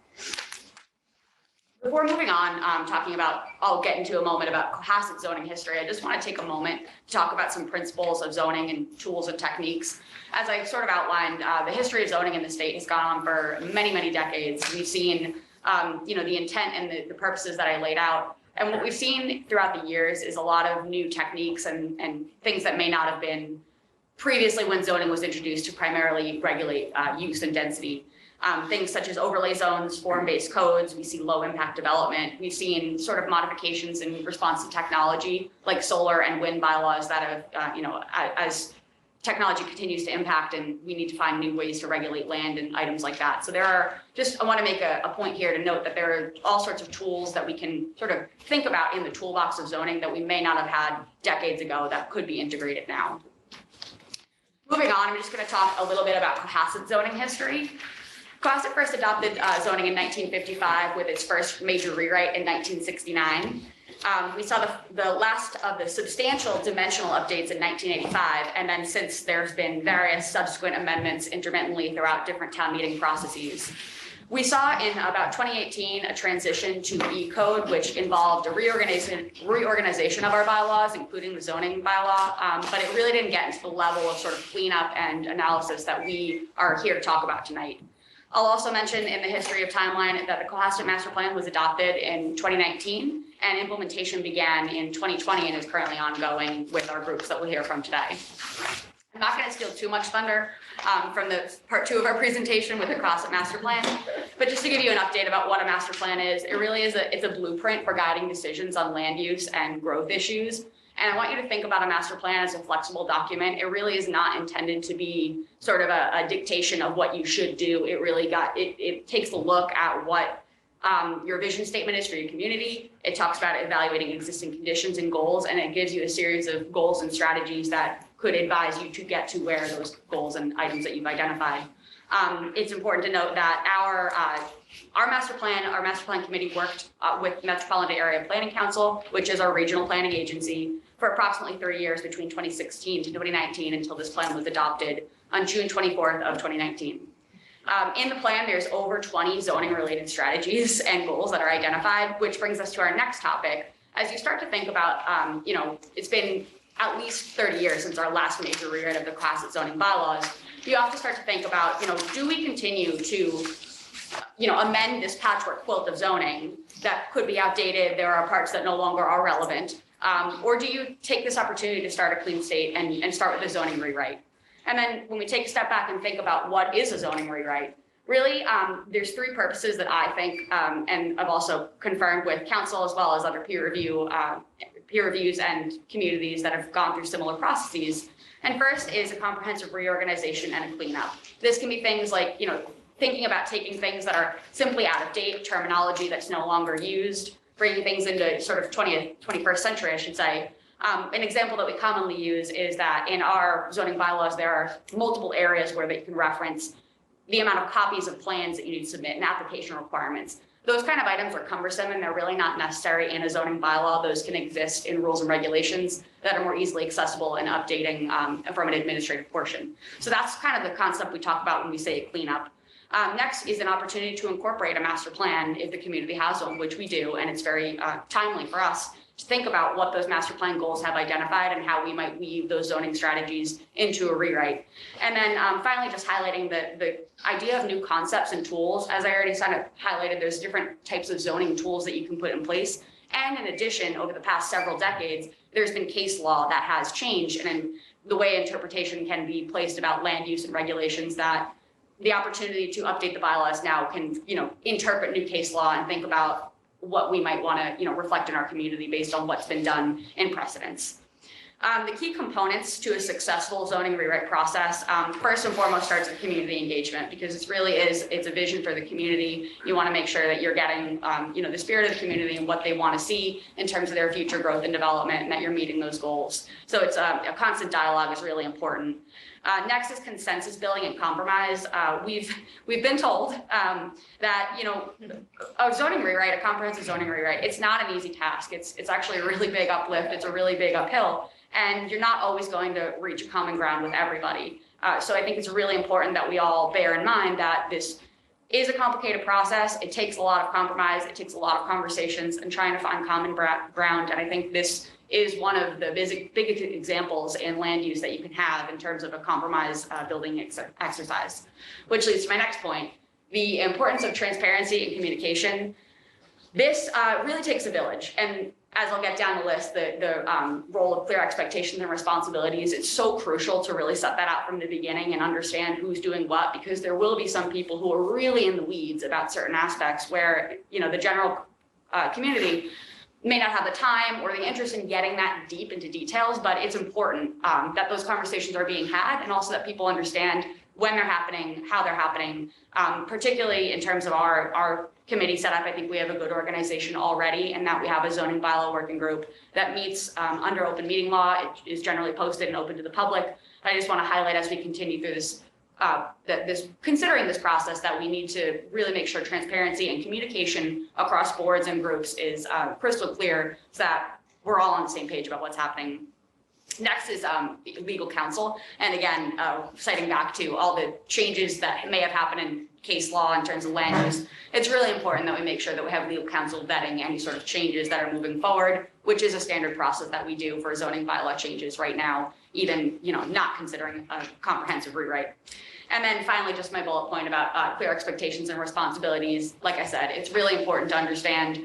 Before moving on, talking about, I'll get into a moment about Cohasset zoning history. I just want to take a moment to talk about some principles of zoning and tools and techniques. As I sort of outlined, the history of zoning in the state has gone on for many, many decades. We've seen, the intent and the purposes that I laid out. And what we've seen throughout the years is a lot of new techniques and things that may not have been previously when zoning was introduced to primarily regulate use and density.
Things such as overlay zones, form-based codes, we see low impact development. We've seen sort of modifications in response to technology, like solar and wind bylaws that have, as technology continues to impact and we need to find new ways to regulate land and items like that. So I want to make a point here to note that there are all sorts of tools that we can sort of think about in the toolbox of zoning that we may not have had decades ago that could be integrated now. Moving on, I'm just going to talk a little bit about Cohasset zoning history. Cohasset first adopted zoning in 1955 with its first major rewrite in 1969. We saw the last of the substantial dimensional updates in 1985, and then since there's been various subsequent amendments intermittently throughout different town meeting processes. We saw in about 2018 a transition to E-code, which involved a reorganization of our bylaws, including the zoning bylaw, but it really didn't get into the level of sort of cleanup and analysis that we are here to talk about tonight. I'll also mention in the history of timeline that the Cohasset Master Plan was adopted in 2019 and implementation began in 2020 and is currently ongoing with our groups that we'll hear from today. I'm not going to steal too much thunder from the part 2 of our presentation with the Cohasset Master Plan, but just to give you an update about what a master plan is, it really is it's a blueprint for guiding decisions on land use and growth issues. And I want you to think about a master plan as a flexible document. It really is not intended to be sort of a dictation of what you should do. It really it takes a look at what your vision statement is for your community. It talks about evaluating existing conditions and goals, and it gives you a series of goals and strategies that could advise you to get to where those goals and items that you've identified. It's important to note that our master plan committee worked with Metropolitan Area Planning Council, which is our regional planning agency, for approximately 3 years between 2016 to 2019 until this plan was adopted on June 24th of 2019. In the plan, there's over 20 zoning related strategies and goals that are identified, which brings us to our next topic. As you start to think about, it's been at least 30 years since our last major rewrite of the Cohasset zoning bylaws, you have to start to think about, do we continue to, amend this patchwork quilt of zoning that could be outdated, there are parts that no longer are relevant, or do you take this opportunity to start a clean slate and start with a zoning rewrite? And then when we take a step back and think about what is a zoning rewrite, really, there's 3 purposes that I think, and I've also confirmed with counsel as well as other peer reviews and communities that have gone through similar processes. And first is a comprehensive reorganization and a cleanup. This can be things like, thinking about taking things that are simply out of date, terminology that's no longer used, bringing things into sort of 21st century, I should say. An example that we commonly use is that in our zoning bylaws, there are multiple areas where they can reference the amount of copies of plans that you need to submit and application requirements. Those kind of items are cumbersome and they're really not necessary in a zoning bylaw. Those can exist in rules and regulations that are more easily accessible and updating from an administrative portion. So that's kind of the concept we talk about when we say cleanup. Next is an opportunity to incorporate a master plan if the community has one, which we do, and it's very timely for us to think about what those master plan goals have identified and how we might weave those zoning strategies into a rewrite. And then finally, just highlighting the idea of new concepts and tools. As I already kind of highlighted, there's different types of zoning tools that you can put in place. And in addition, over the past several decades, there's been case law that has changed and the way interpretation can be placed about land use and regulations that the opportunity to update the bylaws now can, interpret new case law and think about what we might want to, reflect in our community based on what's been done in precedents. The key components to a successful zoning rewrite process, first and foremost, starts with community engagement, because it's a vision for the community. You want to make sure that you're getting, the spirit of the community and what they want to see in terms of their future growth and development, and that you're meeting those goals. So it's a constant dialogue is really important. Next is consensus building and compromise. We've been told that a zoning rewrite, a comprehensive zoning rewrite, it's not an easy task. It's actually a really big uplift. It's a really big uphill, and you're not always going to reach a common ground with everybody. So I think it's really important that we all bear in mind that this is a complicated process. It takes a lot of compromise. It takes a lot of conversations and trying to find common ground. And I think this is one of the biggest examples in land use that you can have in terms of a compromise building exercise, which leads to my next point, the importance of transparency and communication.
This really takes a village, and as I'll get down the list, the role of clear expectations and responsibilities, it's so crucial to really set that out from the beginning and understand who's doing what, because there will be some people who are really in the weeds about certain aspects where, you know, the general community may not have the time or the interest in getting that deep into details, but it's important that those conversations are being had, and also that people understand when they're happening, how they're happening, particularly in terms of our committee setup. I think we have a good organization already, and that we have a zoning bylaw working group that meets under open meeting law. It is generally posted and open to the public. I just want to highlight as we continue through this, considering this process, that we need to really make sure transparency and communication across boards and groups is crystal clear, so that we're all on the same page about what's happening. Next is legal counsel. And again, citing back to all the changes that may have happened in case law in terms of land use, it's really important that we make sure that we have legal counsel vetting any sort of changes that are moving forward, which is a standard process that we do for zoning bylaw changes right now, even, you know, not considering a comprehensive rewrite. And then finally, just my bullet point about clear expectations and responsibilities. Like I said, it's really important to understand,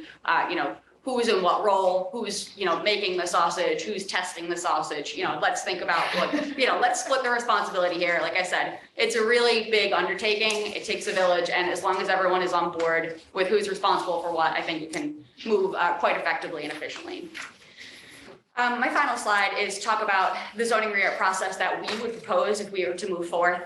you know, who's in what role, who's, you know, making the sausage, who's testing the sausage. You know, let's think about what, you know, let's split the responsibility here. Like I said, it's a really big undertaking. It takes a village, and as long as everyone is on board with who's responsible for what, I think it can move quite effectively and efficiently. My final slide is talk about the zoning rewrite process that we would propose if we were to move forth,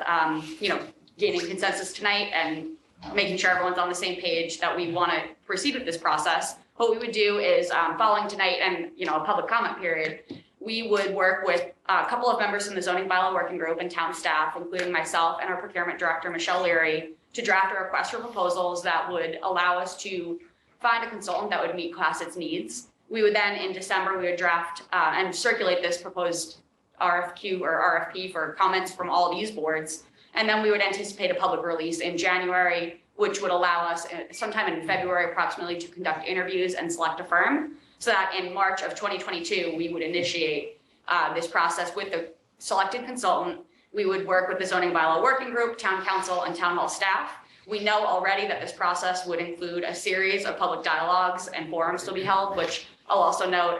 you know, gaining consensus tonight and making sure everyone's on the same page that we want to proceed with this process. What we would do is, following tonight and, you know, a public comment period, we would work with a couple of members from the zoning bylaw working group and town staff, including myself and our procurement director, Michelle Leary, to draft a request for proposals that would allow us to find a consultant that would meet Classet's needs. We would then, in December, we would draft and circulate this proposed RFQ or RFP for comments from all these boards. And then we would anticipate a public release in January, which would allow us sometime in February approximately to conduct interviews and select a firm, so that in March of 2022, we would initiate this process with the selected consultant. We would work with the zoning bylaw working group, town council, and town hall staff. We know already that this process would include a series of public dialogues and forums to be held, which I'll also note,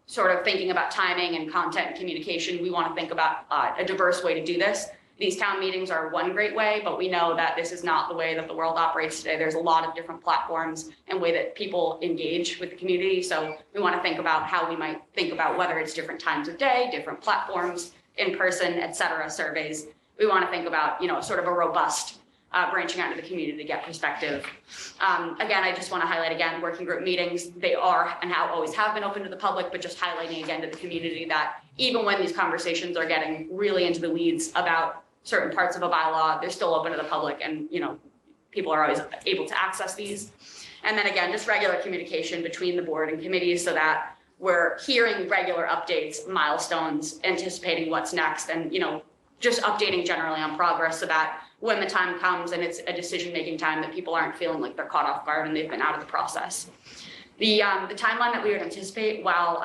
sort of thinking about timing and content and communication, we want to think about a diverse way to do this. These town meetings are one great way, but we know that this is not the way that the world operates today. There's a lot of different platforms and way that people engage with the community. So we want to think about how we might think about whether it's different times of day, different platforms, in person, et cetera, surveys. We want to think about, you know, sort of a robust branching out into the community to get perspective. Again, I just want to highlight again, working group meetings, they are and always have been open to the public, but just highlighting again to the community that even when these conversations are getting really into the weeds about certain parts of a bylaw, they're still open to the public, and, you know, people are always able to access these. And then again, just regular communication between the board and committees so that we're hearing regular updates, milestones, anticipating what's next, and, you know, just updating generally on progress so that when the time comes and it's a decision-making time, that people aren't feeling like they're caught off guard and they've been out of the process. The timeline that we would anticipate, while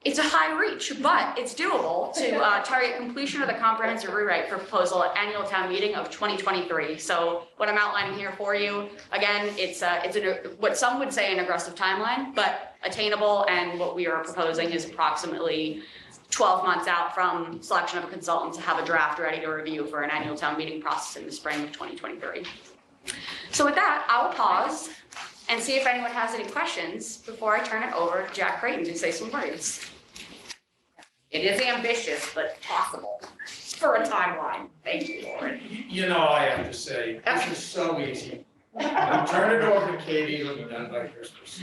it's a high reach, but it's doable to target completion of the comprehensive rewrite for proposal at annual town meeting of 2023. So what I'm outlining here for you, again, it's what some would say an aggressive timeline, but attainable. And what we are proposing is approximately 12 months out from selection of a consultant to have a draft ready to review for an annual town meeting process in the spring of 2023. So with that, I will pause and see if anyone has any questions before I turn it over to Jack Creighton to say some words.
It is ambitious, but possible for a timeline. Thank you, Lauren.
You know, I have to say, this is so easy. You turn it over to Katie, it'll be done by Christmas.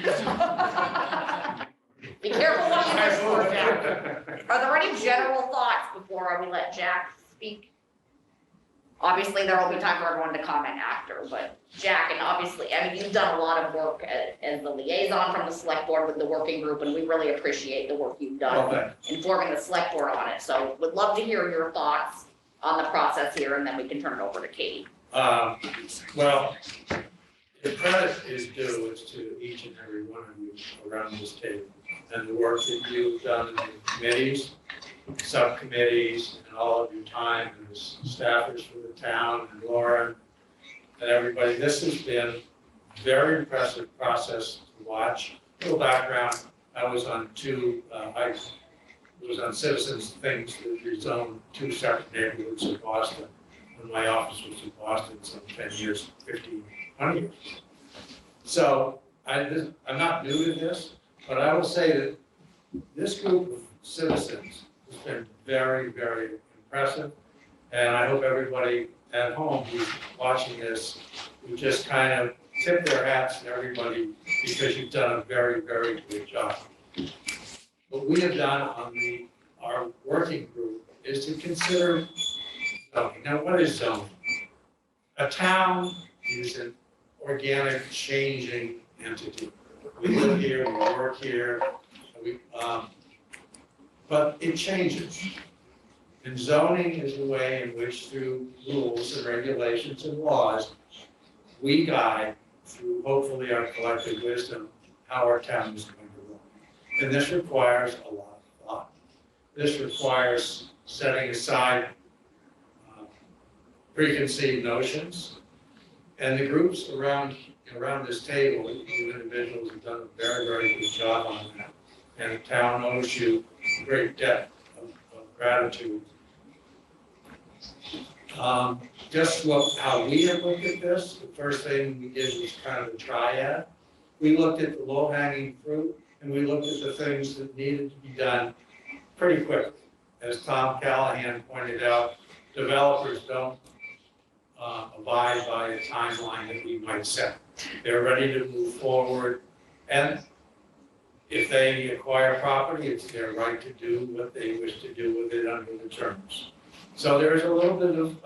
Be careful what you wish for, Jack. Are there any general thoughts before we let Jack speak? Obviously, there will be time for everyone to comment after, but Jack, and obviously, I mean, you've done a lot of work as the liaison from the select board with the working group, and we really appreciate the work you've done informing the select board on it. So would love to hear your thoughts on the process here, and then we can turn it over to Katie.
Well, the credit is due to each and every one of you around this table, and the work that you've done in the committees, subcommittees, and all of your time as staffers for the town, and Lauren, and everybody. This has been a very impressive process to watch. Little background, I was on Citizens Things that rezoned 2 separate neighborhoods in Boston. When my office was in Boston, some 10 years, 15, 20 years. So I'm not new to this, but I will say that this group of citizens has been very, very impressive. And I hope everybody at home who's watching this would just kind of tip their hats to everybody because you've done a very, very good job. What we have done on our working group is to consider zoning. Now, what is zoning? A town is an organic, changing entity. We live here, we work here, but it changes. And zoning is a way in which, through rules and regulations and laws, we guide, through hopefully our collective wisdom, how our town is going to look. And this requires a lot of thought. This requires setting aside preconceived notions. And the groups around this table, you individuals have done a very, very good job on that. And the town owes you a great debt of gratitude. Just how we have looked at this, the first thing we did was kind of a triad. We looked at the low-hanging fruit, and we looked at the things that needed to be done pretty quickly. As Tom Callahan pointed out, developers don't abide by a timeline that we might set. They're ready to move forward, and if they acquire property, it's their right to do what they wish to do with it under the terms. So there is a little bit of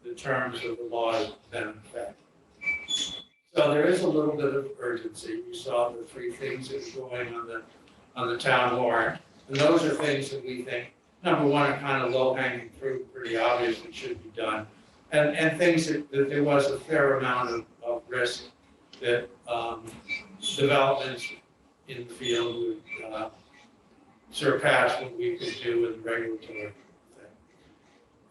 the terms of the law that in effect. So there is a little bit of urgency. You saw the 3 things that were going on the town warrant, and those are things that we think, number one, are kind of low-hanging fruit, pretty obvious that should be done, and things that there was a fair amount of risk that developments in the field would surpass what we could do with regulatory thing.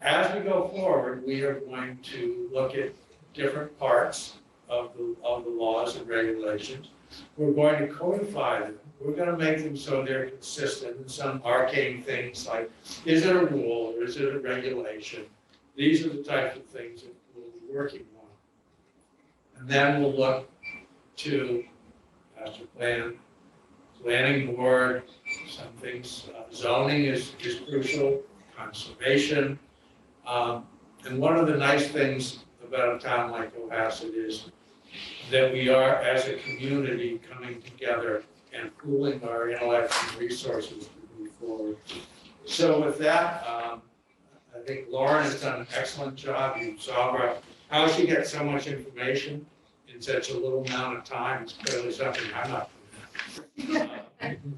As we go forward, we are going to look at different parts of the laws and regulations. We're going to codify them. We're going to make them so they're consistent, and some arcane things like, is it a rule or is it a regulation? These are the types of things that we'll be working on. And then we'll look to master plan, planning board, some things, zoning is crucial, conservation. And one of the nice things about a town like Cohasset is that we are, as a community, coming together and pooling our intellect and resources to move forward. So with that, I think Lauren has done an excellent job. You saw how she gets so much information in such a little amount of time. It's clearly something I'm not doing. Thank you.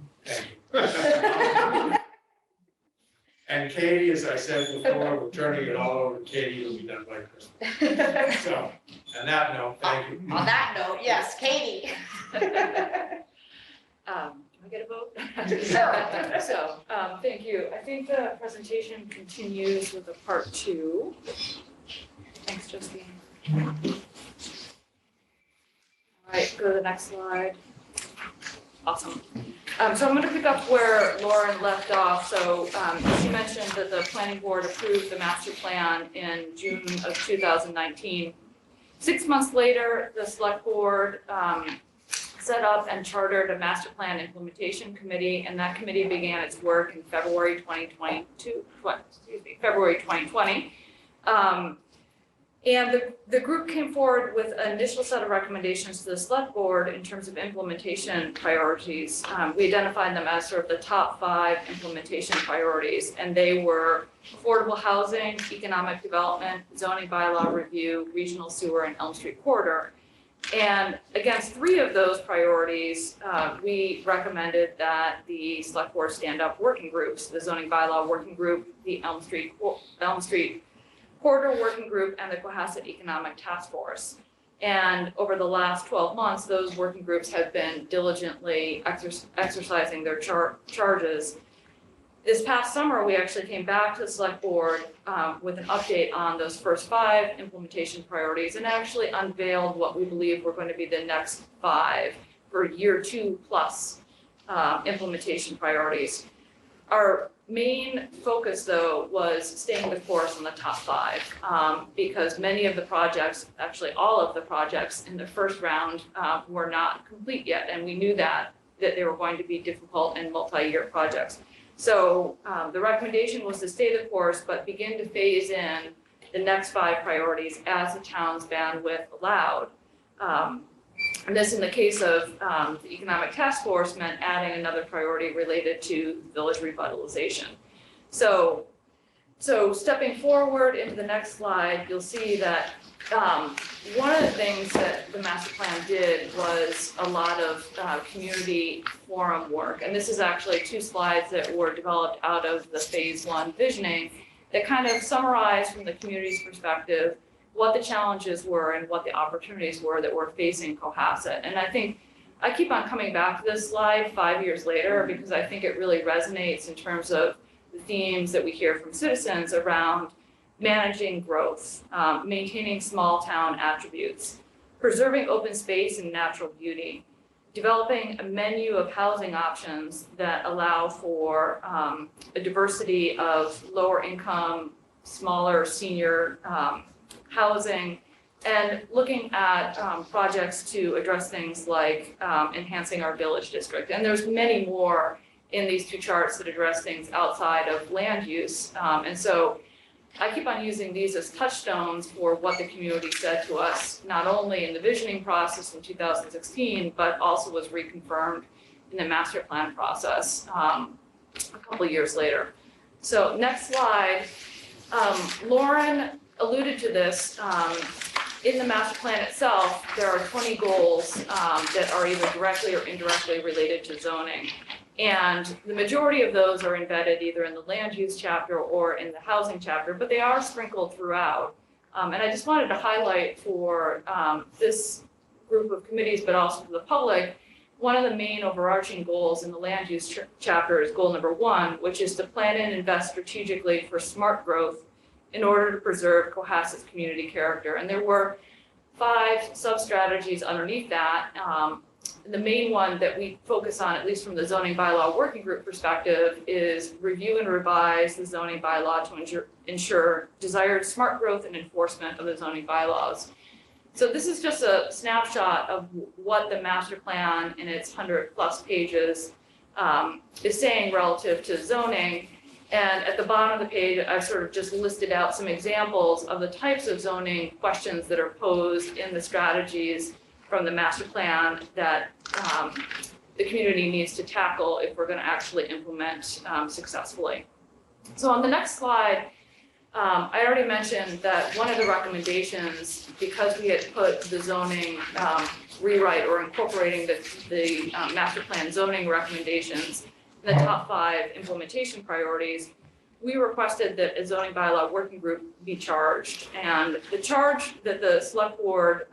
And Katie, as I said before, we're turning it all over to Katie. It'll be done by Christmas. So, on that note, thank you.
On that note, yes, Katie.
Do I get a vote?
Sure.
So, thank you. I think the presentation continues with a part 2. Thanks, Justine. All right, go to the next slide. Awesome. So I'm going to pick up where Lauren left off. So she mentioned that the planning board approved the master plan in June of 2019. 6 months later, the select board set up and chartered a master plan implementation committee, and that committee began its work in February 2020. And the group came forward with an initial set of recommendations to the select board in terms of implementation priorities. We identified them as sort of the top 5 implementation priorities, and they were affordable housing, economic development, zoning bylaw review, regional sewer, and Elm Street corridor. And against 3 of those priorities, we recommended that the select board stand up working groups, the zoning bylaw working group, the Elm Street corridor working group, and the Cohasset Economic Task Force. And over the last 12 months, those working groups have been diligently exercising their charges
This past summer, we actually came back to the select board with an update on those first 5 implementation priorities and actually unveiled what we believe were going to be the next 5 for year 2 plus implementation priorities. Our main focus, though, was staying the course on the top 5 because many of the projects, actually all of the projects in the first round were not complete yet, and we knew that they were going to be difficult and multi-year projects. So the recommendation was to stay the course, but begin to phase in the next 5 priorities as the town's bandwidth allowed. And this, in the case of the economic task force, meant adding another priority related to village revitalization. So stepping forward into the next slide, you'll see that one of the things that the master plan did was a lot of community forum work. And this is actually 2 slides that were developed out of the phase 1 visioning that kind of summarize from the community's perspective what the challenges were and what the opportunities were that were facing Cohasset. And I think I keep on coming back to this slide 5 years later because I think it really resonates in terms of the themes that we hear from citizens around managing growth, maintaining small town attributes, preserving open space and natural beauty, developing a menu of housing options that allow for a diversity of lower income, smaller senior housing, and looking at projects to address things like enhancing our village district. And there's many more in these 2 charts that address things outside of land use. And so I keep on using these as touchstones for what the community said to us, not only in the visioning process in 2016, but also was reconfirmed in the master plan process a couple of years later. So next slide, Lauren alluded to this. In the master plan itself, there are 20 goals that are either directly or indirectly related to zoning. And the majority of those are embedded either in the land use chapter or in the housing chapter, but they are sprinkled throughout. And I just wanted to highlight for this group of committees, but also for the public, one of the main overarching goals in the land use chapter is goal number 1, which is to plan and invest strategically for smart growth in order to preserve Cohasset's community character. And there were 5 sub-strategies underneath that. The main one that we focus on, at least from the zoning bylaw working group perspective, is review and revise the zoning bylaw to ensure desired smart growth and enforcement of the zoning bylaws. So this is just a snapshot of what the master plan in its 100+ pages is saying relative to zoning. And at the bottom of the page, I've sort of just listed out some examples of the types of zoning questions that are posed in the strategies from the master plan that the community needs to tackle if we're going to actually implement successfully. So on the next slide, I already mentioned that one of the recommendations, because we had put the zoning rewrite or incorporating the master plan zoning recommendations in the top 5 implementation priorities, we requested that a zoning bylaw working group be charged. And the charge that the select board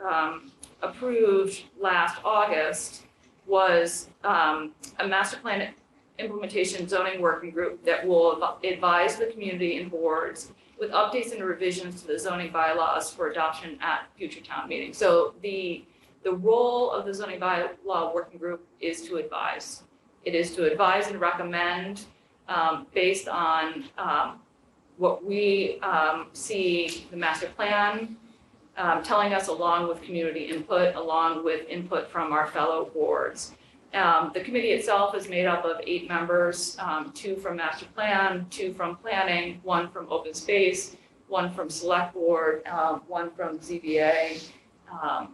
approved last August was a master plan implementation zoning working group that will advise the community and boards with updates and revisions to the zoning bylaws for adoption at future town meetings. So the role of the zoning bylaw working group is to advise. It is to advise and recommend based on what we see the master plan telling us, along with community input, along with input from our fellow boards. The committee itself is made up of 8 members, 2 from master plan, 2 from planning, 1 from open space, 1 from select board, 1 from ZBA. I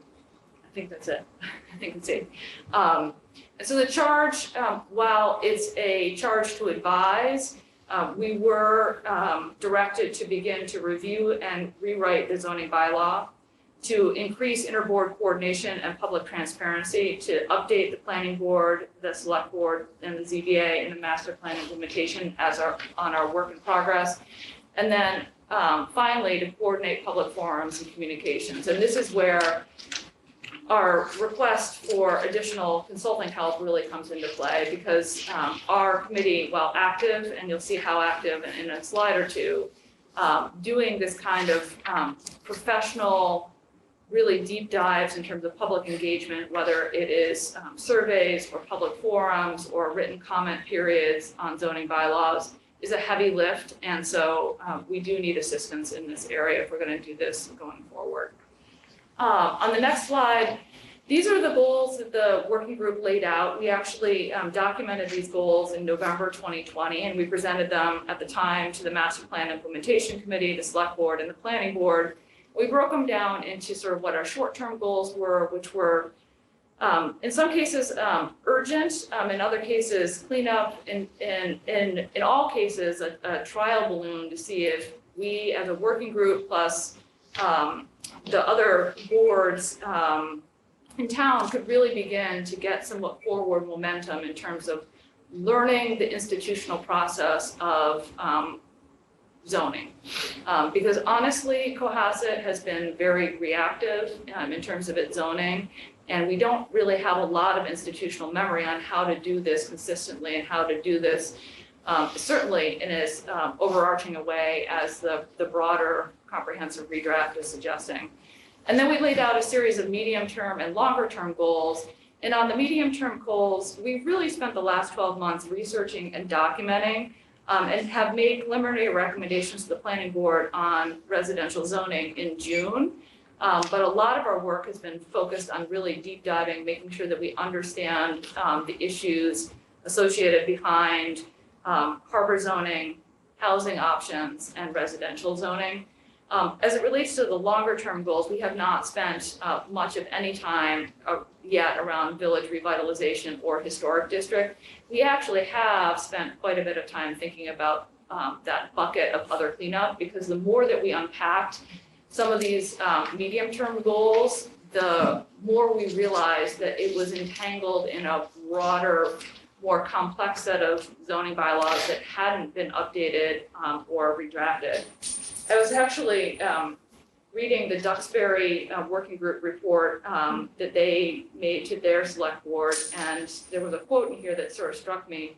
think that's it. I think it's 8. And so the charge, while it's a charge to advise, we were directed to begin to review and rewrite the zoning bylaw, to increase interboard coordination and public transparency, to update the planning board, the select board, and the ZBA in the master plan implementation as on our work in progress. And then finally, to coordinate public forums and communications. And this is where
our request for additional consulting help really comes into play because our committee, while active, and you'll see how active in a slide or two, doing this kind of professional, really deep dives in terms of public engagement, whether it is surveys or public forums or written comment periods on zoning bylaws, is a heavy lift. And so we do need assistance in this area if we're going to do this going forward. On the next slide, these are the goals that the working group laid out. We actually documented these goals in November 2020, and we presented them at the time to the Master Plan Implementation Committee, the Select Board, and the Planning Board. We broke them down into sort of what our short-term goals were, which were in some cases urgent, in other cases cleanup, in all cases a trial balloon to see if we as a working group plus the other boards in town could really begin to get somewhat forward momentum in terms of learning the institutional process of zoning. Because honestly, Cohasset has been very reactive in terms of its zoning, and we don't really have a lot of institutional memory on how to do this consistently and how to do this certainly in as overarching a way as the broader comprehensive redraft is suggesting. And then we laid out a series of medium-term and longer-term goals. And on the medium-term goals, we really spent the last 12 months researching and documenting and have made preliminary recommendations to the planning board on residential zoning in June. But a lot of our work has been focused on really deep diving, making sure that we understand the issues associated behind harbor zoning, housing options, and residential zoning. As it relates to the longer term goals, we have not spent much of any time yet around village revitalization or historic district. We actually have spent quite a bit of time thinking about that bucket of other cleanup, because the more that we unpacked some of these medium term goals, the more we realized that it was entangled in a broader, more complex set of zoning bylaws that hadn't been updated or redrafted. I was actually reading the Duxbury Working Group report that they made to their select board, and there was a quote in here that sort of struck me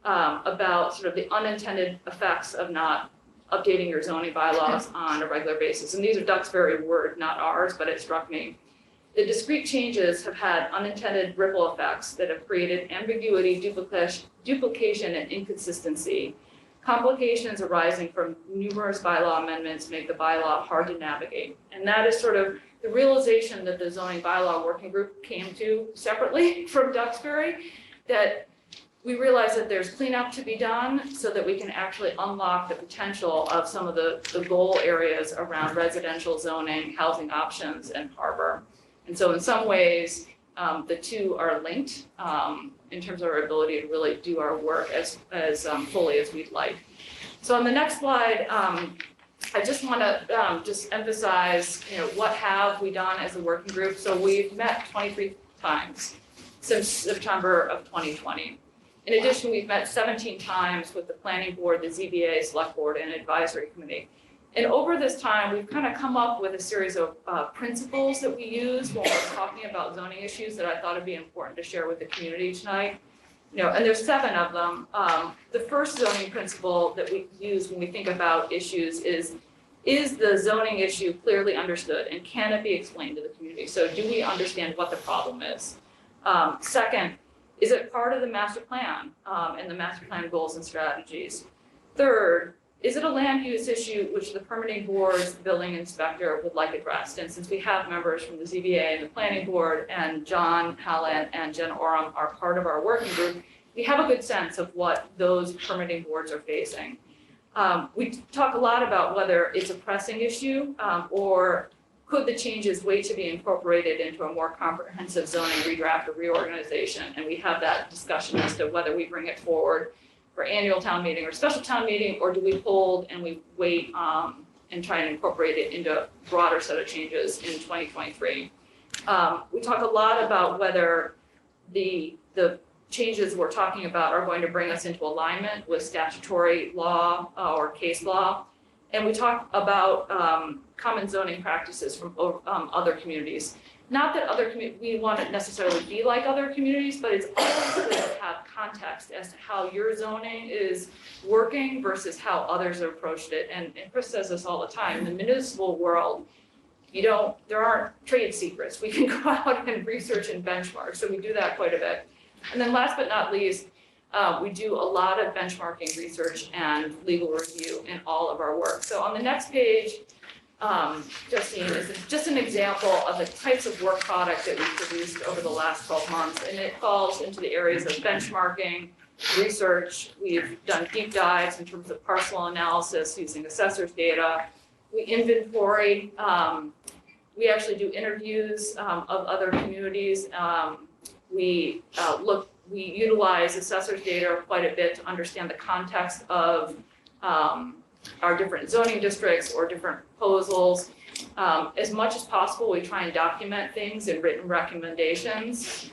about sort of the unintended effects of not updating your zoning bylaws on a regular basis. And these are Duxbury word, not ours, but it struck me. The discrete changes have had unintended ripple effects that have created ambiguity, duplication, and inconsistency. Complications arising from numerous bylaw amendments make the bylaw hard to navigate. And that is sort of the realization that the zoning bylaw working group came to separately from Duxbury, that we realize that there's cleanup to be done so that we can actually unlock the potential of some of the goal areas around residential zoning, housing options, and harbor. And so in some ways, the two are linked in terms of our ability to really do our work as fully as we'd like. So on the next slide, I just want to just emphasize, what have we done as a working group? So we've met 23 times since September of 2020. In addition, we've met 17 times with the planning board, the ZBA, select board, and advisory committee. And over this time, we've kind of come up with a series of principles that we use when we're talking about zoning issues that I thought would be important to share with the community tonight. And there's 7 of them. The first zoning principle that we use when we think about issues is the zoning issue clearly understood, and can it be explained to the community? So do we understand what the problem is? Second, is it part of the master plan and the master plan goals and strategies? Third, is it a land use issue which the permitting board's building inspector would like addressed? And since we have members from the ZBA and the planning board, and John Halland and Jen Oram are part of our working group, we have a good sense of what those permitting boards are facing. We talk a lot about whether it's a pressing issue or could the changes wait to be incorporated into a more comprehensive zoning redraft or reorganization? And we have that discussion as to whether we bring it forward for annual town meeting or special town meeting, or do we hold and we wait and try and incorporate it into a broader set of changes in 2023. We talk a lot about whether the changes we're talking about are going to bring us into alignment with statutory law or case law. And we talk about common zoning practices from other communities.
not that we want to necessarily be like other communities, but it's always good to have context as to how your zoning is working versus how others have approached it. And Chris says this all the time, in the municipal world, there aren't trade secrets. We can go out and research and benchmark, so we do that quite a bit. And then last but not least, we do a lot of benchmarking research and legal review in all of our work. So on the next page, Justine, is just an example of the types of work product that we've produced over the last 12 months. And it falls into the areas of benchmarking, research. We've done deep dives in terms of parcel analysis using assessors data. We inventory. We actually do interviews of other communities. We utilize assessors data quite a bit to understand the context of our different zoning districts or different proposals. As much as possible, we try and document things in written recommendations.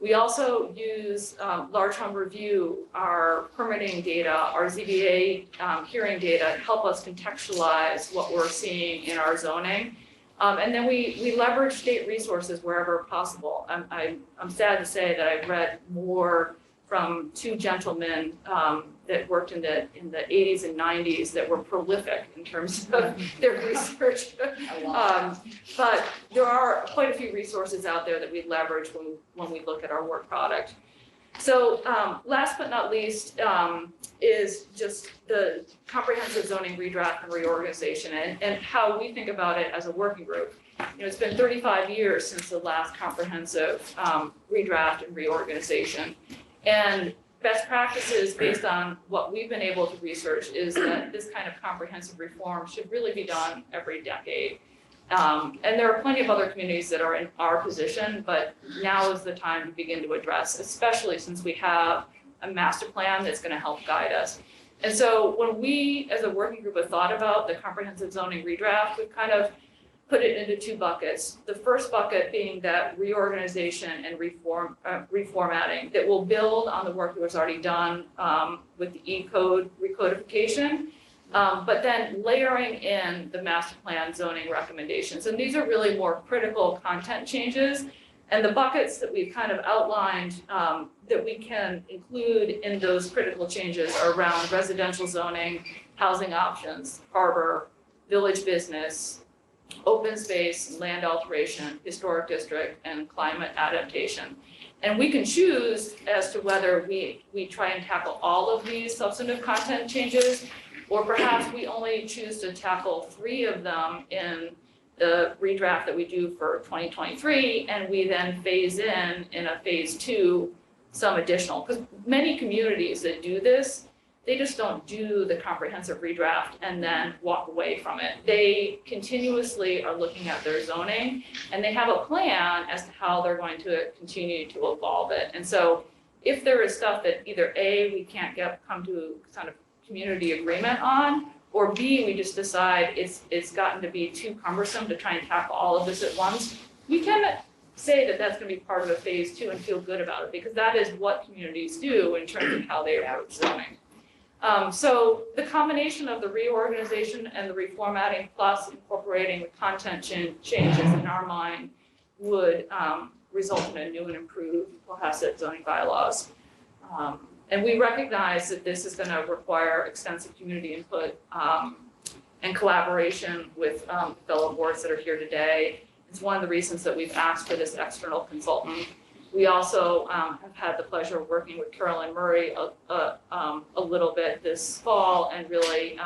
We also use Large Home Review, our permitting data, our ZBA hearing data to help us contextualize what we're seeing in our zoning. And then we leverage state resources wherever possible. I'm sad to say that I've read more from two gentlemen that worked in the 80s and 90s that were prolific in terms of their research. But there are quite a few resources out there that we leverage when we look at our work product. So last but not least is just the comprehensive zoning redraft and reorganization and how we think about it as a working group. It's been 35 years since the last comprehensive redraft and reorganization. And best practices based on what we've been able to research is that this kind of comprehensive reform should really be done every decade. And there are plenty of other communities that are in our position, but now is the time to begin to address, especially since we have a master plan that's going to help guide us. And so when we, as a working group, have thought about the comprehensive zoning redraft, we've kind of put it into two buckets. The first bucket being that reorganization and reformatting that will build on the work that was already done with the E-code recodification. But then layering in the master plan zoning recommendations. And these are really more critical content changes. And the buckets that we've kind of outlined that we can include in those critical changes are around residential zoning, housing options, harbor, village business, open space, land alteration, historic district, and climate adaptation. And we can choose as to whether we try and tackle all of these substantive content changes, or perhaps we only choose to tackle 3 of them in the redraft that we do for 2023, and we then phase in a phase 2 some additional. Because many communities that do this, they just don't do the comprehensive redraft and then walk away from it. They continuously are looking at their zoning, and they have a plan as to how they're going to continue to evolve it. And so if there is stuff that either A, we can't come to kind of community agreement on, or B, we just decide it's gotten to be too cumbersome to try and tackle all of this at once, we can say that that's going to be part of a phase 2 and feel good about it, because that is what communities do in terms of how they approach zoning. So the combination of the reorganization and the reformatting plus incorporating the content changes in our mind would result in a new and improved Cohasset zoning bylaws. And we recognize that this is going to require extensive community input and collaboration with fellow boards that are here today. It's one of the reasons that we've asked for this external consultant. We also have had the pleasure of working with Carolyn Murray a little bit this fall, and really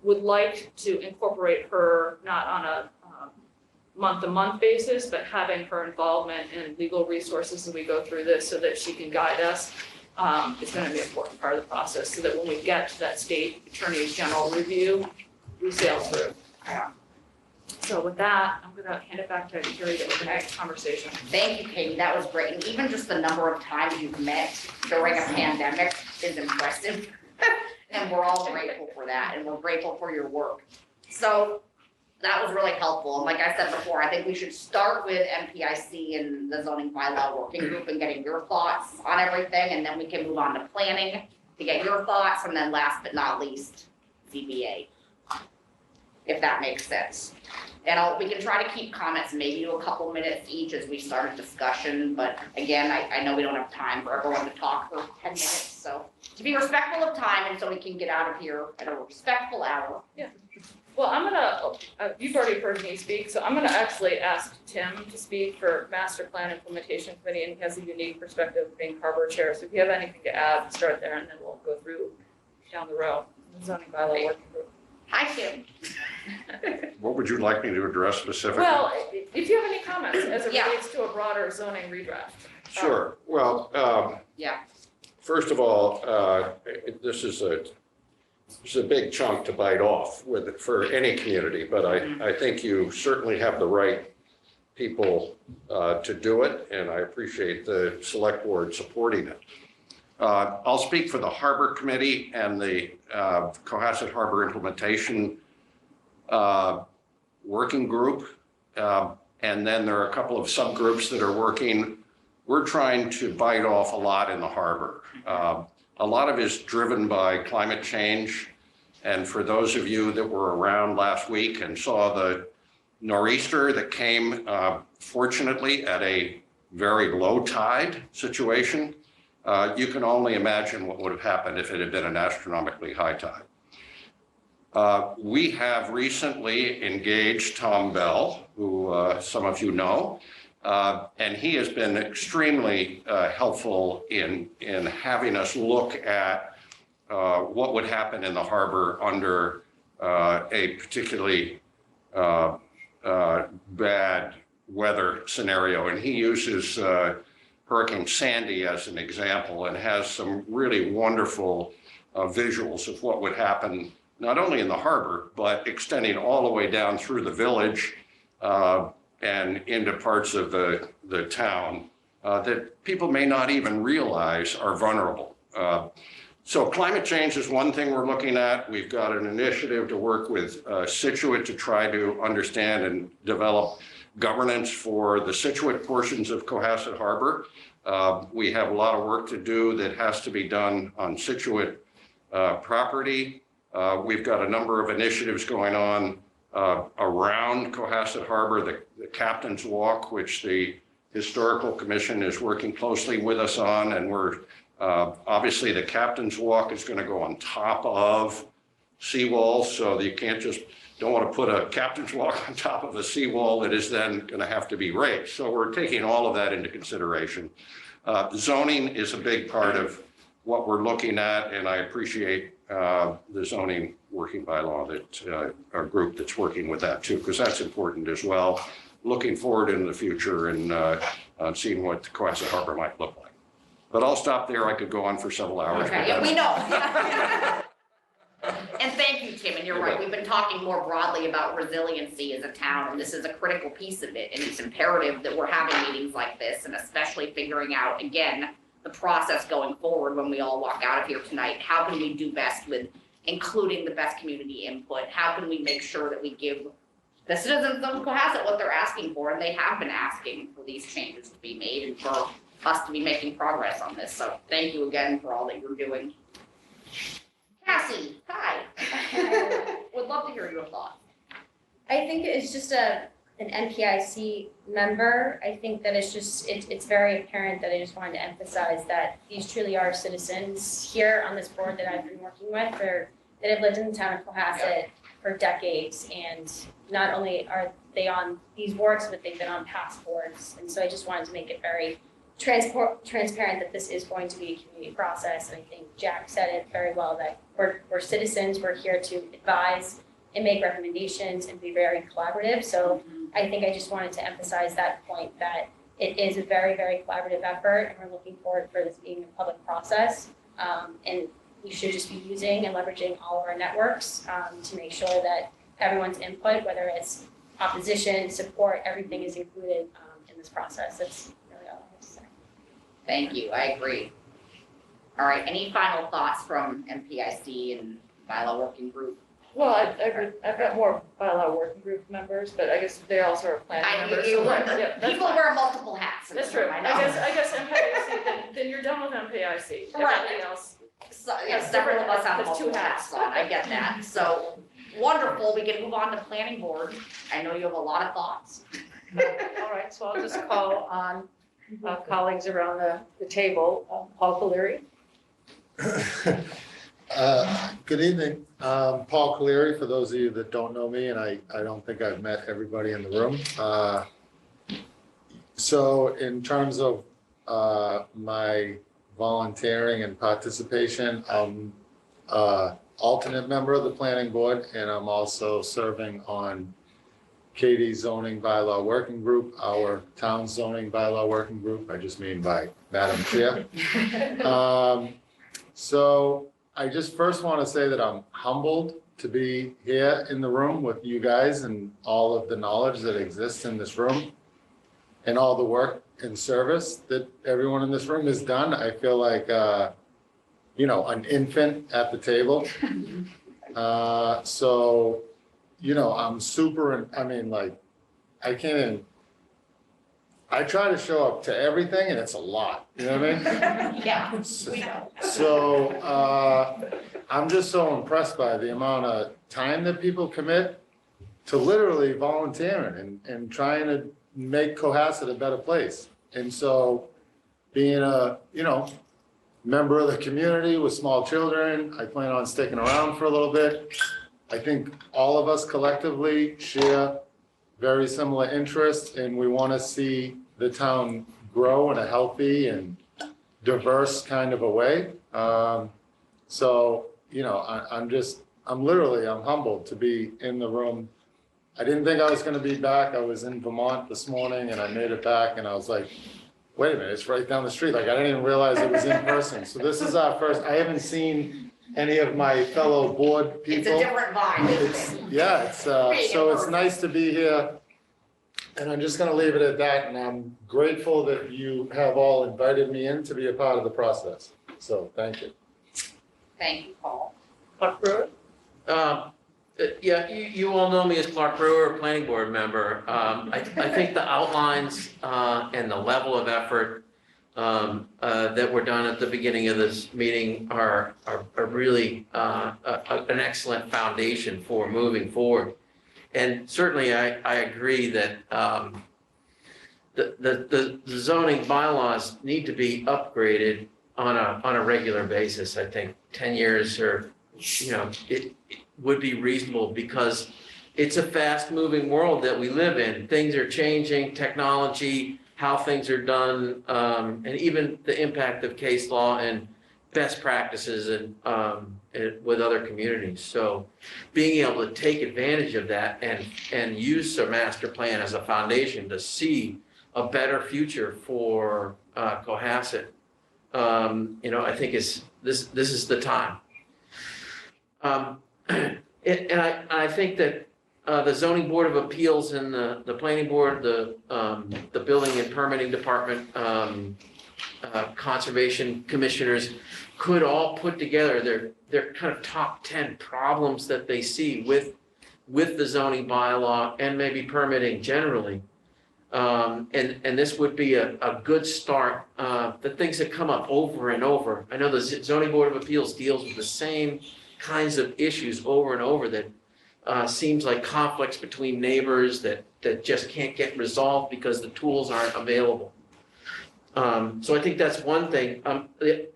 would like to incorporate her not on a month-to-month basis, but having her involvement in legal resources as we go through this so that she can guide us. It's going to be an important part of the process, so that when we get to that state attorney general review, we sail through. So with that, I'm going to hand it back to Carrie to open the conversation.
Thank you, Katie. That was great. And even just the number of times you've met during a pandemic is impressive. And we're all grateful for that. And we're grateful for your work. So that was really helpful. And like I said before, I think we should start with MPIC and the zoning bylaw working group and getting your thoughts on everything. And then we can move on to planning to get your thoughts. And then last but not least, ZBA, if that makes sense. And we can try to keep comments maybe to a couple minutes each as we start a discussion, but again, I know we don't have time for everyone to talk for 10 minutes, so to be respectful of time and so we can get out of here at a respectful hour.
Well, I'm gonna, you've already heard me speak, so I'm gonna actually ask Tim to speak for Master Plan Implementation Committee, and he has a unique perspective being harbor chair, so if you have anything to add, start there, and then we'll go through down the row, the zoning bylaw working group.
Hi, Tim.
What would you like me to address specifically?
Well, if you have any comments as it
Yeah.
relates to a broader zoning redraft.
Sure. Well,
Yeah.
first of all, this is a big chunk to bite off for any community, but I think you certainly have the right people to do it, and I appreciate the select board supporting it. I'll speak for the Harbor Committee and the Cohasset Harbor Implementation Working Group. And then there are a couple of subgroups that are working. We're trying to bite off a lot in the harbor. A lot of it is driven by climate change. And for those of you that were around last week and saw the nor'easter that came, fortunately, at a very low tide situation, you can only imagine what would have happened if it had been an astronomically high tide. We have recently engaged Tom Bell, who some of you know, and he has been extremely helpful in having us look at what would happen in the harbor under a particularly bad weather scenario. And he uses Hurricane Sandy as an example and has some really wonderful visuals of what would happen, not only in the harbor, but extending all the way down through the village and into parts of the town that people may not even realize are vulnerable. So climate change is one thing we're looking at. We've got an initiative to work with Situate to try to understand and develop governance for the Situate portions of Cohasset Harbor. We have a lot of work to do that has to be done on Situate property. We've got a number of initiatives going on around Cohasset Harbor, the Captain's Walk, which the Historical Commission is working closely with us on, and we're obviously the Captain's Walk is going to go on top of seawalls, so that you don't want to put a Captain's Walk on top of a seawall that is then going to have to be raised. So we're taking all of that into consideration. Zoning is a big part of what we're looking at, and I appreciate the zoning working bylaw that our group that's working with that too, because that's important as well. Looking forward into the future and seeing what Cohasset Harbor might look like. But I'll stop there. I could go on for several hours.
Okay, yeah, we know. And thank you, Tim, and you're right, we've been talking more broadly about resiliency as a town, and this is a critical piece of it, and it's imperative that we're having meetings like this, and especially figuring out, again, the process going forward when we all walk out of here tonight. How can we do best with including the best community input? How can we make sure that we give the citizens of Cohasset what they're asking for, and they have been asking for these changes to be made and for us to be making progress on this, so thank you again for all that you're doing. Cassie, hi. Would love to hear your thoughts.
I think it's just an NPIC member. I think that it's very apparent that I just wanted to emphasize that these truly are citizens here on this board that I've been working with that have lived in the town of Cohasset for decades. And not only are they on these boards, but they've been on past boards. And so I just wanted to make it very transparent that this is going to be a community process. And I think Jack said it very well, that we're citizens, we're here to advise and make recommendations and be very collaborative. So I think I just wanted to emphasize that point, that it is a very, very collaborative effort, and we're looking forward for this being a public process. And we should just be using and leveraging all of our networks to make sure that everyone's input, whether it's opposition, support, everything is included in this process. That's really all I have to say.
Thank you, I agree. All right, any final thoughts from MPIC and bylaw working group?
Well, I've got more bylaw working group members, but I guess they also are planning members.
You
so
wear-
yeah, that's
People
fine.
wear multiple hats. in
That's
this
true.
room,
I
I know.
guess MPIC, then you're done with MPIC.
Right.
Everybody else.
So, yeah, several of us have
There's two
multiple
hats.
hats on, I get that, so, Wonderful, we can move on to planning board. I know you have a lot of thoughts.
All right, so I'll just call on colleagues around the table. Paul Caleri.
Good evening, Paul Caleri, for those of you that don't know me, and I don't think I've met everybody in the room. So in terms of my volunteering and participation, I'm alternate member of the planning board, and I'm also serving on Katie's zoning bylaw working group, our town zoning bylaw working group, I just mean by Madam Chair. So I just first want to say that I'm humbled to be here in the room with you guys and all of the knowledge that exists in this room and all the work and service that everyone in this room has done. I feel like, you know, an infant at the table. So, you know, I'm super, I mean, like, I can't even, I try to show up to everything and it's a lot, you know what I mean?
Yeah, we know.
So, I'm just so impressed by the amount of time that people commit to literally volunteering and trying to make Cohasset a better place. And so being a, you know, member of the community with small children, I plan on sticking around for a little bit. I think all of us collectively share very similar interests, and we want to see the town grow in a healthy and diverse kind of a way. So, you know, I'm humbled to be in the room. I didn't think I was going to be back. I was in Vermont this morning and I made it back and I was like, wait a minute, it's right down the street. Like, I didn't even realize it was in person. So this is our first, I haven't seen any of my fellow board people.
It's a different vibe, isn't it?
Yeah, it's, so it's nice to be here. And I'm just gonna leave it at that, and I'm grateful that you have all invited me in to be a part of the process. So, thank you.
Thank you, Paul.
Clark Brewer.
Yeah, you all know me as Clark Brewer, planning board member. I think the outlines and the level of effort that were done at the beginning of this meeting are really an excellent foundation for moving forward. And certainly I agree that the zoning bylaws need to be upgraded on a regular basis. I think 10 years or, you know, it would be reasonable because it's a fast moving world that we live in. Things are changing, technology, how things are done, and even the impact of case law and best practices and with other communities. So being able to take advantage of that and use a master plan as a foundation to see a better future for Cohasset, you know, I think this is the time. And I think that the zoning board of appeals and the planning board, the building and permitting department, conservation commissioners could all put together their kind of top 10 problems that they see with the zoning bylaw and maybe permitting generally. And this would be a good start. The things that come up over and over. I know the zoning board of appeals deals with the same kinds of issues over and over that seems like conflicts between neighbors that just can't get resolved because the tools aren't available. So I think that's one thing.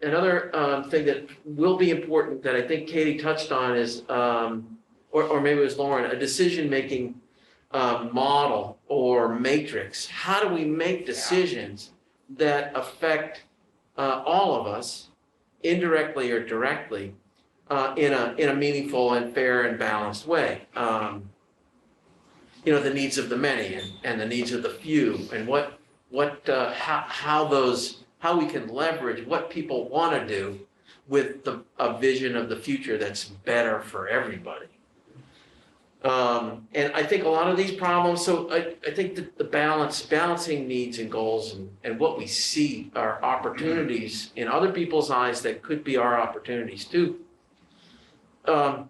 Another thing that will be important that I think Katie touched on is, or maybe it was Lauren, a decision-making model or matrix. How do we make decisions that affect all of us, indirectly or directly, in a meaningful and fair and balanced way? You know, the needs of the many and the needs of the few, and how we can leverage what people want to do with a vision of the future that's better for everybody. And I think a lot of these problems, so I think that the balancing needs and goals and what we see are opportunities in other people's eyes that could be our opportunities too. And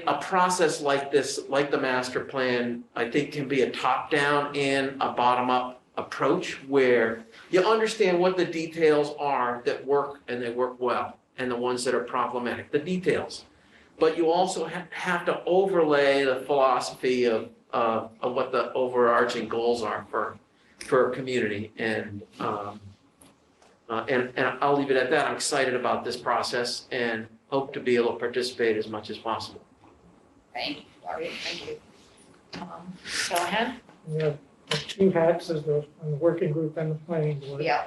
a process like this, like the master plan, I think can be a top-down and a bottom-up approach where you understand what the details are that work and they work well, and the ones that are problematic, the details. but you also have to overlay the philosophy of what the overarching goals are for a community. And I'll leave it at that. I'm excited about this process and hope to be able to participate as much as possible.
Thank you, Laurie. Thank you.
Callahan?
We have two hats as on the working group and the planning board.
Yeah.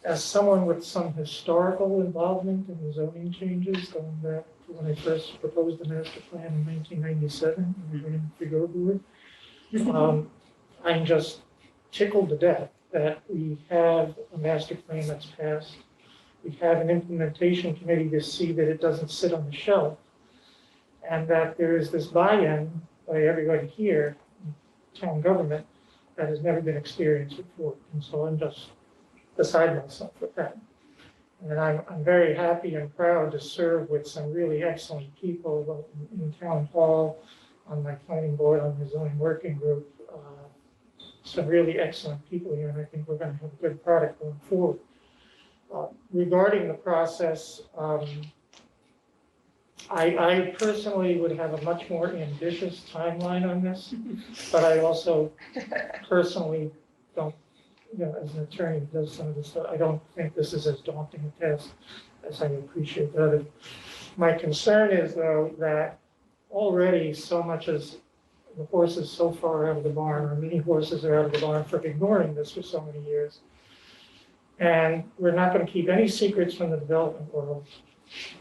As someone with some historical involvement in the zoning changes, going back to when I first proposed the master plan in 1997, we were in the Figure board. I'm just tickled to death that we have a master plan that's passed. We have an implementation committee to see that it doesn't sit on the shelf, and that there is this buy-in by everybody here, in town government, that has never been experienced before. And so I'm just beside myself with that. And I'm very happy and proud to serve with some really excellent people both in town hall, on my planning board, on the zoning working group. Some really excellent people here, and I think we're going to have a good product going forward. Regarding the process, I personally would have a much more ambitious timeline on this, but I also personally don't, as an attorney who does some of this stuff, I don't think this is as daunting a task as I appreciate the other. My concern is, though, that already so much as the horses so far out of the barn, or many horses are out of the barn for ignoring this for so many years. And we're not going to keep any secrets from the development world.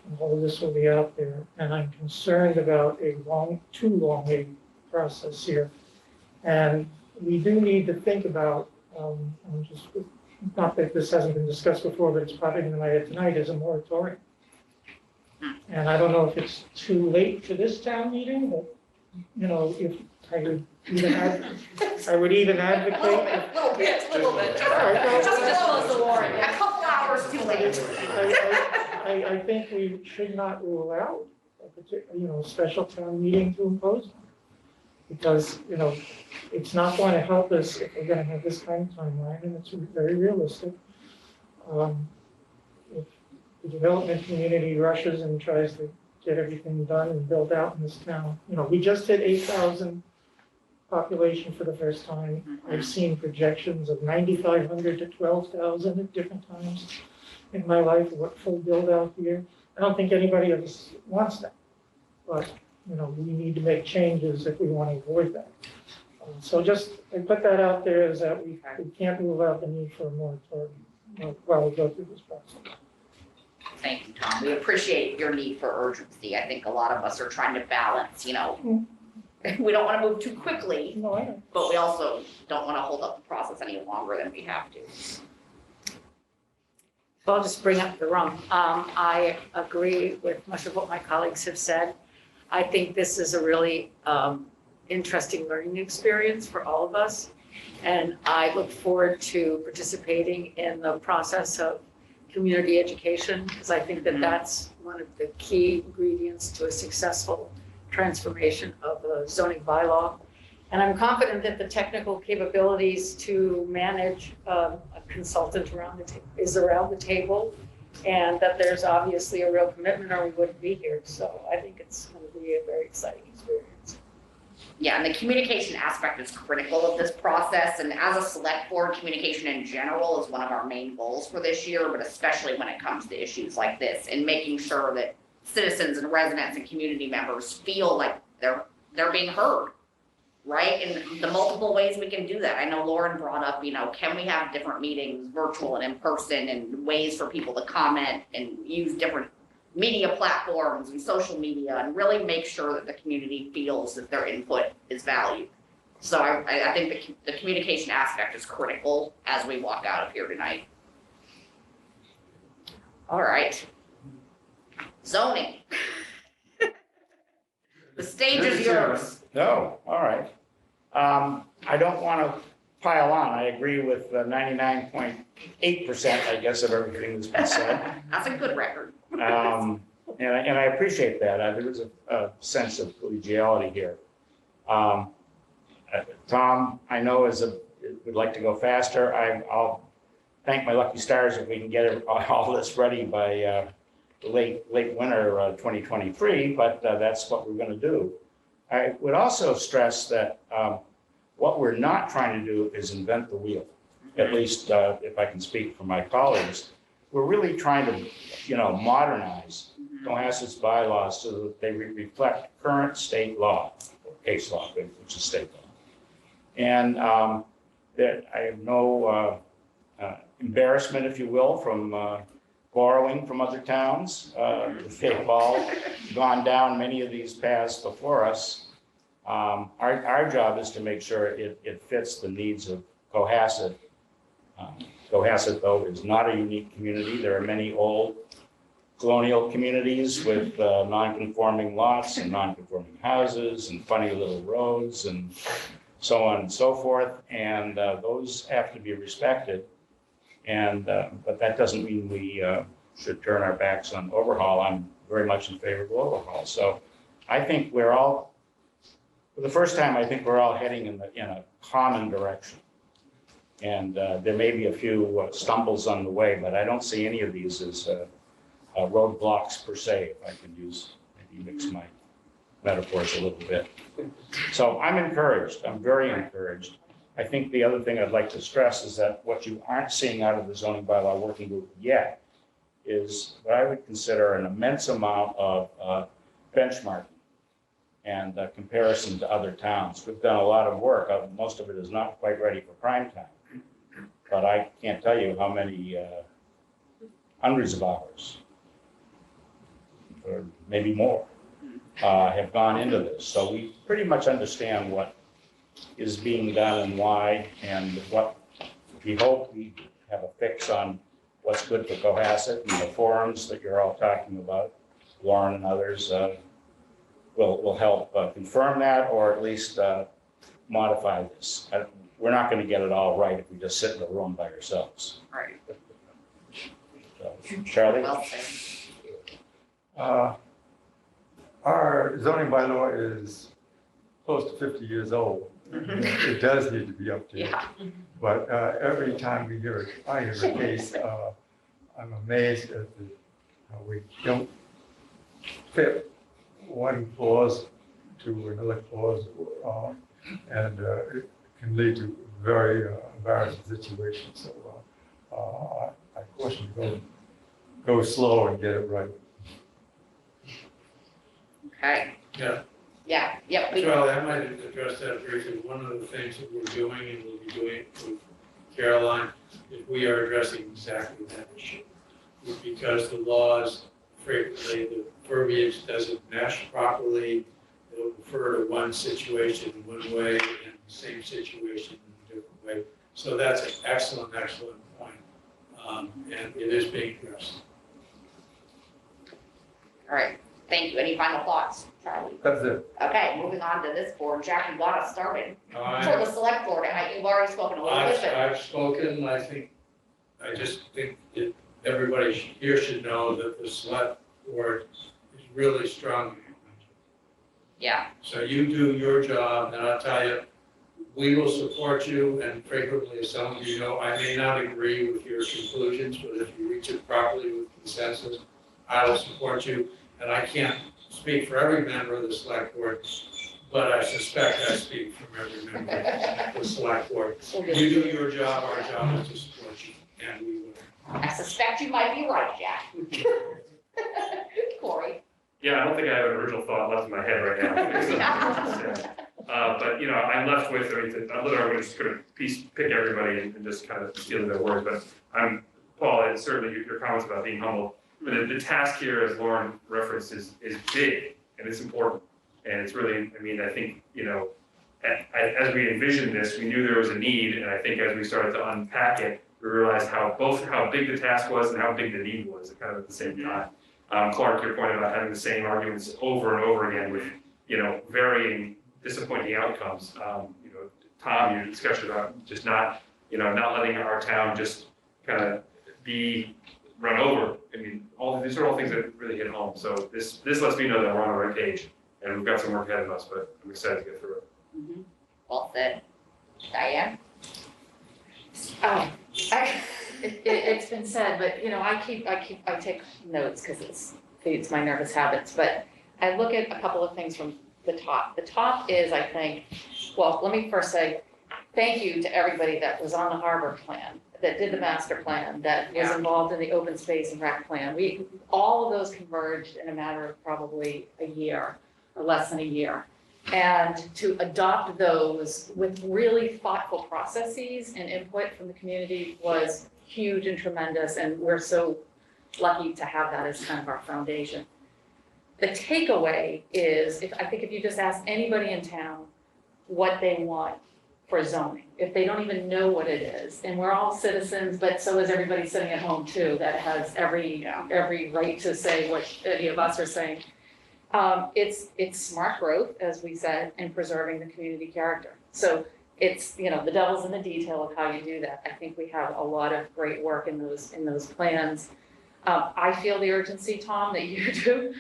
And all of this will be out there. And I'm concerned about too long a process here. And we do need to think about, not that this hasn't been discussed before, but it's popping into my head tonight, is a moratorium. And I don't know if it's too late for this town meeting, but if I would even advocate.
Little bit.
Just close the warrant.
A couple hours too late.
I think we should not rule out a particular, special town meeting to impose them. Because, it's not going to help us if we're going to have this kind of timeline, and it's very realistic. If the development community rushes and tries to get everything done and built out in this town, we just hit 8,000 population for the first time. I've seen projections of 9,500 to 12,000 at different times in my life, what full build out here. I don't think anybody of us wants that, but we need to make changes if we want to avoid that. So just, I put that out there is that we can't rule out the need for a moratorium while we go through this process.
Thank you, Tom. We appreciate your need for urgency. I think a lot of us are trying to balance, we don't want to move too quickly, but we also don't want to hold up the process any longer than we have to.
So I'll just bring up the room. I agree with much of what my colleagues have said. I think this is a really interesting learning experience for all of us. And I look forward to participating in the process of community education, because I think that that's one of the key ingredients to a successful transformation of a zoning bylaw. And I'm confident that the technical capabilities to manage a consultant is around the table, and that there's obviously a real commitment or we wouldn't be here. So I think it's going to be a very exciting experience.
Yeah, and the communication aspect is critical of this process. And as a select board, communication in general is one of our main goals for this year, but especially when it comes to issues like this, and making sure that citizens and residents and community members feel like they're being heard, right? And the multiple ways we can do that. I know Lauren brought up, can we have different meetings, virtual and in person, and ways for people to comment and use different media platforms and social media, and really make sure that the community feels that their input is valued. So I think the communication aspect is critical as we walk out of here tonight. All right. Zoning. The stage is yours.
No, all right. I don't want to pile on. I agree with 99.8%, I guess, of everything that's been said.
That's a good record.
And I appreciate that. There is a sense of collegiality here. Tom, I know would like to go faster. I'll thank my lucky stars if we can get all this ready by late winter 2023, but that's what we're going to do. I would also stress that what we're not trying to do is invent the wheel, at least if I can speak for my colleagues. We're really trying to, modernize Cohasset's bylaws so that they reflect current state law, or case law, which is state law. And that I have no embarrassment, if you will, from borrowing from other towns. They've all gone down many of these paths before us. Our job is to make sure it fits the needs of Cohasset. Cohasset, though, is not a unique community. There are many old colonial communities with non-conforming lots and non-conforming houses and funny little roads and so on and so forth. And those have to be respected. And but that doesn't mean we should turn our backs on overhaul. I'm very much in favor of overhaul. So I think we're all, for the first time, I think we're all heading in a common direction. And there may be a few stumbles on the way, but I don't see any of these as roadblocks per se, if I can maybe mix my metaphors a little bit. So I'm encouraged. I'm very encouraged. I think the other thing I'd like to stress is that what you aren't seeing out of the zoning bylaw working group yet is what I would consider an immense amount of benchmarking and comparison to other towns. We've done a lot of work. Most of it is not quite ready for prime time, but I can't tell you how many hundreds of hours, or maybe more, have gone into this. So we pretty much understand what is being done and why, and what we hope we have a fix on what's good for Cohasset, and the forums that you're all talking about, Lauren and others, will help confirm that, or at least modify this. We're not going to get it all right if we just sit in the room by ourselves.
Right.
So, Charlie?
Well said.
Our zoning bylaw is close to 50 years old. It does need to be updated.
Yeah.
But every time I hear a case, I'm amazed at how we don't fit one clause to another clause, and it can lead to very embarrassing situations. So I caution you, go slow and get it right.
Okay.
Yeah.
Yeah, yep.
Charlie, I might address that briefly. One of the things that we're doing and we'll be doing with Caroline is we are addressing exactly that issue. Because the laws, frequently, the verbiage doesn't mesh properly. It'll refer to one situation in one way and the same situation in a different way. So that's an excellent point. And it is being addressed.
All right, thank you. Any final thoughts, Charlie?
That's it.
Okay, moving on to this board. Jack, you got us started. For
I-
the select board, and you've already spoken a little bit, but
I've spoken. I just think that everybody here should know that the select board is really strong.
yeah,
So you do your job, and I'll tell you, we will support you, and frequently, as some of you know, I may not agree with your conclusions, but if you reach it properly with consensus, I will support you. And I can't speak for every member of the select board, but I suspect I speak from every member of the select board. You do your job, our job is to support you, and we will.
I suspect you might be right, Jack. Corey?
Yeah, I don't think I have an original thought left in my head right now. But, I'm left with, I'm literally just going to pick everybody and just kind of steal their words. But Paul, and certainly your comments about being humble. But the task here, as Lauren referenced, is big and it's important. And it's really, I think, as we envisioned this, we knew there was a need. And I think as we started to unpack it, we realized how big the task was and how big the need was kind of at the same time. Clark, your point about having the same arguments over and over again with, varying disappointing outcomes. Tom, your discussion about just not letting our town just kind of be run over. These are all things that really hit home. So this lets me know that we're on the right page and we've got some work ahead of us, but I'm excited to get through it.
Mm-hmm. Well said. Diane?
Is It's been said, but you know, I take notes because it feeds my nervous habits, but I look at a couple of things from the top. The top is, I think, well, let me first say, thank you to everybody that was on the harbor plan, that did the master plan, that was involved in the open space and rec plan. All of those converged in a matter of probably a year or less than a year. And to adopt those with really thoughtful processes and input from the community was huge and tremendous, and we're so lucky to have that as kind of our foundation. The takeaway is, I think if you just ask anybody in town what they want for zoning, if they don't even know what it is, and we're all citizens, but so is everybody sitting at home too, that has every right to say what any of us are saying. It's smart growth, as we said, and preserving the community character. So it's, the devil's in the detail of how you do that. I think we have a lot of great work in those plans. I feel the urgency, Tom, that you do,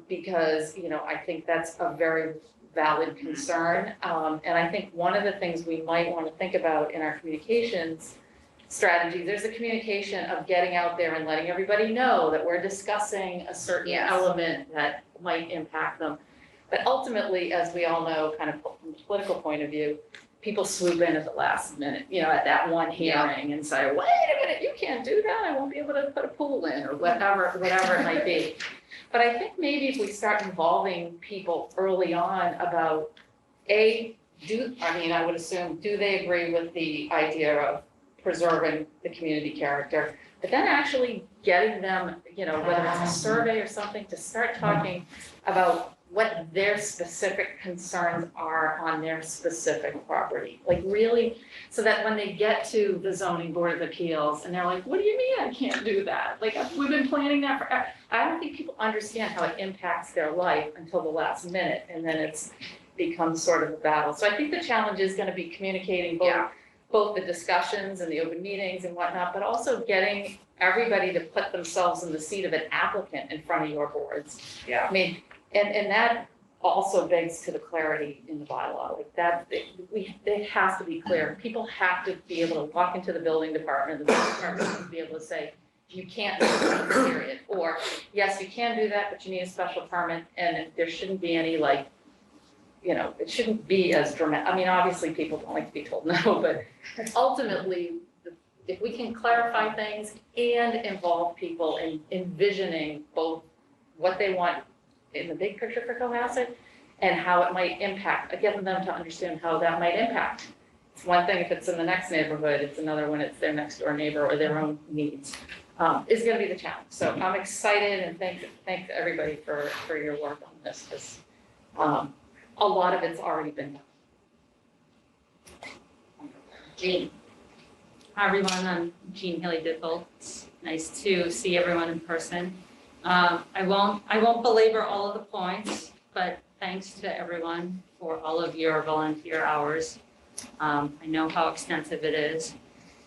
because, I think that's a very valid concern. And I think one of the things we might want to think about in our communications strategy, there's a communication of getting out there and letting everybody know that we're discussing a certain element that might impact them. But ultimately, as we all know, kind of from the political point of view, people swoop in at the last minute, at that one hearing and say, wait a minute, you can't do that. I won't be able to put a pool in, or whatever it might be. But I think maybe if we start involving people early on about, I would assume, do they agree with the idea of preserving the community character, but then actually getting them, whether it's a survey or something, to start talking about what their specific concerns are on their specific property. Like really, so that when they get to the zoning board of appeals and they're like, what do you mean I can't do that? Like, we've been planning that forever. I don't think people understand how it impacts their life until the last minute, and then it's becomes sort of a battle. So I think the challenge is going to be communicating both the discussions and the open meetings and whatnot, but also getting everybody to put themselves in the seat of an applicant in front of your boards. I mean, and that also begs to the clarity in the bylaw, like that, it has to be clear. People have to be able to walk into the building department, the building department has to be able to say, you can't do that, period. Or, yes, you can do that, but you need a special permit, and there shouldn't be any it shouldn't be as dramatic. I mean, obviously, people don't like to be told no, but ultimately, if we can clarify things and involve people in envisioning both what they want in the big picture for Cohasset and how it might impact, getting them to understand how that might impact. It's one thing if it's in the next neighborhood, it's another when it's their next door neighbor or their own needs, is going to be the challenge. So I'm excited, and thanks everybody for your work on this, because a lot of it's already been done.
Jean.
Hi everyone, I'm Jean Haley-Dipple. It's nice to see everyone in person. I won't belabor all of the points, but thanks to everyone for all of your volunteer hours. I know how extensive it is.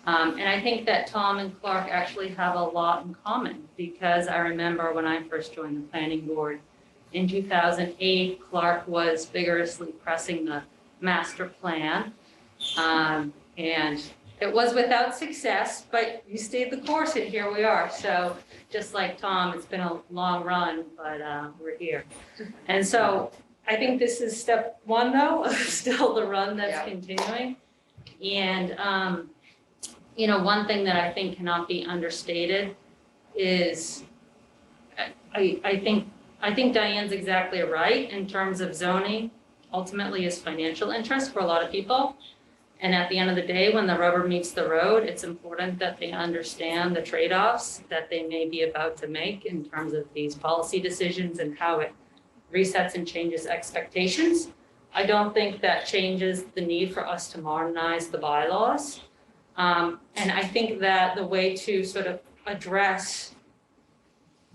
And I think that Tom and Clark actually have a lot in common, because I remember when I first joined the planning board in 2008, Clark was vigorously pressing the master plan. And it was without success, but you stayed the course and here we are. So just like Tom, it's been a long run, but we're here. And so I think this is step one though, of still the run that's continuing. And one thing that I think cannot be understated is I think Diane's exactly right in terms of zoning ultimately is financial interest for a lot of people. And at the end of the day, when the rubber meets the road, it's important that they understand the trade-offs that they may be about to make in terms of these policy decisions and how it resets and changes expectations. I don't think that changes the need for us to modernize the bylaws. And I think that the way to sort of address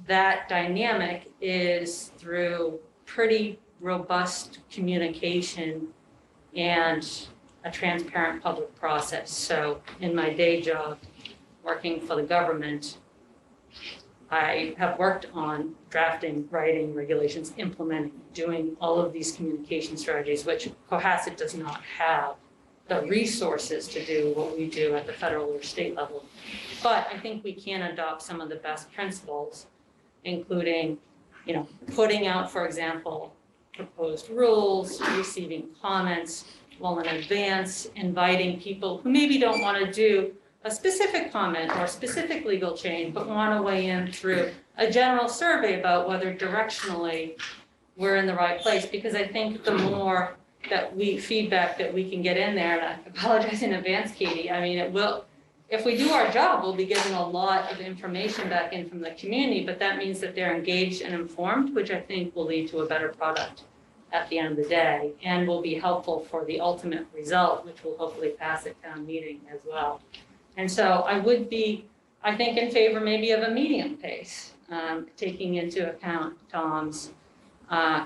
that dynamic is through pretty robust communication and a transparent public process. So in my day job, working for the government, I have worked on drafting, writing regulations, implementing, doing all of these communication strategies, which Cohasset does not have the resources to do what we do at the federal or state level. But I think we can adopt some of the best principles, including, putting out, for example, proposed rules, receiving comments well in advance, inviting people who maybe don't want to do a specific comment or a specific legal change, but want to weigh in through a general survey about whether directionally we're in the right place. Because I think the more feedback that we can get in there, and I apologize in advance, Katie, I mean, it will, if we do our job, we'll be getting a lot of information back in from the community, but that means that they're engaged and informed, which I think will lead to a better product at the end of the day, and will be helpful for the ultimate result, which will hopefully pass at town meeting as well. And so I would be, I think, in favor maybe of a medium pace, taking into account Tom's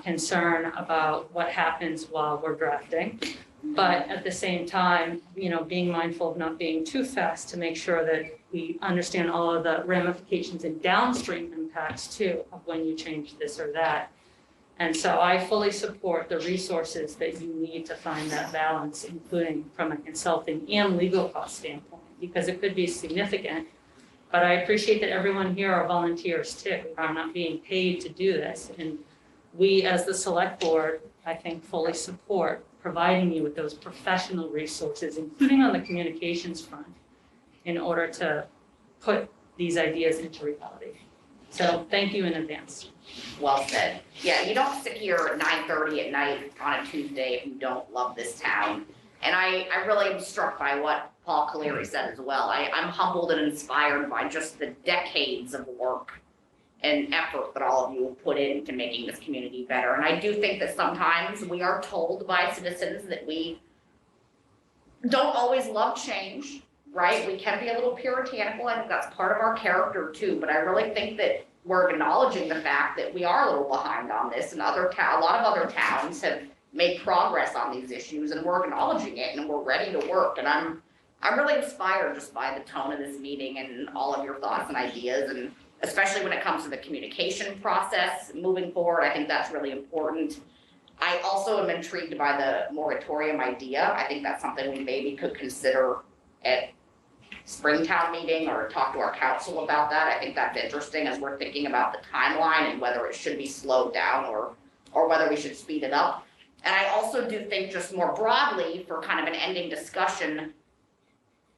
concern about what happens while we're drafting. But at the same time, being mindful of not being too fast to make sure that we understand all of the ramifications and downstream impacts too of when you change this or that. And so I fully support the resources that you need to find that balance, including from a consulting and legal cost standpoint, because it could be significant. But I appreciate that everyone here are volunteers too, are not being paid to do this. And we, as the select board, I think fully support providing you with those professional resources, including on the communications front, in order to put these ideas into reality. So thank you in advance.
Well said. Yeah, you don't sit here at 9:30 at night on a Tuesday if you don't love this town. And I really am struck by what Paul Caleri said as well. I'm humbled and inspired by just the decades of work and effort that all of you have put into making this community better. And I do think that sometimes we are told by citizens that we don't always love change, right? We can be a little puritanical, and that's part of our character too. But I really think that we're acknowledging the fact that we are a little behind on this, and a lot of other towns have made progress on these issues, and we're acknowledging it, and we're ready to work. And I'm really inspired just by the tone of this meeting and all of your thoughts and ideas, and especially when it comes to the communication process moving forward. I think that's really important. I also am intrigued by the moratorium idea. I think that's something we maybe could consider at Springtown meeting, or talk to our council about that. I think that's interesting as we're thinking about the timeline and whether it should be slowed down or whether we should speed it up. And I also do think, just more broadly, for kind of an ending discussion,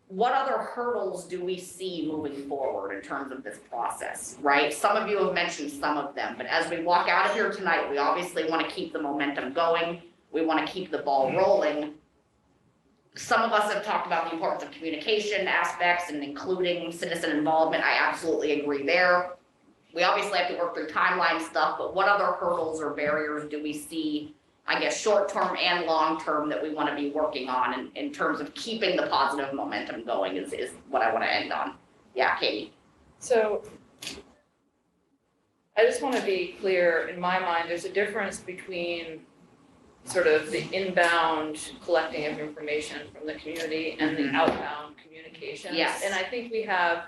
what other hurdles do we see moving forward in terms of this process, right? Some of you have mentioned some of them, but as we walk out of here tonight, we obviously want to keep the momentum going. We want to keep the ball rolling. Some of us have talked about the importance of communication aspects and including citizen involvement. I absolutely agree there. We obviously have to work through timeline stuff, but what other hurdles or barriers do we see, I guess, short-term and long-term, that we want to be working on in terms of keeping the positive momentum going is what I want to end on. Yeah, Katie.
So I just want to be clear, in my mind, there's a difference between sort of the inbound collecting of information from the community and the outbound communications.
Yes.
And I think we have,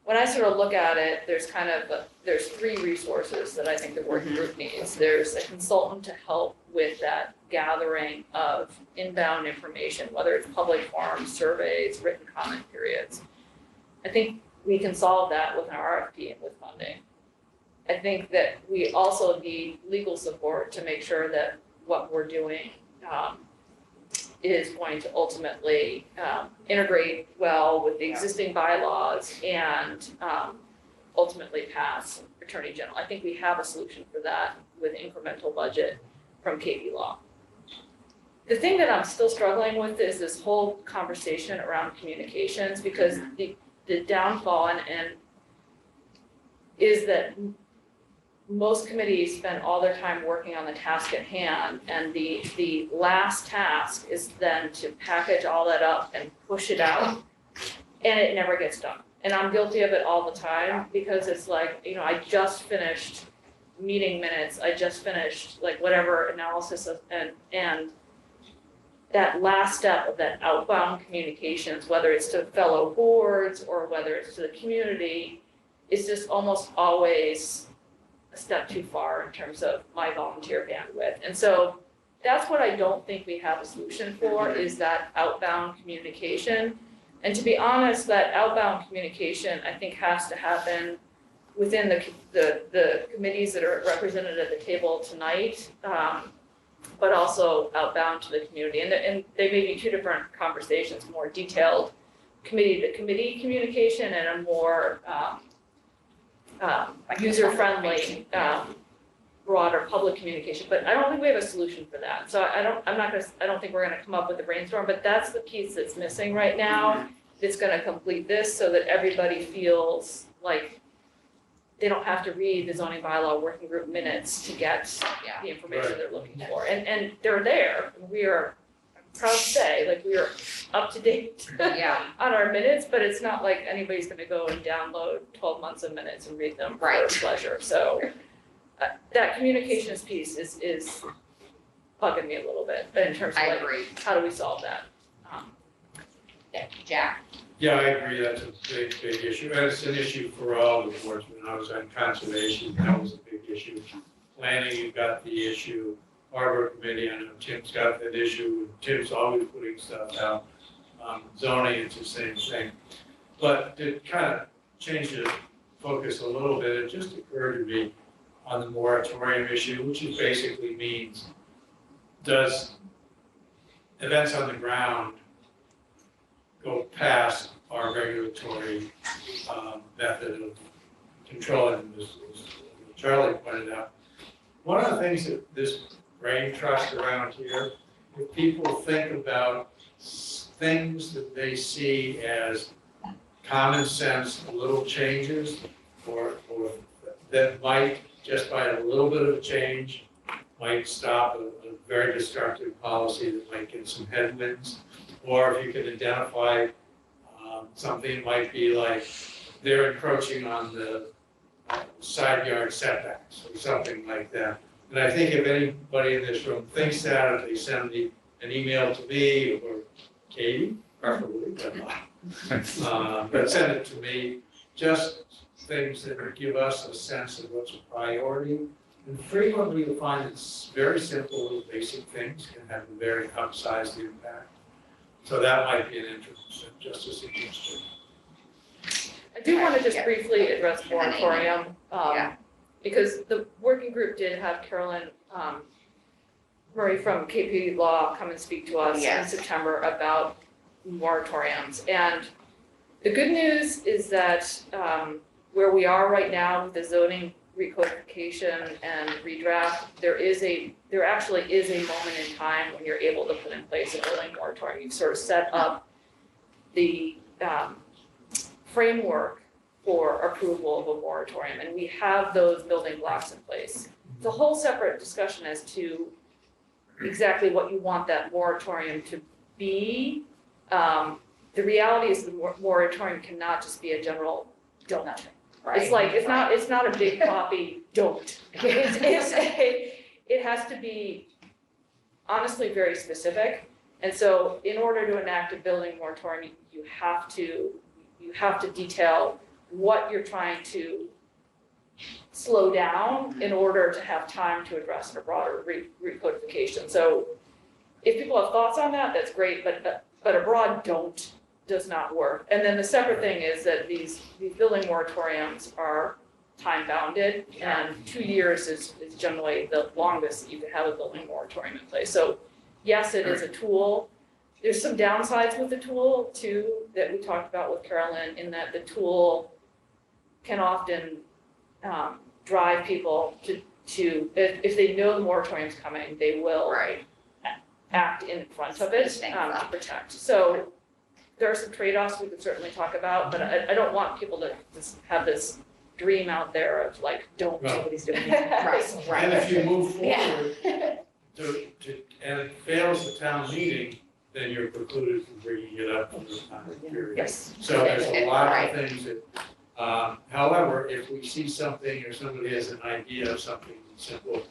when I sort of look at it, there's three resources that I think the working group needs. There's a consultant to help with that gathering of inbound information, whether it's public forums, surveys, written comment periods. I think we can solve that with an RFP and with funding. I think that we also need legal support to make sure that what we're doing is going to ultimately integrate well with the existing bylaws and ultimately pass Attorney General. I think we have a solution for that with incremental budget from KB Law. The thing that I'm still struggling with is this whole conversation around communications, because the downfall and is that most committees spend all their time working on the task at hand, and the last task is then to package all that up and push it out, and it never gets done. And I'm guilty of it all the time, because it's like, I just finished meeting minutes, I just finished like whatever analysis of, and that last step of that outbound communications, whether it's to fellow boards or whether it's to the community, is just almost always a step too far in terms of my volunteer bandwidth. And so that's what I don't think we have a solution for, is that outbound communication. And to be honest, that outbound communication, I think, has to happen within the committees that are represented at the table tonight, but also outbound to the community. And they may be two different conversations, more detailed committee-to-committee communication and a more user-friendly, broader public communication. But I don't think we have a solution for that. So I don't think we're gonna come up with a brainstorm, but that's the piece that's missing right now. That's gonna complete this so that everybody feels like they don't have to read the zoning bylaw working group minutes to get the information they're looking for. And they're there. We are, I'm proud to say, like, we are up to date on our minutes, but it's not like anybody's gonna go and download 12 months of minutes and read them for pleasure. So that communications piece is bugging me a little bit in terms of like, how do we solve that?
Jack?
Yeah, I agree, that's a big, big issue, and it's an issue for all the boards. When I was on conservation, that was a big issue. Planning, you've got the issue, harbor committee, I know Tim's got that issue, Tim's always putting stuff out. Zoning, it's the same thing. But to kind of change the focus a little bit, it just occurred to me on the moratorium issue, which is basically means, does events on the ground go past our regulatory method of controlling this, as Charlie pointed out. One of the things that this brain trust around here, if people think about things that they see as common sense, little changes, or that might, just by a little bit of a change, might stop a very destructive policy that might get some headwinds. Or if you can identify something might be like they're encroaching on the side yard setbacks or something like that. And I think if anybody in this room thinks that, if they send an email to me or Katie, preferably, but send it to me, just things that would give us a sense of what's a priority. And frequently you'll find it's very simple, little basic things can have a very outsized impact. So that might be an interest, just a suggestion.
I do want to just briefly address moratorium, because the working group did have Carolyn Murray from KP Law come and speak to us in September about moratoriums. And the good news is that where we are right now with the zoning recodification and redraft, there actually is a moment in time when you're able to put in place a building moratorium. You've sort of set up the framework for approval of a moratorium, and we have those building blocks in place. It's a whole separate discussion as to exactly what you want that moratorium to be. The reality is the moratorium cannot just be a general don't. It's like, it's not a big copy, don't. It has to be honestly very specific. And so in order to enact a building moratorium, you have to detail what you're trying to slow down in order to have time to address a broader recodification. So if people have thoughts on that, that's great, but a broad don't does not work. And then the separate thing is that these building moratoriums are time bounded, and 2 years is generally the longest that you can have a building moratorium in place. So yes, it is a tool. There's some downsides with the tool too that we talked about with Carolyn, in that the tool can often drive people to if they know the moratorium's coming, they will act in front of it to protect. So there are some trade-offs we could certainly talk about, but I don't want people to just have this dream out there of like, don't, nobody's doing it.
And if you move forward and it fails the town meeting, then you're precluded from bringing it up in the time period.
Yes.
So there's a lot of things that, however, if we see something or somebody has an idea of something simple,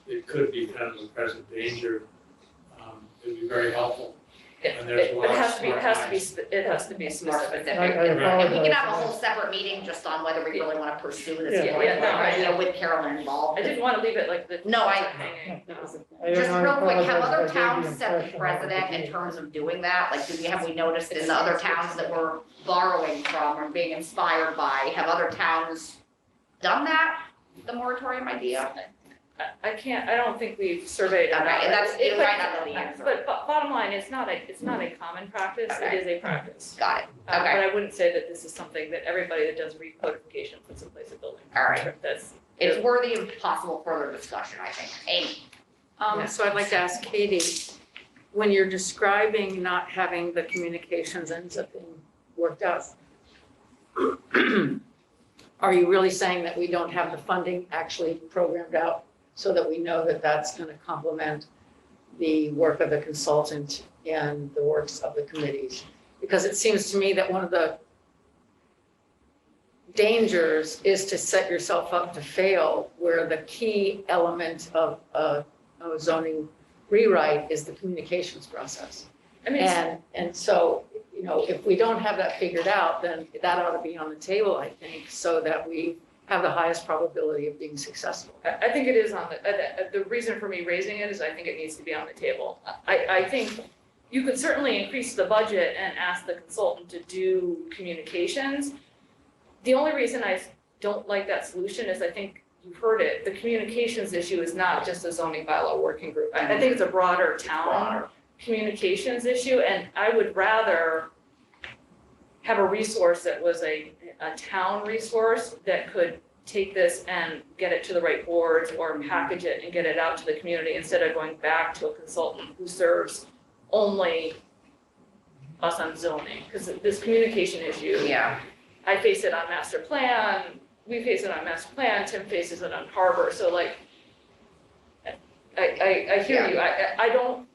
it could be kind of a present danger. It would be very helpful. And there's
But it has to be,
lots
it has to
more
be, it has to be
more
specific.
specific.
I
And we can have a
apologize.
whole separate meeting just on whether we really want to pursue this
Yeah,
point,
yeah, no, I-
with Carolyn involved.
I didn't want to leave it like the.
No, I-
hanging.
I
Just
wanna
real quick, have
apologize
other
if I gave the
towns set the
impression that
precedent
we
in
did.
terms of doing that? Like, have we noticed in the other towns that we're borrowing from or being inspired by, have other towns done that, the moratorium idea?
I don't think we've surveyed on that.
Okay, and that's, you
But-
might not know the answer.
But bottom line, it's not a common practice, it
Okay.
is a practice.
Got it,
But
okay,
I wouldn't say that this is something that everybody that does recodification puts in place of building.
all right.
That's,
It's worthy of possible further discussion, I think. Amy?
So I'd like to ask Katie, when you're describing not having the communications ends up being worked out, are you really saying that we don't have the funding actually programmed out so that we know that that's going to complement the work of the consultant and the works of the committees? Because it seems to me that one of the dangers is to set yourself up to fail, where the key element of a zoning rewrite is the communications process.
I mean,
And so, you know, if we don't have that figured out, then that ought to be on the table, I think, so that we have the highest probability of being successful.
I think it is on the reason for me raising it is I think it needs to be on the table. I think you could certainly increase the budget and ask the consultant to do communications. The only reason I don't like that solution is I think you've heard it, the communications issue is not just a zoning bylaw working group. I think it's a broader town communications issue, and I would rather have a resource that was a town resource that could take this and get it to the right boards or package it and get it out to the community instead of going back to a consultant who serves only us on zoning, because this communication issue.
Yeah.
I face it on master plan, we face it on master plan, Tim faces it on harbor, so like, I hear you, I don't,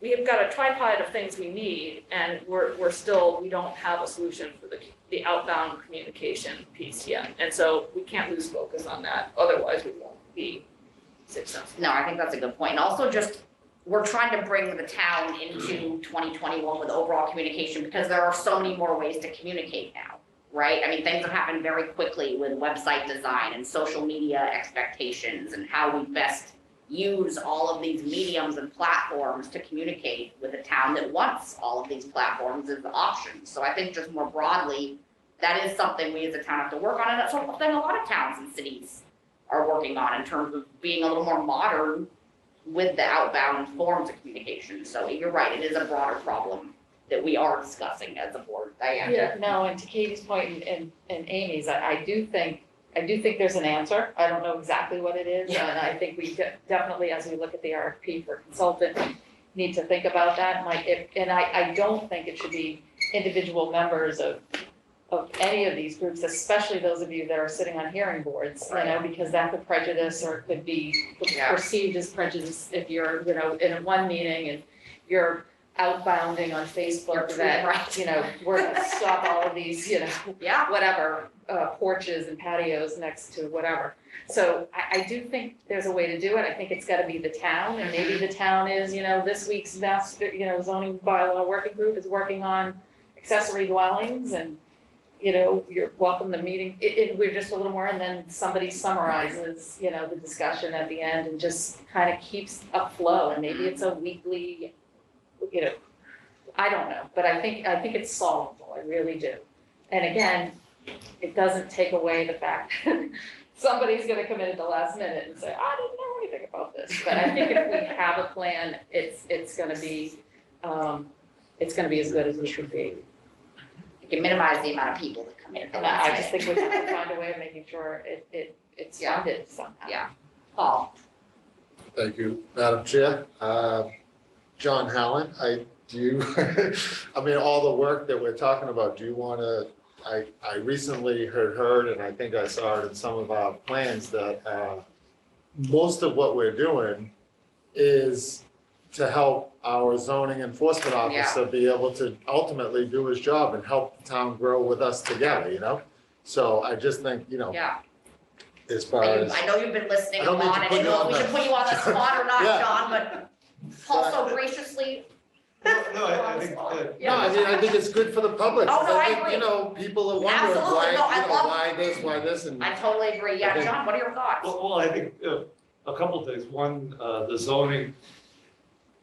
we have got a tripod of things we need, and we're still, we don't have a solution for the outbound communication piece yet, and so we can't lose focus on that, otherwise we won't be successful.
No, I think that's a good point. And also just, we're trying to bring the town into 2021 with overall communication because there are so many more ways to communicate now, right? I mean, things have happened very quickly with website design and social media expectations and how we best use all of these mediums and platforms to communicate with a town that wants all of these platforms as options. So I think just more broadly, that is something we as a town have to work on, and that's something a lot of towns and cities are working on in terms of being a little more modern with the outbound forms of communication. So you're right, it is a broader problem that we are discussing as a board. Diane?
Yeah, no, and to Katie's point and Amy's, I do think there's an answer. I don't know exactly what it is, and I think we definitely, as we look at the RFP for consultant, need to think about that. I don't think it should be individual members of any of these groups, especially those of you that are sitting on hearing boards, you know, because that could prejudice or could be perceived as prejudice if you're, you know, in one meeting and you're outbounding on Facebook that, you know, we're gonna stop all of these, you know, whatever, porches and patios next to whatever. So I do think there's a way to do it. I think it's gotta be the town, and maybe the town is, you know, this week's master, you know, zoning bylaw working group is working on accessory dwellings, and you know, you're welcome to meeting, we're just a little more, and then somebody summarizes, you know, the discussion at the end and just kind of keeps a flow, and maybe it's a weekly, you know, I don't know, but I think it's solvable, I really do. And again, it doesn't take away the fact that somebody's gonna come in at the last minute and say, I didn't know anything about this, but I think if we have a plan, it's gonna be as good as it should be.
You can minimize the amount of people that come in.
And I just think we have to find a way of making sure it's funded somehow.
Yeah. Paul?
Thank you, Madam Chair. John Hallen, I mean, all the work that we're talking about, do you want to, I recently heard, and I think I saw it in some of our plans, that most of what we're doing is to help our zoning enforcement officer be able to ultimately do his job and help the town grow with us together, you know? So I just think, you know, as far as.
I know you've been listening
I
a
don't mean
lot,
to
and
put
you
you
know
on
we
the-
should put you on the spot or not,
Yeah.
John, but Paul so graciously
No, I think, I think it's good for the public.
Oh, no, I
think,
agree.
You know, people are wondering
Absolutely.
why,
No, I love-
why this, and.
I totally agree. Yeah,
Okay.
John, what are your thoughts?
Well, I think a couple of things. One, the zoning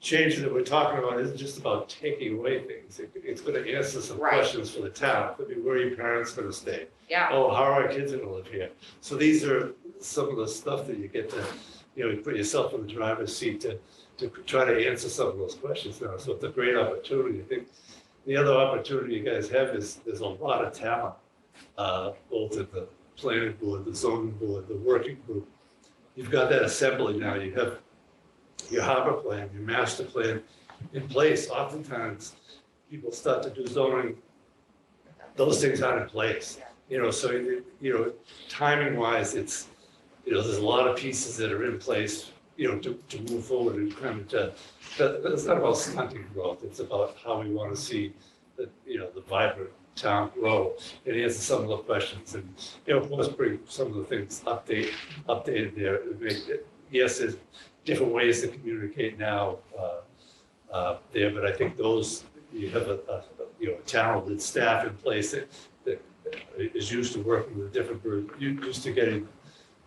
change that we're talking about isn't just about taking away things. It's going to answer some
Right.
questions for the town. It could be where are your parents going to stay?
Yeah,
Oh, how are our kids going to live here? So these are some of the stuff that you get to, you put yourself in the driver's seat to try to answer some of those questions now. So it's a great opportunity. I think the other opportunity you guys have is there's a lot of talent, both at the planning board, the zoning board, the working group. You've got that assembly now. You have your harbor plan, your master plan in place. Oftentimes, people start to do zoning, those things aren't in place. So, timing wise, it's, there's a lot of pieces that are in place, to move forward and kind of but it's not about stunting growth. It's about how we want to see the vibrant town grow and answer some of the questions and, of course, bring some of the things updated there. To make it, yes, there's different ways to communicate now there, but I think those, you have a talented staff in place that is used to working with different groups, used to getting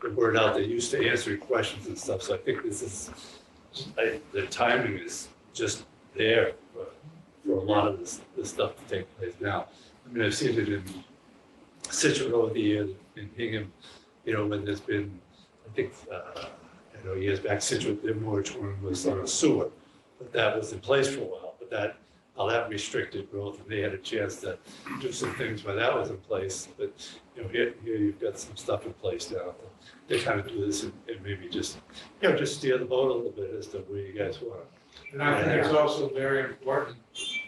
the word out, they're used to answering questions and stuff. So I think this is, the timing is just there for a lot of this stuff to take place now. I mean, I've seen it in Situate over the years, in Hingham, when there's been, I think, years back, Situate, their moratorium was on a sewer, but that was in place for a while, but that restricted growth, and they had a chance to do some things while that was in place. But here you've got some stuff in place now to kind of do this and maybe just steer the boat a little bit as to where you guys want to. And I think it's also very important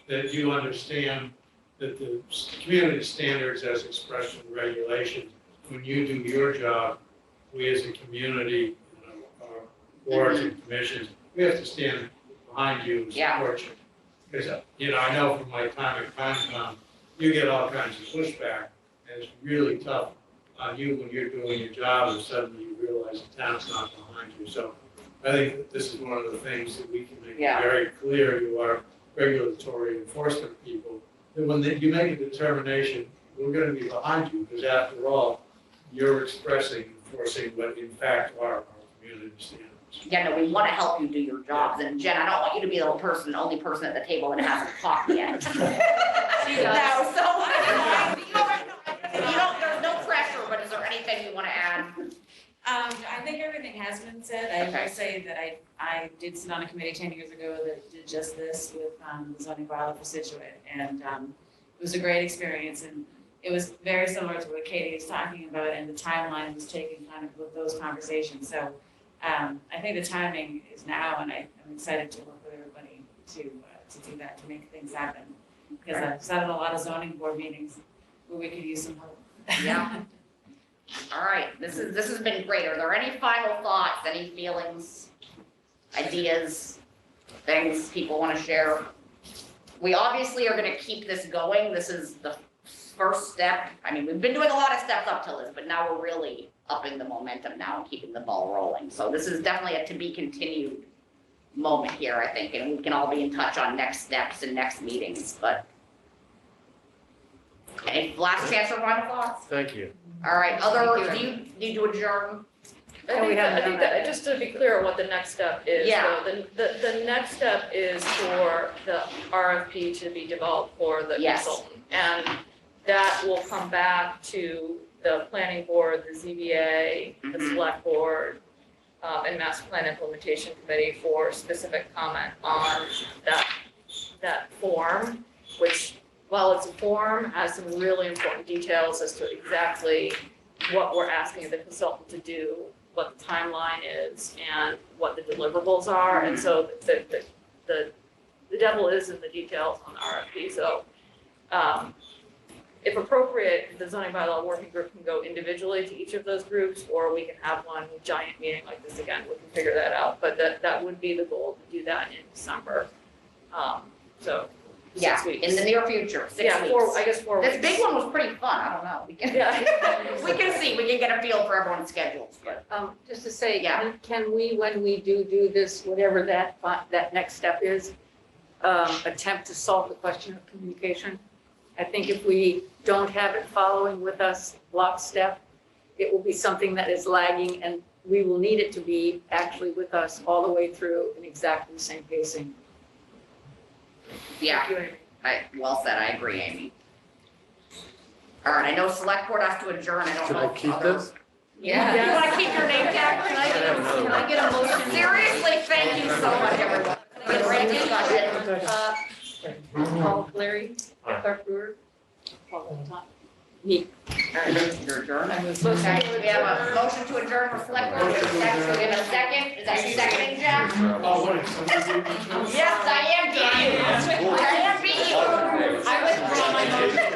that you understand that the community standards as expression and regulation, when you do your job, we as a community, our boards and commissions, we have to stand behind you and support you. Because, I know from my time at Counsel, you get all kinds of pushback, and it's really tough on you when you're doing your job, and suddenly you realize the town's not behind you. So I think that this is one of the things that we can make very clear to our regulatory enforcement people, that when you make a determination, we're going to be behind you, because after all, you're enforcing what in fact are our community standards.
Yeah, no, we want to help you do your jobs, and Jen, I don't want you to be the only person at the table that hasn't talked yet.
She does.
No, so, there's no pressure, but is there anything you want to add?
I think everything has been said. I will say that I did sit on a committee 10 years ago that did just this with the zoning bylaw for Situate, and it was a great experience, and it was very similar to what Katie is talking about, and the timeline was taken kind of with those conversations. So I think the timing is now, and I'm excited to work with everybody to do that, to make things happen. Because I've sat in a lot of zoning board meetings where we could use some help.
Yeah. All right, this has been great. Are there any final thoughts, any feelings, ideas, things people want to share? We obviously are going to keep this going. This is the first step. I mean, we've been doing a lot of steps up to this, but now we're really upping the momentum now and keeping the ball rolling. So this is definitely a to be continued moment here, I think, and we can all be in touch on next steps and next meetings. But any last chance for final thoughts?
Thank you.
All right, do you need to adjourn?
I think that, just to be clear on what the next step is.
Yeah.
So the next step is for the RFP to be developed for the consultant. And that will come back to the planning board, the ZBA, the select board, and master plan implementation committee for specific comment on that form, which, while it's a form, has some really important details as to exactly what we're asking the consultant to do, what the timeline is, and what the deliverables are. And so the devil is in the details on the RFP. So if appropriate, the zoning bylaw working group can go individually to each of those groups, or we can have one giant meeting like this again. We can figure that out. But that would be the goal, to do that in December. So 6 weeks.
In the near future, 6 weeks.
Yeah, 4 weeks.
This big one was pretty fun. I don't know. We can see. We can get a feel for everyone's schedules. But
Just to say, can we, when we do this, whatever that next step is,
attempt to solve the question of communication. I think if we don't have it following with us lockstep, it will be something that is lagging, and we will need it to be actually with us all the way through in exactly the same pacing.
Yeah, well said, I agree, Amy. All right, I know select board has to adjourn, I don't
Can
know.
I keep this?
Yeah. You wanna keep your name tag?
Can I get a motion?
Seriously, thank you so much, everyone. Great discussion.
Paul Cleary, Clark Brewer, Paul Tom, me.
You're adjourned. Okay, we have a motion to adjourn for select board, we have a second, is that seconding, Jeff? Yes, I am, Danny. I am beating you. I withdraw my motion.